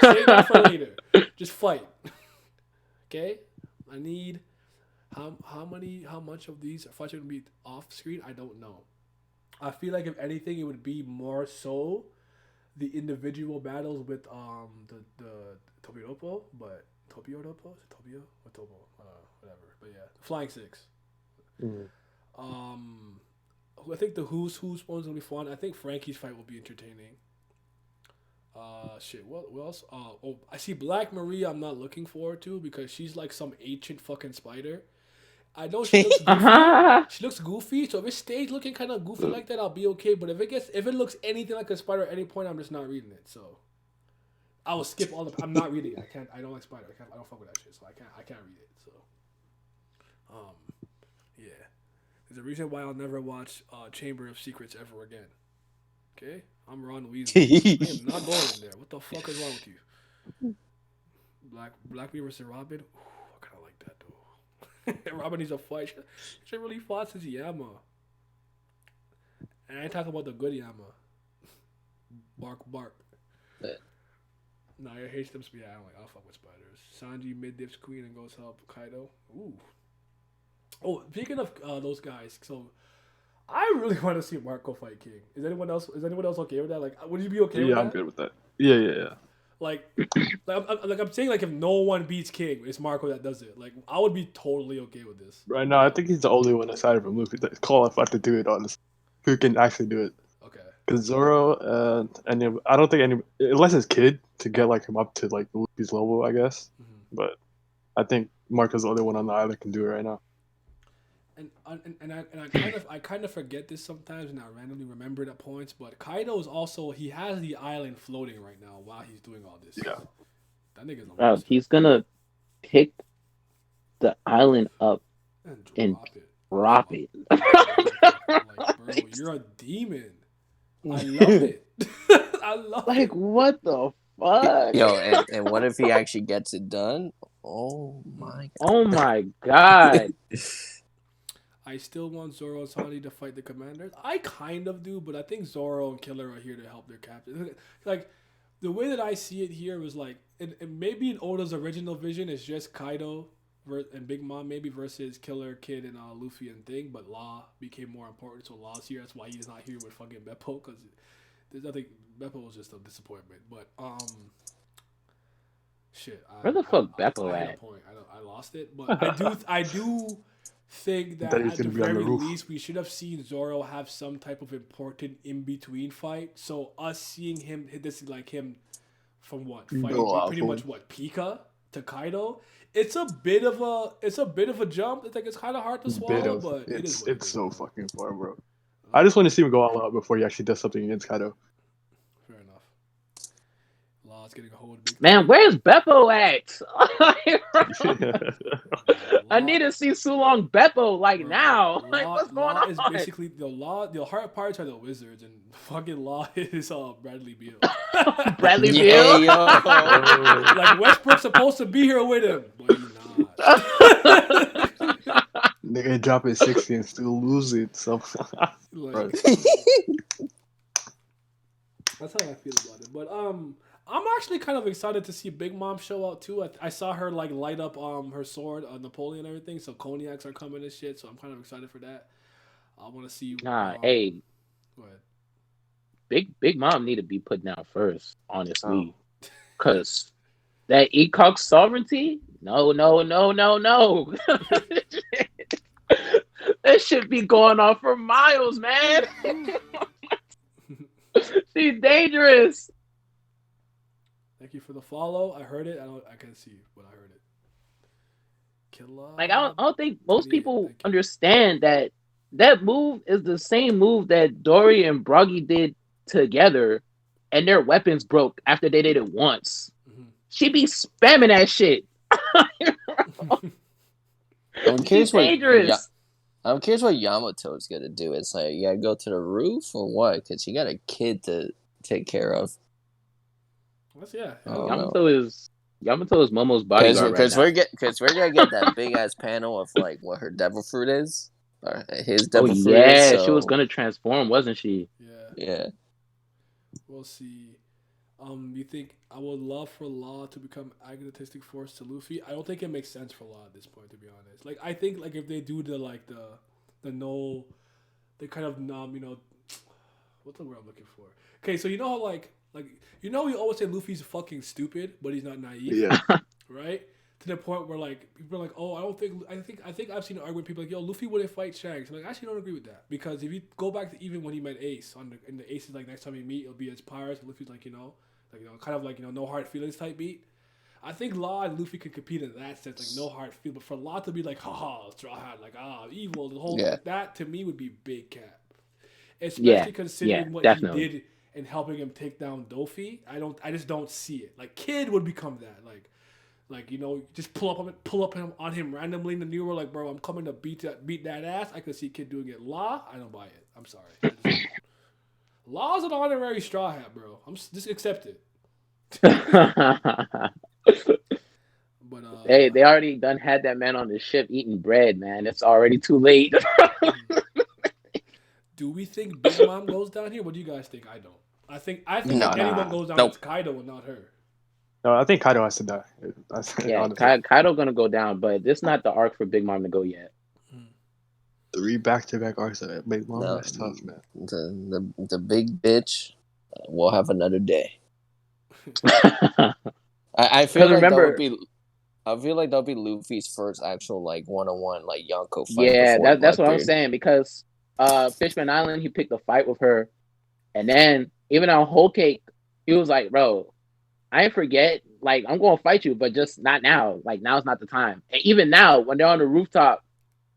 Save that for later. Just fight. Okay. I need how much of these fights are gonna be off screen. I don't know. I feel like if anything, it would be more so the individual battles with the Tobiopo, but Tobiopo is it Tobio or Tobo whatever. But yeah, Flying Six. I think the who's one's gonna be fun. I think Frankie's fight will be entertaining. What else? I see Black Maria. I'm not looking forward to because she's like some ancient fucking spider. I know she looks goofy. She looks goofy. So if it stays looking kind of goofy like that, I'll be okay. But if it looks anything like a spider at any point, I'm just not reading it. So I will skip all the. I'm not reading it. I don't like spider. I don't fuck with that shit. So I can't read it. So yeah. There's a reason why I'll never watch Chamber of Secrets ever again. Okay? I'm Ron Weasley. I am not going in there. What the fuck is wrong with you? Black Mirror versus Robin? Ooh, I kind of like that, though. Robin needs a fight. She really fought since Yama. And I ain't talking about the good Yama. Bark. No, I hate them. Yeah, I'll fuck with spiders. Sanji mid-dips queen and goes help Kaido. Ooh. Oh, speaking of those guys, so I really want to see Marco fight King. Is anyone else okay with that? Like, would you be okay with that? Yeah, I'm good with that. Yeah. Like I'm saying, like if no one beats King, it's Marco that does it. Like, I would be totally okay with this. Right now, I think he's the only one aside from Luffy that's qualified to do it, honestly. Who can actually do it. Okay. Because Zoro, and I don't think unless it's Kid, to get like him up to like Luffy's level, I guess. Mm-hmm. But I think Marco's the only one on the island can do it right now. And I kind of forget this sometimes, and I randomly remember it at points. But Kaido is also he has the island floating right now while he's doing all this. Yeah, that nigga's a monster. He's gonna pick the island up and drop it. Like, bro, you're a demon. I love it. I love like, it. What the fuck? Yo, and what if he actually gets it done? Oh my god. Oh my god. I still want Zoro and Sanji to fight the commanders. I kind of do, but I think Zoro and Killer are here to help their captain. Like, the way that I see it here was like, and maybe in Oda's original vision, it's just Kaido and Big Mom maybe versus Killer, Kid, and Luffy and Thing, but Law became more important, so Law's here. That's why he's not here with fucking Beppo, because There's nothing. Beppo was just a disappointment, but shit. Where the fuck Beppo I had a at? point. I lost it, but I do think that That he's at the gonna be on the very roof. least we should have seen Zoro have some type of important in between fight. So us seeing him hit this like him from what fighting pretty much what Pika to Kaido. It's a bit of a jump. It's like it's kind of hard to swallow, but it's so fucking far, bro. I just want to see him go all out before he actually does something against Kaido. Fair enough. Law's getting a hold of Man, where's Beppo at? I need to see Sulong Beppo now. Like, what's going on? Is basically the Law. The hard parts are the Wizards, and fucking Law is Bradley Beal. Bradley Beal. Like Westbrook's supposed to be here with him, but he's not. Nigga dropping 60 and still lose it. So like, that's how I feel about it. But I'm actually kind of excited to see Big Mom show out too. I saw her like light up her sword, Napoleon and everything. So cognacs are coming and shit. So I'm kind of excited for that. I want to see. Hey, go ahead. Big Mom need to be put down first, honestly, because that ECOG sovereignty. No. That should be going on for miles, man. She's dangerous. Thank you for the follow. I heard it. I can't see, but I heard it. Killer. Like I don't think most people understand that move is the same move that Dory and Broggy did together, and their weapons broke after they did it once. Mm-hmm. She be spamming that shit. I'm curious what Yamato is gonna do. It's like, you gotta go to the roof or what? Because you got a kid to take care of. Yamato is Momo's bodyguard because we're gonna get that big ass panel of like what her devil fruit is, or his devil fruit. Yeah, so... she was gonna transform, wasn't she? Yeah. We'll see. You think I would love for Law to become agonistic force to Luffy? I don't think it makes sense for Law at this point, to be honest. Like I think like if they do the kind of what's the word I'm looking for? Okay, so you know how like we always say Luffy's fucking stupid, but he's not naive. Yeah. Right? To the point where like people are like, oh, I think I've seen an argument people like, yo, Luffy wouldn't fight Shanks. I'm like, I actually don't agree with that, because if you go back to even when he met Ace in the Ace is like next time we meet it'll be as pirates, and Luffy's like kind of like no hard feelings type beat. I think Law and Luffy could compete in that sense, like no hard feel, but for Law to be like, haha, Straw Hat, like evil, the whole like that to me would be big cap. Especially considering what definitely. he did in helping him take down Dofi. I just don't see it. Like Kid would become that. Like just pull up on him randomly in the new world, like, bro, I'm coming to beat that ass. I could see Kid doing it. Law, I don't buy it. I'm sorry. Law's an honorary Straw Hat, bro. I'm just accept it. But hey, they already done had that man on the ship eating bread, man. It's already too late. Do we think Big Mom goes down here? What do you guys think? I don't. I think if anyone goes down, it's Kaido and not her. No, I think Kaido has to die. Kaido gonna go down, but it's not the arc for Big Mom to go yet. 3 back-to-back arcs of Big Mom. That's tough, man. The big bitch will have another day. I feel like that'll be Luffy's first actual like one-on-one like Yonko fight. Yeah, that's what I'm saying, because Fishman Island, he picked a fight with her, and then even on Whole Cake, he was like, bro, I ain't forget, like, I'm gonna fight you, but just not now. Like, now's not the time. And even now, when they're on the rooftop,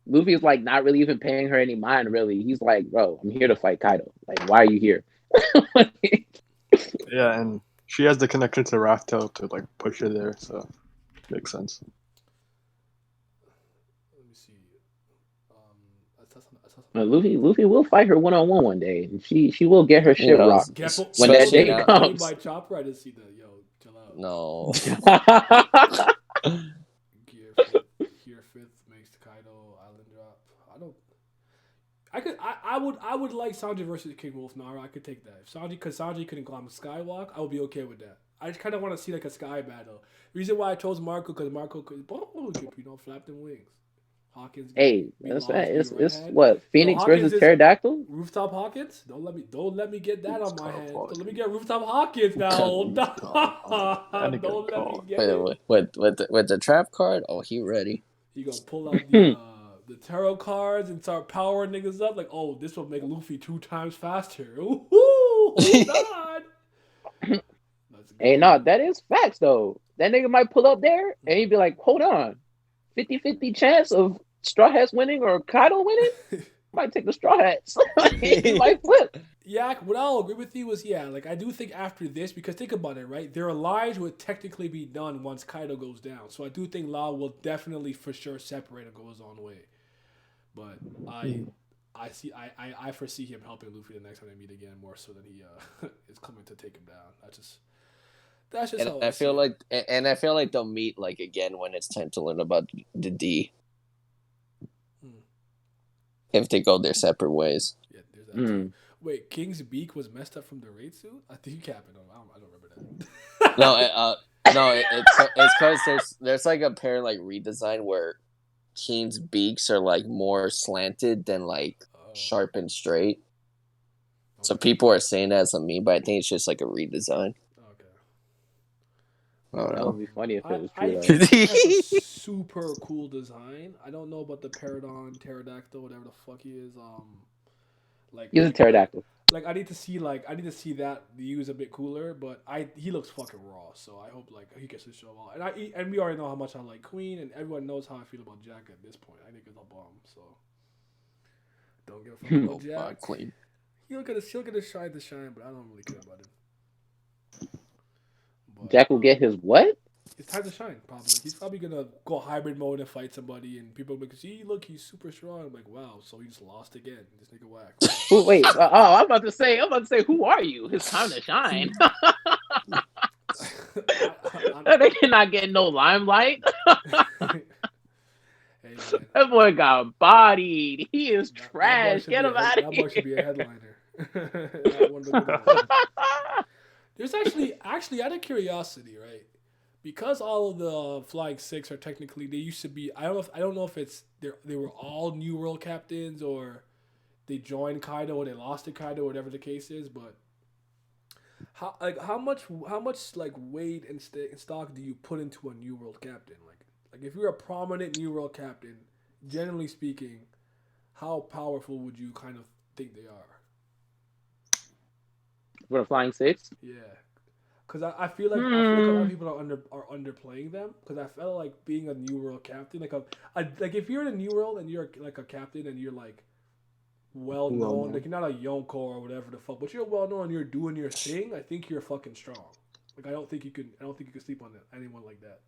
Luffy's like not really even paying her any mind, really. He's like, bro, I'm here to fight Kaido. Like, why are you here? Yeah, and she has the connection to Raftel to like push her there, so makes sense. Let me see. Luffy will fight her one-on-one one day, and she will get her shit rocked when that day comes. By Chopper, I didn't see that. Yo, chill out. No. Gear fifth makes Kaido Island drop. I would like Sanji versus King Wolf Nara. I could take that. If Sanji couldn't climb a skywalk, I would be okay with that. I just kind of want to see like a sky battle. The reason why I chose Marco, because Marco could flap them wings. Hawkins. Hey, beat that's Law's right. new right It's hand. what, Yo, Phoenix Hawkins versus is Pterodactyl? Rooftop Hawkins. Don't let me get that on my Rooftop hand. Don't let me Hawkins. get Rooftop Hawkins now. Hold on. That nigga Don't let me called. get it. With the trap card, oh, he ready. You gonna pull out the tarot cards and start powering niggas up like, oh, this will make Luffy 2 times faster. Ooh, hold on. Let's go. Hey, no, that is facts though. That nigga might pull up there and he'd be like, hold on, 50-50 chance of Straw Hats winning or Kaido winning? Might take the Straw Hats. He might flip. Yeah, what I'll agree with you is, like I do think after this, because think about it, right? Their alliance would technically be done once Kaido goes down. So I do think Law will definitely for sure separate and go his own way. But I foresee him helping Luffy the next time they meet again, more so than he is coming to take him down. That's just how I feel like they'll meet like again when it's time to learn about the D. If they go their separate ways. Yeah, there's that too. Wait, King's beak was messed up from the raid suit? I think you capping him. I don't remember that. It's because there's like a pair like redesign where King's beaks are like more slanted than like sharp and straight. Okay. So people are saying that as a meme, but I think it's just like a redesign. That would be funny if it was true. I think that's a super cool design. I don't know about the Paradon, Pterodactyl, whatever the fuck he is. He's a pterodactyl. Like I need to see that used a bit cooler, but he looks fucking raw. So I hope like he gets to show off. And we already know how much I like Queen, and everyone knows how I feel about Jack at this point. I think it's a bomb. So don't give a fuck about Jack. Queen. He'll get a shine to shine, but I don't really care about him. But, Jack will get his what? It's time to shine, probably. He's probably gonna go hybrid mode and fight somebody, and people will be like, "See, look, he's super strong." I'm like, "Wow!" So he just lost again. This nigga whack. Wait, I'm about to say, who are you? It's time to shine. They cannot get no limelight. Hey, that boy got bodied. He is trash. Get him out of here. That boy should be a headliner. There's actually out of curiosity, right? Because all of the Flying Six are technically, they used to be. I don't know if it's they were all New World captains or they joined Kaido or they lost to Kaido, whatever the case is. But how much like weight and stock do you put into a New World captain? Like if you're a prominent New World captain, generally speaking, how powerful would you kind of think they are? For the Flying Six? Yeah. Because I feel like a lot of people are underplaying them. Because I felt like being a New World captain, like if you're in a New World and you're like a captain and you're like well known, like you're not a Yonko or whatever the fuck, but you're well known and you're doing your thing. I think you're fucking strong. Like I don't think you could sleep on anyone like that.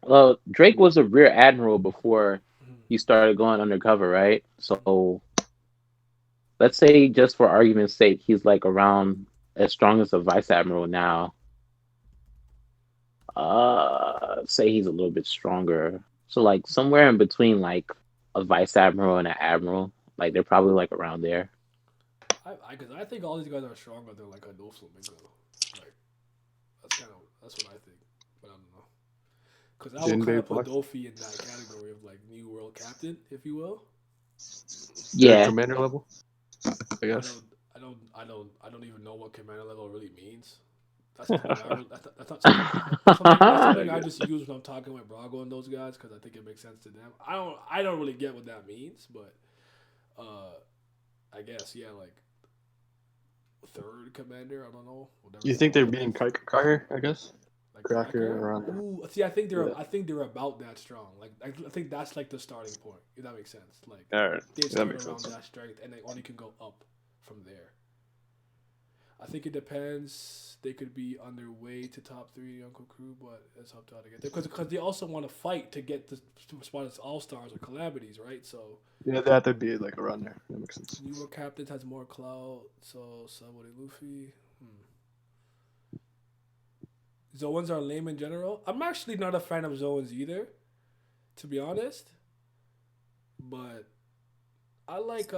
Well, Drake was a rear admiral before he started going undercover, right? So let's say, just for argument's sake, he's like around as strong as a vice admiral now. Say he's a little bit stronger. So like somewhere in between like a vice admiral and an admiral. Like they're probably like around there. Because I think all these guys are stronger than like a no flamingo. Like that's what I think. But I don't know. Because I would kind of put Dofi in that category of like New World Captain, if you will. Yeah. Commander level, I guess. I don't even know what commander level really means. That's something I just use when I'm talking with Brago and those guys because I think it makes sense to them. I don't really get what that means, but I guess like third commander. I don't know. You think they're beating Cracker? I guess. Like Cracker around. Ooh, see, I think they're about that strong. Like I think that's like the starting point. If that makes sense. Like they start around that strength, and they only can go up from there. I think it depends. They could be on their way to top 3 Uncle Crew, but it's up to how to get there. Because they also want to fight to get the spot as All-Stars or Calamities, right? So yeah, that would be like around there. That makes sense. New World Captains has more clout, so somebody Luffy. Zoans are lame in general. I'm actually not a fan of Zoans either, to be honest. But I like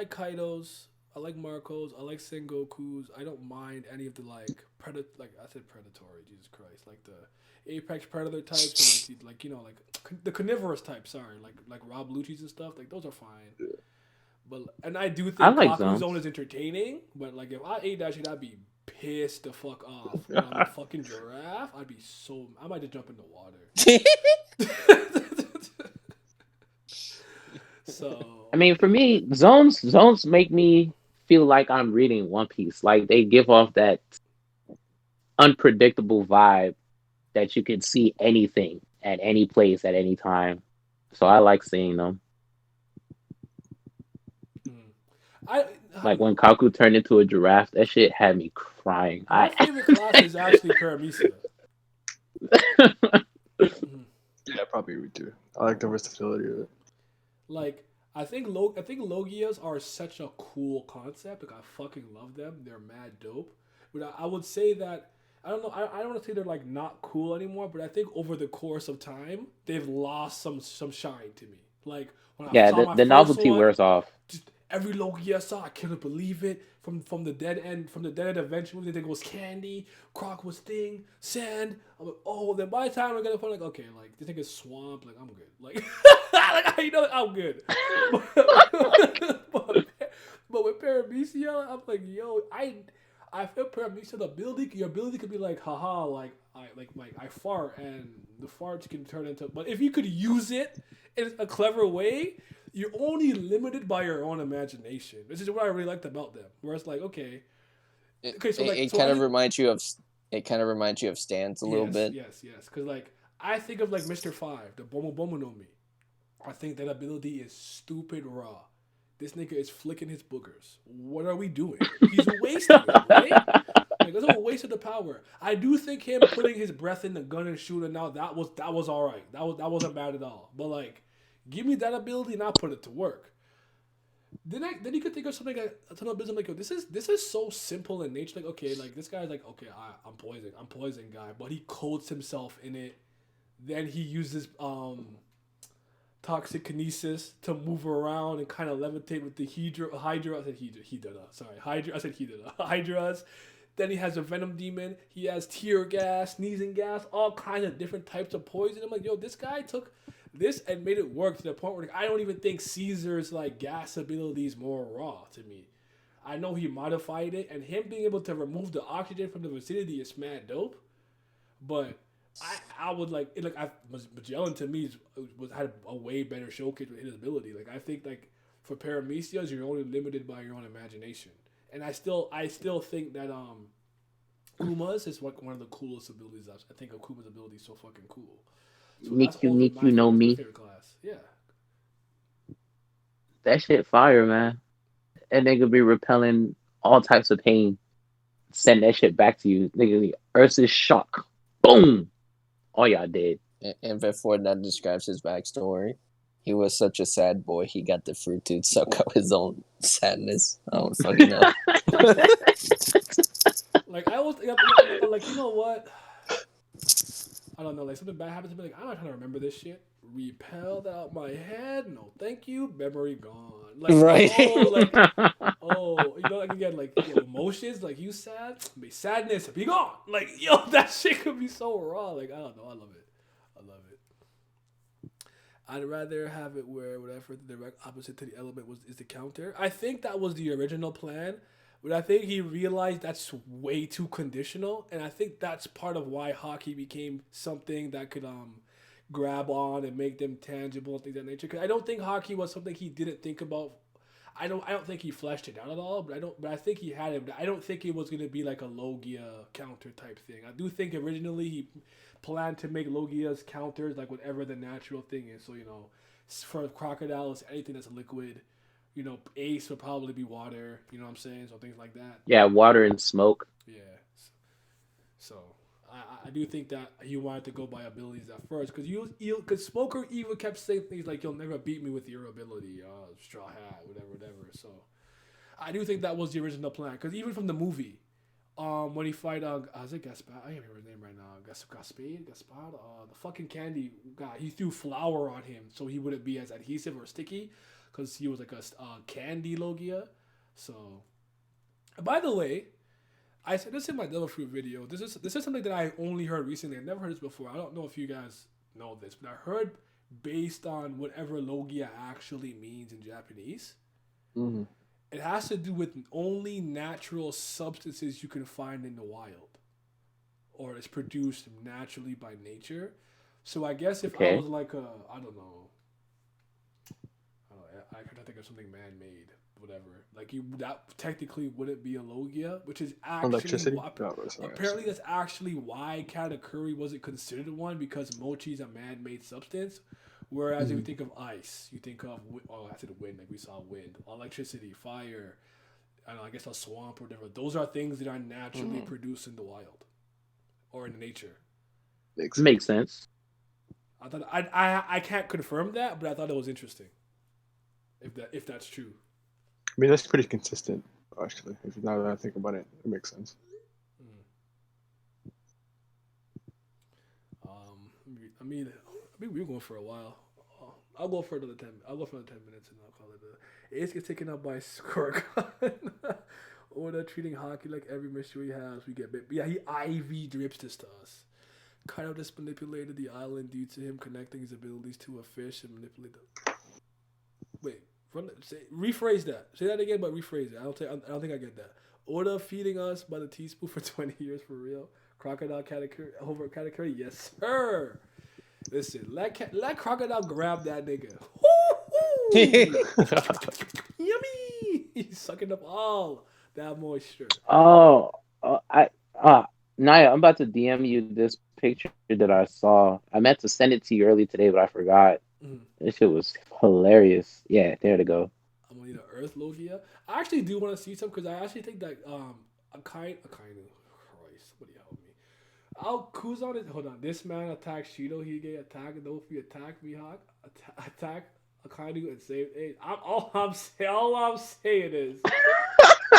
Kaido's. I like Marco's. I like Sengoku's. I don't mind any of the like like I said predatory. Jesus Christ, like the apex predator types, and like you know like the carnivorous types. Sorry, like Rob Lucci's and stuff. Like those are fine. But and I do I think like Kaku zones. Zone is entertaining. But like if I ate that shit, I'd be pissed the fuck off. When I'm a fucking giraffe, I'd be so. I might just jump in the water. So I mean, for me, zones make me feel like I'm reading One Piece. Like they give off that unpredictable vibe that you can see anything at any place at any time. So I like seeing them. I Like don't when know. Kaku turned into a giraffe, that shit had me crying. My favorite class is actually Paramecia. Yeah, probably me too. I like the versatility of it. Like I think Logias are such a cool concept. Like I fucking love them. They're mad dope. But I would say that I don't know. I don't want to say they're like not cool anymore. But I think over the course of time, they've lost some shine to me. Like when I Yeah, saw my the first novelty one, wears off. just every Logia I saw, I couldn't believe it. From the dead end adventure movie, they think it was Candy, Croc was Thing, Sand. I'm like, oh, then by the time I get to the point, like, okay, like this thing is Swamp, like I'm good, like, like you know, I'm good. But with Paramecia, I'm like, yo, I feel Paramecia the ability, your ability could be like, haha, like I fart and the farts can turn into, but if you could use it in a clever way, you're only limited by your own imagination. This is what I really liked about them. Where it's like, okay, so like, it so kind I of think, reminds you of Stance a little bit. yes, because like I think of like Mr. Five, the Bomo Bomo no Mi. I think that ability is stupid raw. This nigga is flicking his boogers. What are we doing? He's wasting it, right? Like that's a waste of the power. I do think him putting his breath in the gun and shooting out that was all right. That wasn't bad at all. But like, give me that ability and I'll put it to work. Then you could think of something like a ton of business like, yo, this is so simple in nature. Like, okay, like this guy's like, okay, I'm poison guy, but he coats himself in it. Then he uses toxic kinesis to move around and kind of levitate with the Hydra. I said Hydra. Sorry, Hydra. I said Hydra. Hydras. Then he has a venom demon. He has tear gas, sneezing gas, all kinds of different types of poison. I'm like, yo, this guy took this and made it work to the point where like, I don't even think Caesar's like gas ability is more raw to me. I know he modified it, and him being able to remove the oxygen from the vicinity is mad dope. But I would Magellan to me had a way better showcase with his ability. Like I think like for Paramecias, you're only limited by your own imagination, and I still think that Kuma's is like one of the coolest abilities. I think of Kuma's ability is so fucking cool. So that's also Nick, you know my me. favorite class. Yeah. That shit fire, man. That nigga be repelling all types of pain. Send that shit back to you. Nigga, Ursa's shock. Boom. All y'all dead. And before that describes his backstory. He was such a sad boy. He got the fruit to suck up his own sadness. I don't fucking know. Like I was like, you know what? I don't know. Like something bad happens to me. Like I'm not trying to remember this shit. Repel that out my head. No, thank you. Memory gone. Like Right. you know, like again, like emotions. Like you sad, be sadness, be gone. Like yo, that shit could be so raw. Like I don't know. I love it. I'd rather have it where whatever the direct opposite to the element is the counter. I think that was the original plan, but I think he realized that's way too conditional, and I think that's part of why hockey became something that could grab on and make them tangible and things of that nature. Because I don't think hockey was something he didn't think about. I don't think he fleshed it out at all, but I think he had it. I don't think it was gonna be like a Logia counter type thing. I do think originally he planned to make Logia's counters like whatever the natural thing is. So for crocodile, it's anything that's a liquid. Ace would probably be water. You know what I'm saying? So things like that. Yeah, water and smoke. Yeah. So I do think that he wanted to go by abilities at first because Smoker even kept saying things like "You'll never beat me with your ability, straw hat, whatever." So I do think that was the original plan because even from the movie, when he fight is it Gaspard? I can't remember his name right now. Gaspard, the fucking candy guy. He threw flour on him so he wouldn't be as adhesive or sticky because he was like a candy Logia. So, by the way, I said this in my Devil Fruit video. This is something that I only heard recently. I never heard this before. I don't know if you guys know this, but I heard based on whatever logia actually means in Japanese. Mm-hmm. It has to do with only natural substances you can find in the wild, or it's produced naturally by nature. So I guess if I was like I don't know, I could think of something man-made, whatever. Like that technically wouldn't be a logia, which is actually electricity. Apparently, that's actually why katakuri wasn't considered one, because mochi is a man-made substance. Whereas if you think of ice, you think of I said wind, like we saw wind, electricity, fire. I guess a swamp or whatever. Those are things that are naturally produced in the wild or in nature. Makes sense. I thought I can't confirm that, but I thought it was interesting. If that's true. I mean, that's pretty consistent, actually. If now that I think about it, it makes sense. I mean, we were going for a while. I'll go for another 10. I'll go for another 10 minutes, and I'll call it a. Ace gets taken up by Squirk. Oda treating hockey like every mystery he has. We get bit. Yeah, he IV drips this to us. Kaido just manipulated the island due to him connecting his abilities to a fish and manipulate them. Wait, rephrase that. Say that again, but rephrase it. I don't think I get that. Oda feeding us by the teaspoon for 20 years for real. Crocodile Katakuri over Katakuri, yes sir. Listen, let Crocodile grab that nigga. Yummy! He's sucking up all that moisture. Naya, I'm about to DM you this picture that I saw. I meant to send it to you early today, but I forgot. This shit was hilarious. Yeah, there to go. I'm gonna need an Earth Logia. I actually do want to see some because I actually think that Akainu. Christ, somebody help me. Kuzan is hold on. This man attacked Shido. He get attacked. Dofi attack Mihawk. Attack Akainu and save Ace. All I'm saying is.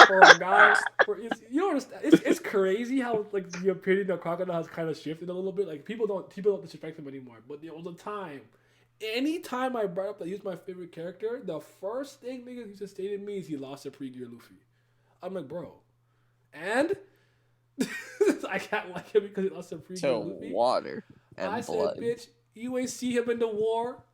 For a guy, you understand? It's crazy how like the opinion of Crocodile has kind of shifted a little bit. Like people don't disrespect him anymore. But there was a time, anytime I brought up that he was my favorite character, the first thing niggas used to say to me is he lost to pre-gear Luffy. I'm like, bro, and I can't like him because he lost to pre-gear Luffy. Water and I blood. said, bitch, you ain't see him in the war.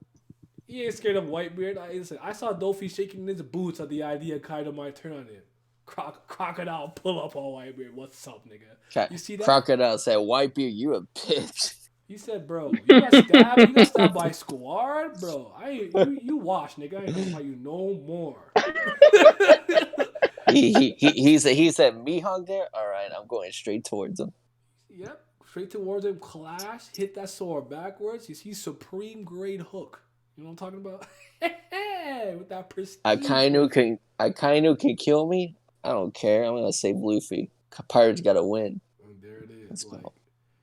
He ain't scared of Whitebeard. I saw Dofi shaking his boots at the idea Kaido might turn on him. Crocodile pull up on Whitebeard. What's up, nigga? You see that? Crocodile said, Whitebeard, you a bitch. You said, bro, you got stabbed by Squad? Bro, you wash, nigga. I ain't know how you no more. he said, Mihawk there? All right, I'm going straight towards him. Yep, straight towards him, clash, hit that sword backwards. You see supreme grade hook. You know what I'm talking about? With that prestige. Akainu can kill me? I don't care. I'm gonna save Luffy. Pirates gotta win. And there it is.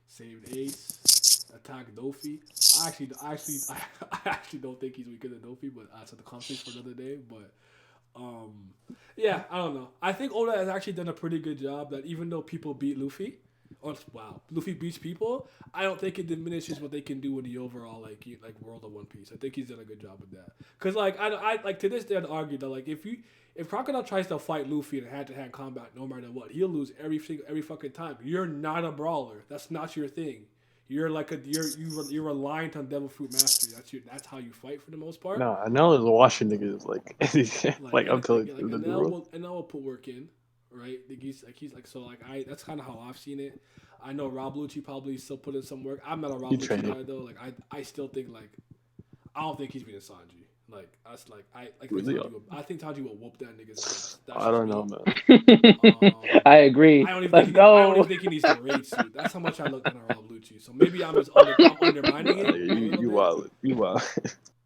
Saved Ace, attack Dofi. I actually don't think he's weaker than Dofi, but that's the conversation for another day. But yeah, I don't know. I think Oda has actually done a pretty good job. That even though people beat Luffy, Luffy beats people, I don't think it diminishes what they can do in the overall like world of One Piece. I think he's done a good job with that. Cause like I like to this day I'd argue that like if Crocodile tries to fight Luffy in hand-to-hand combat, no matter what, he'll lose every fucking time. You're not a brawler. That's not your thing. You're like you're reliant on Devil Fruit Mastery. That's how you fight for the most part. No, I know the washing niggas like I'm telling you. And I will put work in. Right, he's like so like that's kind of how I've seen it. I know Rob Lucci probably still put in some work. I'm not a Rob Lucci guy though. Like I still think like I don't think he's beating Sanji. Like that's like I think Sanji will whoop that nigga's ass. I don't know, man. I agree. I don't even think he needs to raid suit. That's how much I look at Rob Lucci. So maybe I'm undermining it. You wild.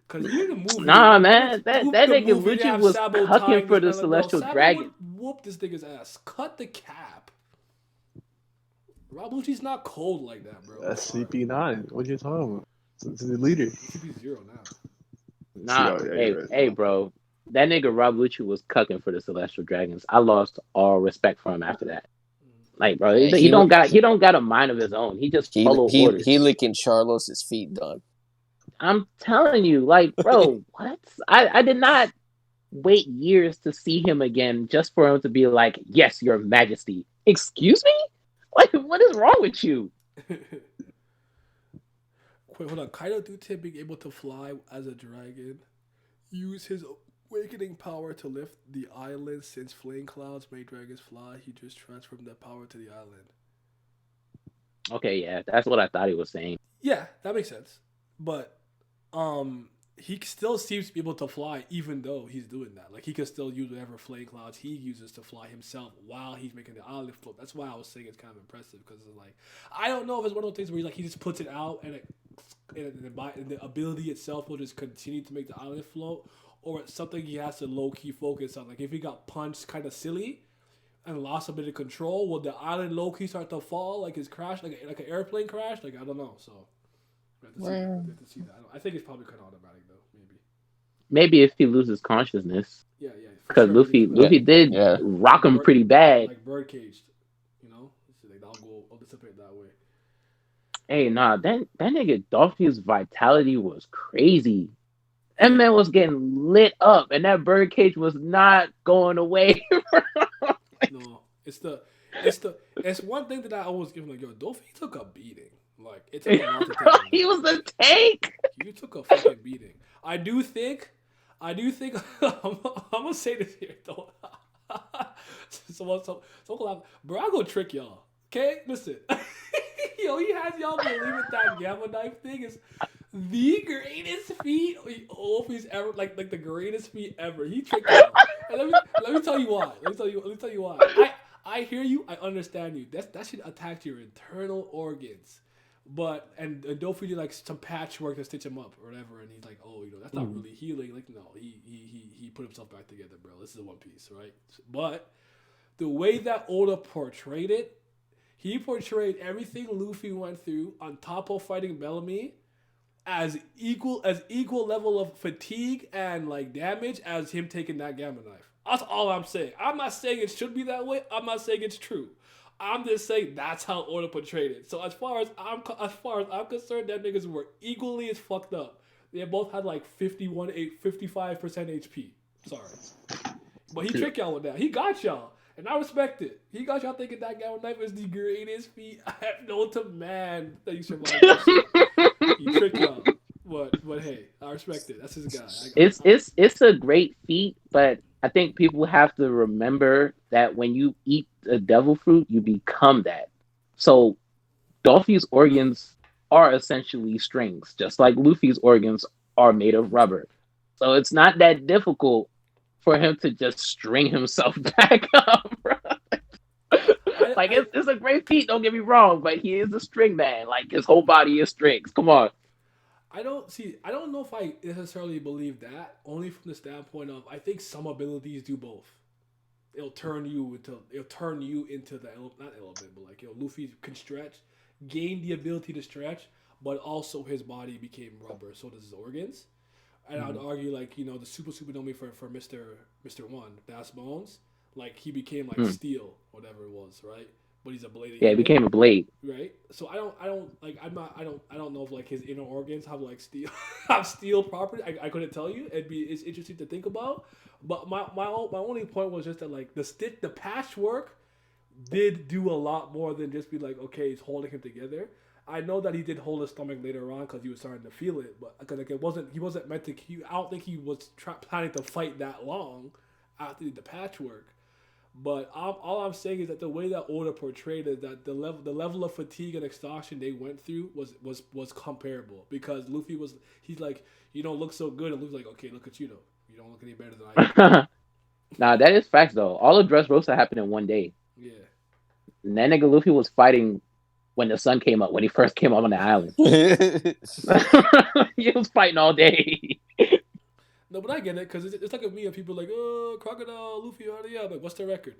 Cause you need to move. Nah, man, that nigga Lucci was cucking for the Celestial Dragon. Whoop this nigga's ass. Cut the cap. Rob Lucci's not cold like that, bro. That's CP9. What you talking about? It's the leader. CP0 now. Nah, hey, bro. That nigga Rob Lucci was cucking for the Celestial Dragons. I lost all respect for him after that. Like, bro, he don't got a mind of his own. He just follow orders. He licking Charlos's feet, dog. I'm telling you, like, bro, what? I did not wait years to see him again just for him to be like, "Yes, Your Majesty." Excuse me? Like, what is wrong with you? Wait, hold on. Kaido Dute being able to fly as a dragon, use his awakening power to lift the island. Since flame clouds made dragons fly, he just transferred that power to the island. Okay, yeah, that's what I thought he was saying. Yeah, that makes sense. But he still seems to be able to fly even though he's doing that. Like he can still use whatever flame clouds he uses to fly himself while he's making the island float. That's why I was saying it's kind of impressive because it's like I don't know if it's one of those things where he just puts it out and the ability itself will just continue to make the island float, or it's something he has to low key focus on. Like if he got punched kind of silly and lost a bit of control, will the island low key start to fall like his crash, like an airplane crash? Like I don't know. So we have to see that. I think it's probably kind of automatic though. Maybe if he loses consciousness. Yeah. Because sure. Luffy did rock him pretty bad. Like bird caged, you know. So like I'll dissipate that way. Hey, nah, that nigga Dolphy's vitality was crazy. That man was getting lit up, and that bird cage was not going away. No, it's one thing that I always give him, like, yo, Dolphy took a beating. Like it took a lot to take him. He was a tank. You took a fucking beating. I do think I'm gonna say this here though. So bro, I go trick y'all. Okay, listen. Yo, he has y'all believing that Gamma Knife thing is the greatest feat Luffy's ever, like the greatest feat ever. He tricked y'all. And let me tell you why. Let me tell you why. I hear you. I understand you. That should attack your internal organs. But and Dolphy did like some patchwork to stitch him up or whatever, and he's like, oh, that's not really healing. Like, no, he put himself back together, bro. This is One Piece, right? But the way that Oda portrayed it, he portrayed everything Luffy went through on top of fighting Bellamy as equal level of fatigue and like damage as him taking that Gamma Knife. That's all I'm saying. I'm not saying it should be that way. I'm not saying it's true. I'm just saying that's how Oda portrayed it. So as far as I'm concerned, that niggas were equally as fucked up. They both had like 55% HP. Sorry, but he tricked y'all with that. He got y'all, and I respect it. He got y'all thinking that Gamma Knife is the greatest feat I have known to man that he survived. He tricked y'all, but hey, I respect it. That's his guy. It's a great feat, but I think people have to remember that when you eat a devil fruit, you become that. So Dolphy's organs are essentially strings, just like Luffy's organs are made of rubber. So it's not that difficult for him to just string himself back up, bro. Like it's a great feat, don't get me wrong, but he is a string man. Like his whole body is strings. Come on. I don't know if I necessarily believe that, only from the standpoint of I think some abilities do both. It'll turn you into the not element, but like Luffy can stretch, gain the ability to stretch, but also his body became rubber, so does his organs. And I'd argue like the super Nomi for Mr. One, Das Bones, like he became like steel, whatever it was, right? But he's a blade. Yeah, he became a blade. Right. So I don't know if like his inner organs have like steel property. I couldn't tell you. It's interesting to think about. But my only point was just that like the patchwork did do a lot more than just be like, okay, he's holding him together. I know that he did hold his stomach later on because he was starting to feel it, but because like he wasn't meant to. I don't think he was planning to fight that long after the patchwork. But all I'm saying is that the way that Oda portrayed it, that the level of fatigue and exhaustion they went through was comparable, because Luffy he's like, you don't look so good, and Luffy's like, okay, look at you though, you don't look any better than I do. Nah, that is facts though. All of Dressrosa happened in one day. Yeah. And that nigga Luffy was fighting when the sun came up, when he first came up on the island. He was fighting all day. No, but I get it, because it's like me and people are like, oh, Crocodile, Luffy, yeah, but what's the record?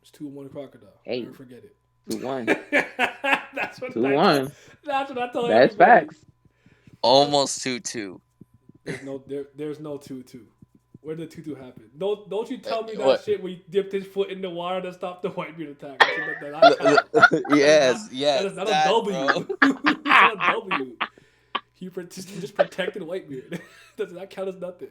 It's 2-1 Crocodile. Hey, never forget it. 2-1. That's what 2-1. That's what I told you. That's facts. Almost 2-2. There's no 2-2. Where did the 2-2 happen? Don't you tell me that shit where he dipped his foot in the water to stop the Whitebeard attack. Yes. That is not a W. That's not a W. He just protected Whitebeard. Does that count as nothing?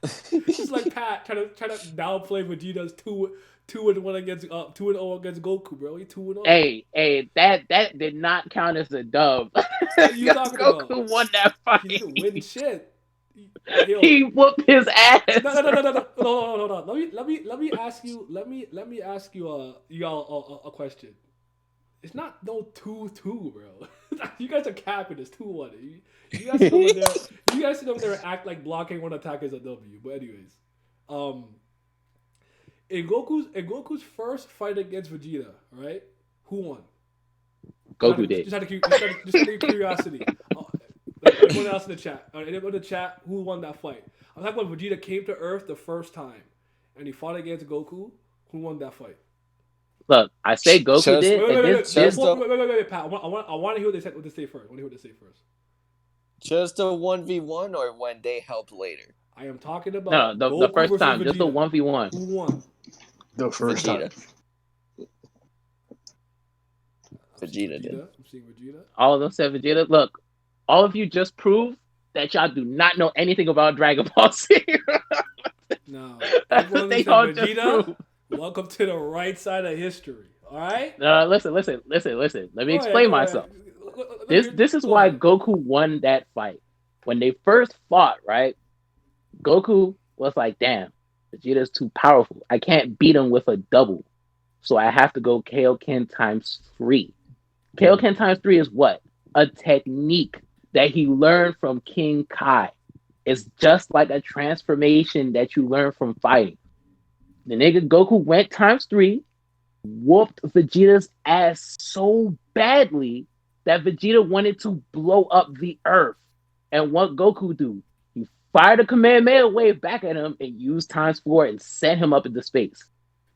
It's like Pat trying to downplay Vegeta's 2-1 against 2-0 against Goku, bro. He 2-0. Hey, that did not count as a dub. What are you talking about? Goku won that fight. He didn't win shit. He whooped his ass. No. Let me ask you. Let me ask you y'all a question. It's not no 2-2, bro. You guys are capping. It's 2-1. You guys sit over there. You guys sit over there and act like blocking one attack is a W. But anyways, in Goku's first fight against Vegeta, right? Who won? Goku did. Just out of curiosity. Anyone else in the chat? Anyone in the chat? Who won that fight? I'm talking about Vegeta came to Earth the first time, and he fought against Goku. Who won that fight? Look, I say Goku did. Wait, Pat. I want to hear what they say first. Just a 1v1 or when they helped later? I am talking about the first time, Vegeta. just the 1v1. Who won? The first time. Vegeta did. I'm seeing Vegeta. All of them said Vegeta. Look, all of you just proved that y'all do not know anything about Dragon Ball Z. No. They all just proved. Welcome to the right side of history. All right? No, listen. Let me explain myself. This is why Goku won that fight. When they first fought, right? Goku was like, damn, Vegeta's too powerful. I can't beat him with a double. So I have to go Kaioken times 3. Kaioken times 3 is what? A technique that he learned from King Kai. It's just like a transformation that you learn from fighting. The nigga Goku went times 3, whooped Vegeta's ass so badly that Vegeta wanted to blow up the earth. And what Goku do? He fired a Kamehameha wave back at him and used times 4 and sent him up into space.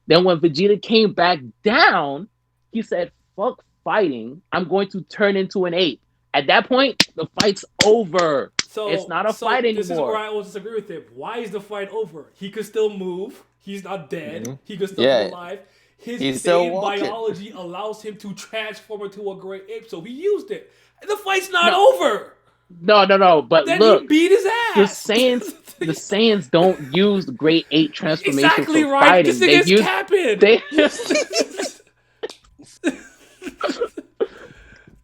Then when Vegeta came back down, he said, fuck fighting, I'm going to turn into an ape. At that point, the fight's over. So it's not a fight anymore. This is where I will disagree with him. Why is the fight over? He could still move. He's not dead. Mm-hmm. He could still be alive. His insane biology allows him to transform into a great ape, so he used it. And the fight's not over. No. But then look, he beat his ass. The Saiyans don't use great ape transformation exactly for right. fighting. This thing is capping.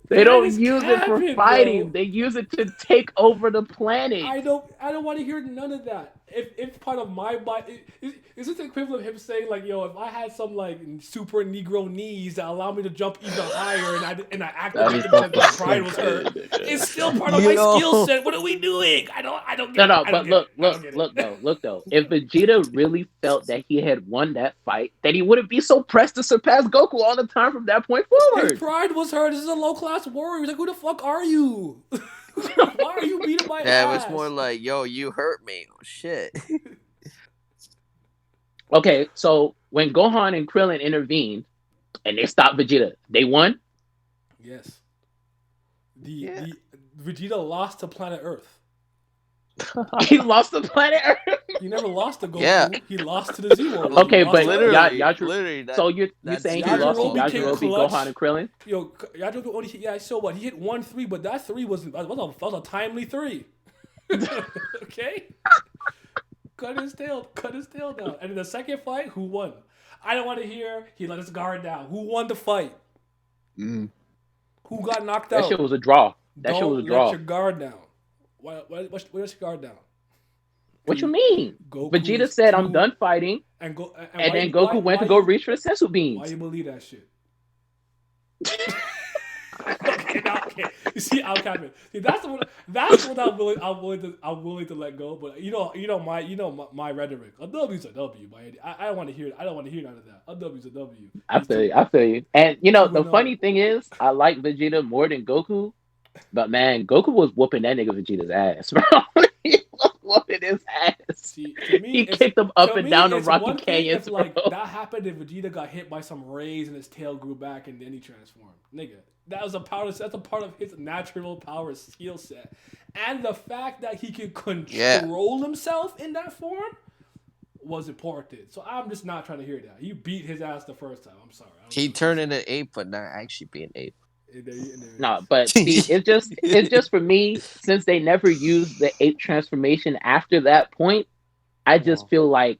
They don't use it for fighting. Bro. They use it to take over the planet. I don't want to hear none of that. If it's part of my body, is this the equivalent of him saying like, "Yo, if I had some like super Negro knees that allow me to jump even higher, and I activated because my pride was hurt, it's still part of my skill set. What are we doing? I don't get it. No. But look though. If Vegeta really felt that he had won that fight, then he wouldn't be so pressed to surpass Goku all the time from that point forward. His pride was hurt. This is a low class warrior. He's like, who the fuck are you? Why are you beating my ass? Yeah, it was more like, yo, you hurt me. Oh, shit. Okay, so when Gohan and Krillin intervened and they stopped Vegeta, they won? Yes. The Vegeta lost to planet Earth. He lost to planet Earth? He never lost to Goku. Yeah. He lost to the Z-World. Okay, but literally, so you're saying he lost to Yajirobe, Gohan, and Krillin? Yo, Yajirobe only so what? He hit 1-3, but that 3 was a timely 3. Okay? Cut his tail down. And in the second fight, who won? I don't want to hear he let his guard down. Who won the fight? Who got knocked out? That shit was a draw. Let your guard down. What's your guard down? What you mean? Goku Vegeta said, "I'm done fighting," and then Goku went to go reach for the sensu beams. Why you believe that shit? Okay. You see, I'm capping. See, that's what I'm willing to let go. But you know my rhetoric. A W's a W, man. I don't want to hear. I don't want to hear none of that. A W's a W. I feel you. And the funny thing is, I like Vegeta more than Goku. But man, Goku was whooping that nigga Vegeta's ass, bro. He was whooping his ass. See, to me, he kicked him up and down the Rocky Canyons. If like that happened and Vegeta got hit by some rays and his tail grew back and then he transformed. Nigga, that's a part of his natural power skill set. And the fact that he could control himself in that form was important. So I'm just not trying to hear that. He beat his ass the first time. I'm sorry. He turned into an ape, but not actually be an ape. No, but see, it's just for me, since they never used the ape transformation after that point, I just feel like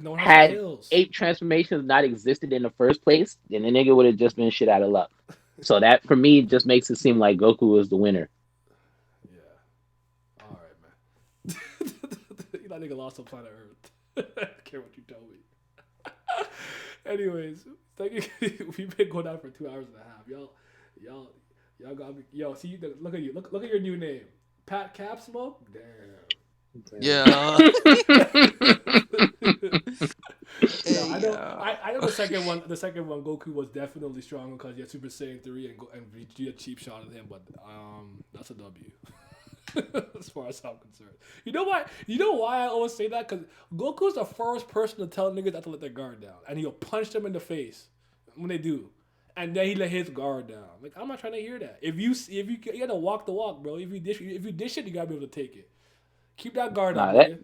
no one has had skills. 8 transformations not existed in the first place, then the nigga would have just been shit out of luck. So that for me just makes it seem like Goku was the winner. Yeah. All right, man. That nigga lost on planet Earth. I don't care what you tell me. Anyways, thank you. We've been going on for 2 hours and a half. Y'all got me. Yo, see, look at you. Look at your new name. Pat Cap Smoke? Damn. Yeah. Yeah, I know the second one. The second one, Goku was definitely stronger because he had Super Saiyan 3 and Vegeta cheap shot at him. But that's a W. As far as I'm concerned. You know why? You know why I always say that? Because Goku's the first person to tell niggas not to let their guard down, and he'll punch them in the face when they do, and then he let his guard down. Like, I'm not trying to hear that. If you gotta walk the walk, bro. If you dish it, you gotta be able to take it. Keep that guard up, nigga.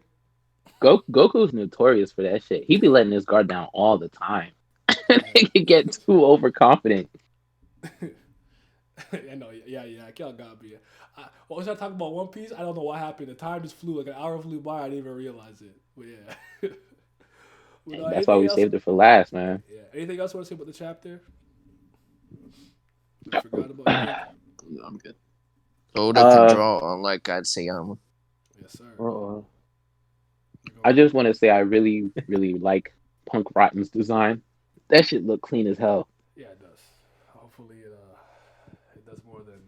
Goku's notorious for that shit. He be letting his guard down all the time. He can get too overconfident. I know, yeah. Y'all gotta be. What was I talking about? One Piece? I don't know what happened. The time just flew. Like an hour flew by. I didn't even realize it. But yeah. That's why we saved it for last, man. Yeah. Anything else you want to say about the chapter? I forgot about it. No, I'm good. Oda can draw, unlike Isayama. Yes, sir. I just want to say I really, really like Punk Rotten's design. That shit look clean as hell. Yeah, it does. Hopefully it does more than.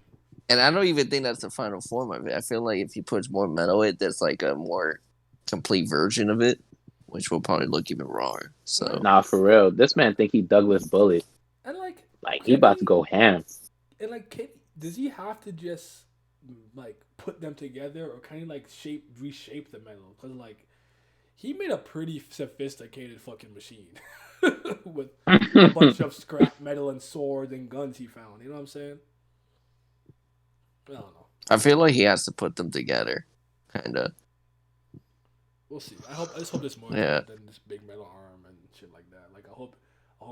And I don't even think that's the final form of it. I feel like if he puts more metal in it, there's like a more complete version of it, which will probably look even rawer. So nah, for real, this man think he Douglas Bullet. And like he about to go ham. And like, does he have to just like put them together, or kind of like reshape the metal? Because like, he made a pretty sophisticated fucking machine with a bunch of scrap metal and swords and guns he found. You know what I'm saying? I don't know. I feel like he has to put them together, kind of. We'll see. I just hope there's more than this big metal arm and shit like that. Like, I hope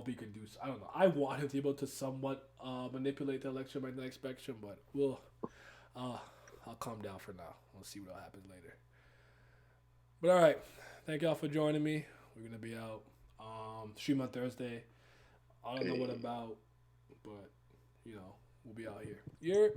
he can do. I don't know. I want him to be able to somewhat manipulate the electromagnetic spectrum, but I'll calm down for now. We'll see what happens later. But all right, thank y'all for joining me. We're gonna be out stream on Thursday. I don't know what about, but we'll be out here.